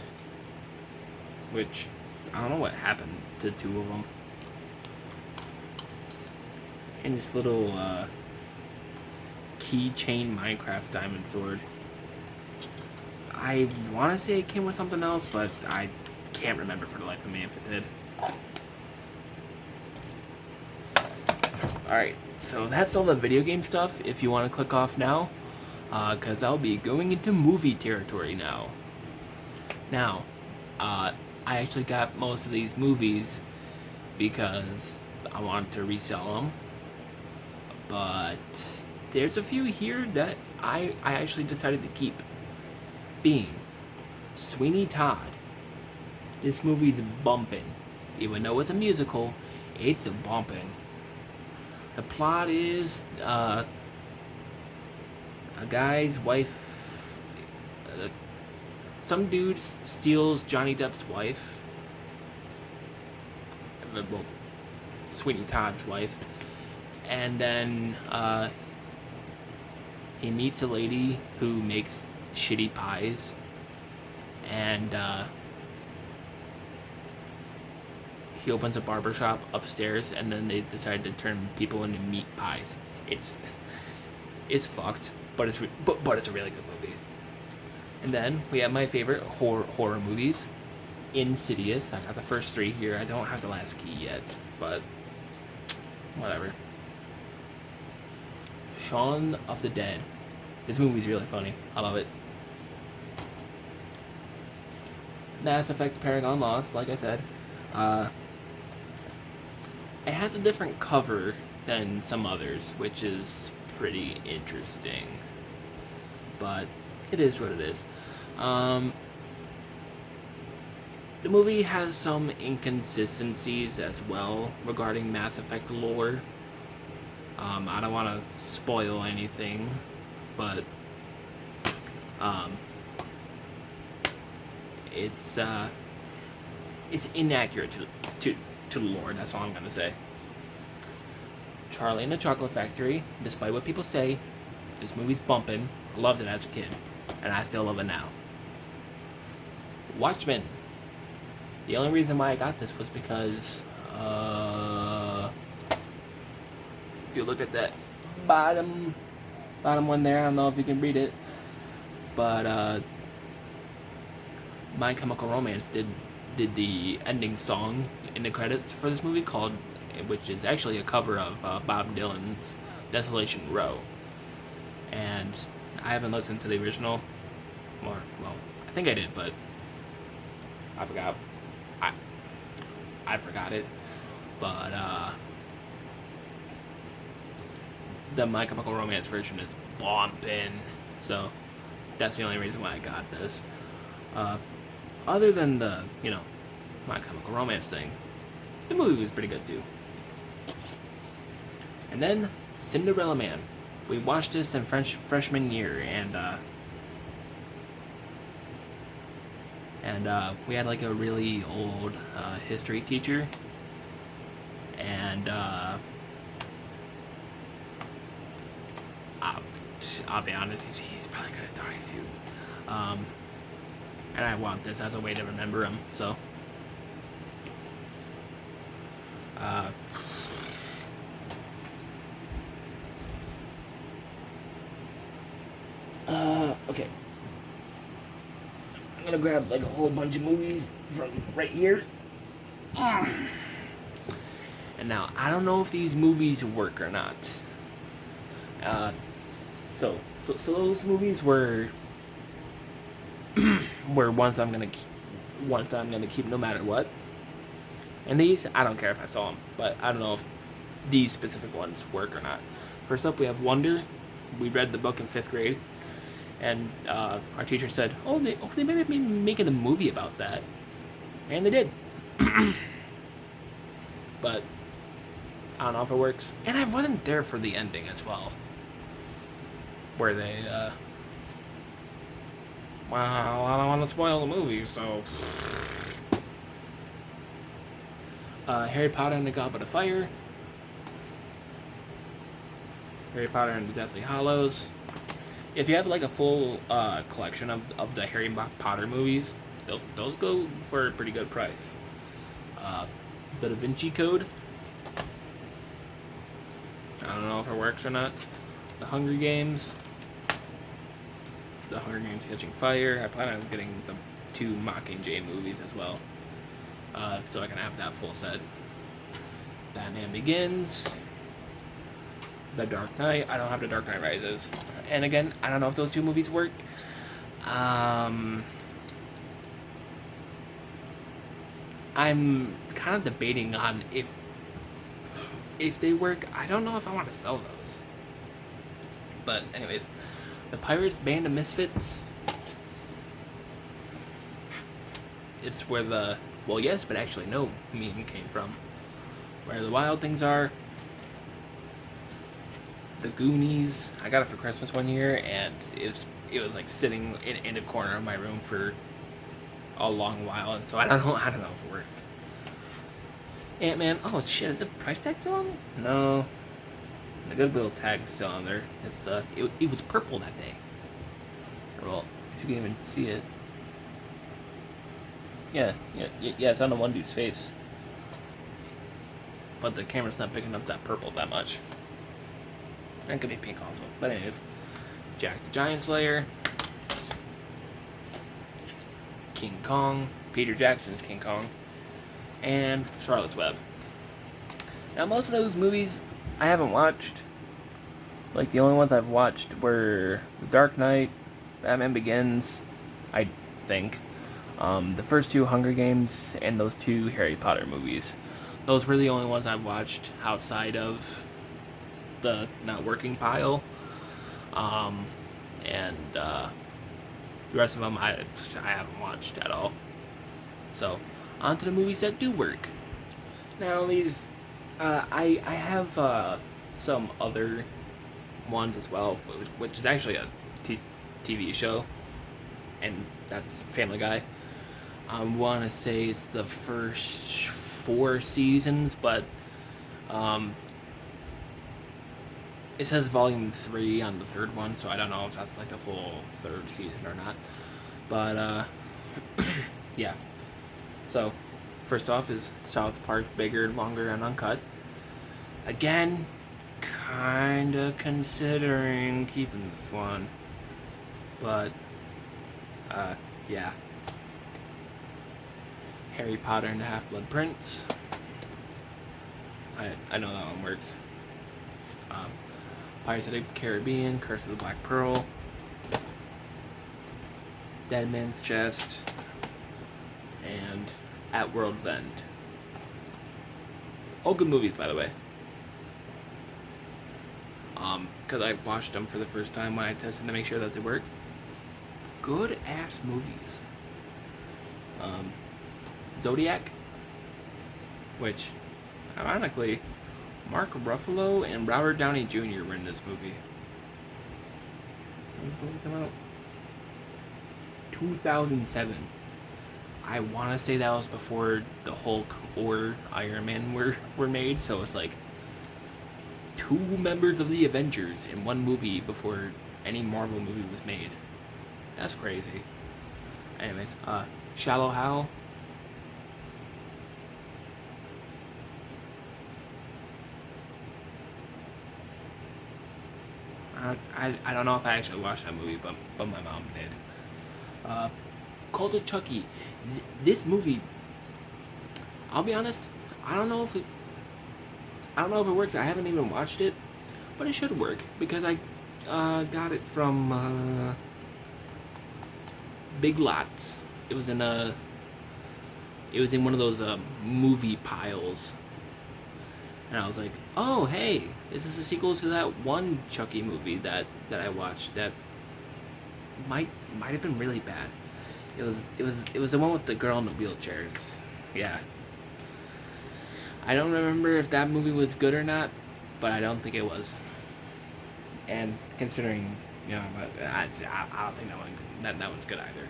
Speaker 1: which I don't know what happened to 2 of them. And this little keychain Minecraft diamond sword. I want to say it came with something else, but I can't remember for the life of me if it did. Alright, so that's all the video game stuff if you want to click off now, because I'll be going into movie territory now. Now, I actually got most of these movies because I wanted to resell them, but there's a few here that I actually decided to keep. Being Sweeney Todd. This movie's bumping. Even though it's a musical, it's bumping. The plot is a guy's wife. Some dude steals Johnny Depp's wife. Well, Sweeney Todd's wife. And then he meets a lady who makes shitty pies. And he opens a barbershop upstairs, and then they decide to turn people into meat pies. It's fucked, but it's a really good movie. And then we have my favorite horror movies, Insidious. I got the first 3 here. I don't have the last key yet, but whatever. Shaun of the Dead. This movie's really funny. I love it. Mass Effect Paragon Lost, like I said. It has a different cover than some others, which is pretty interesting. But it is what it is. The movie has some inconsistencies as well regarding Mass Effect lore. I don't want to spoil anything, but it's inaccurate to the lore. That's all I'm gonna say. Charlie and the Chocolate Factory. Despite what people say, this movie's bumping. I loved it as a kid, and I still love it now. Watchmen. The only reason why I got this was because if you look at that bottom one there, I don't know if you can read it, but My Chemical Romance did the ending song in the credits for this movie, which is actually a cover of Bob Dylan's Desolation Row. And I haven't listened to the original, well, I think I did, but I forgot. I forgot it, but the My Chemical Romance version is bumping, so that's the only reason why I got this. Other than the, My Chemical Romance thing, the movie was pretty good too. And then Cinderella Man. We watched this in freshman year, and we had like a really old history teacher, and I'll be honest, he's probably gonna die soon. And I want this as a way to remember him, so. Okay. I'm gonna grab like a whole bunch of movies from right here. And now, I don't know if these movies work or not. So those movies were ones I'm gonna keep no matter what. And these, I don't care if I saw them, but I don't know if these specific ones work or not. First up, we have Wonder. We read the book in 5th grade, and our teacher said, they may be making a movie about that, and they did. But I don't know if it works, and I wasn't there for the ending as well, where they well, I don't want to spoil the movie, so. Harry Potter and the Goblet of Fire. Harry Potter and the Deathly Hallows. If you have like a full collection of the Harry Potter movies, those go for a pretty good price. The Da Vinci Code. I don't know if it works or not. The Hunger Games. the Hunger Games Catching Fire. I plan on getting the 2 Mockingjay movies as well, so I can have that full set. Batman Begins, The Dark Knight. I don't have The Dark Knight Rises, and again, I don't know if those 2 movies work. I'm kind of debating on if they work. I don't know if I want to sell those. But anyways, the Pirates Band of Misfits. It's where the well, yes, but actually no meme came from. Where the Wild Things Are. The Goonies. I got it for Christmas one year, and it was like sitting in a corner of my room for a long while, and so I don't know if it works. Ant-Man. Oh shit, is the price tag still on there? No. The Goodwill tag is still on there. It was purple that day. Well, if you can even see it. Yeah, it's on the one dude's face. But the camera's not picking up that purple that much. That could be pink also. But anyways, Jack the Giant Slayer, King Kong, Peter Jackson's King Kong, and Charlotte's Web. Now most of those movies I haven't watched. Like the only ones I've watched were The Dark Knight, Batman Begins, I think. The first 2 Hunger Games and those 2 Harry Potter movies. Those were the only ones I've watched outside of the not working pile. And the rest of them I haven't watched at all. So, on to the movies that do work. Now these, I have some other ones as well, which is actually a TV show, and that's Family Guy. I want to say it's the first 4 seasons, but it says volume 3 on the 3rd one, so I don't know if that's like the full 3rd season or not. But yeah. So first off is South Park, bigger, longer, and uncut. Again, kinda considering keeping this one, but yeah. Harry Potter and the Half-Blood Prince. I know that one works. Pirates of the Caribbean, Curse of the Black Pearl, Dead Man's Chest, and At World's End. All good movies, by the way. Because I watched them for the first time when I tested to make sure that they work. Good ass movies. Zodiac, which, ironically, Mark Ruffalo and Robert Downey Jr. were in this movie. When was the movie come out? 2007. I want to say that was before the Hulk or Iron Man were made, so it's like 2 members of the Avengers in one movie before any Marvel movie was made. That's crazy. Anyways, Shallow Hal. I don't know if I actually watched that movie, but my mom did. Cult of Chucky. This movie, I'll be honest, I don't know if it works. I haven't even watched it, but it should work because I got it from Big Lots. It was in one of those movie piles. And I was like, oh, hey, this is a sequel to that one Chucky movie that I watched that might have been really bad. It was the one with the girl in the wheelchairs. Yeah. I don't remember if that movie was good or not, but I don't think it was. And considering, I don't think that one's good either.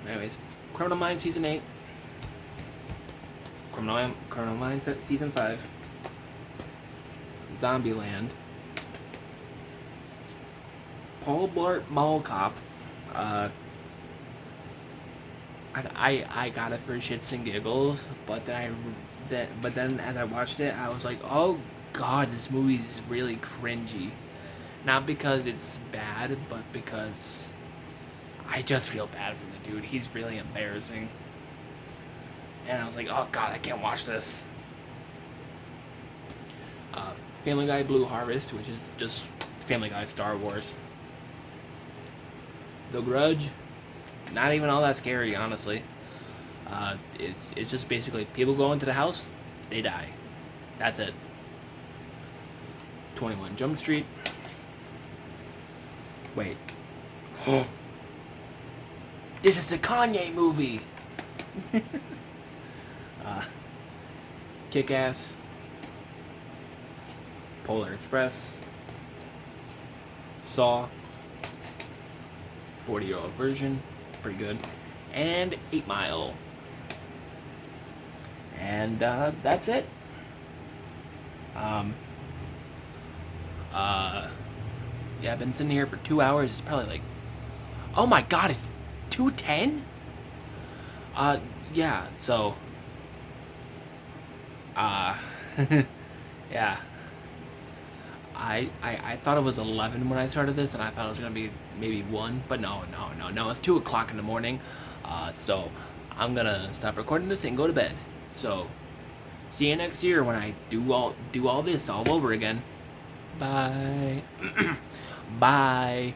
Speaker 1: Anyways, Criminal Minds Season 8. Criminal Minds Season 5. Zombieland. Paul Blart Mall Cop. I got it for shits and giggles, but then as I watched it, I was like, oh god, this movie is really cringy. Not because it's bad, but because I just feel bad for the dude. He's really embarrassing. And I was like, oh god, I can't watch this. Family Guy Blue Harvest, which is just Family Guy Star Wars. The Grudge, not even all that scary, honestly. It's just basically people go into the house, they die. That's it. 21 Jump Street. Wait. This is the Kanye movie. Kick-Ass. Polar Express. Saw. 40-year-old version. Pretty good. And 8 Mile. And that's it. Yeah, I've been sitting here for 2 hours. It's probably like, oh my god, it's 2:10. Yeah. So, yeah. I thought it was 11 when I started this, and I thought it was gonna be maybe 1, but no, it's 2 o'clock in the morning. So I'm gonna stop recording this and go to bed. So, see you next year when I do all this all over again. Bye. Bye.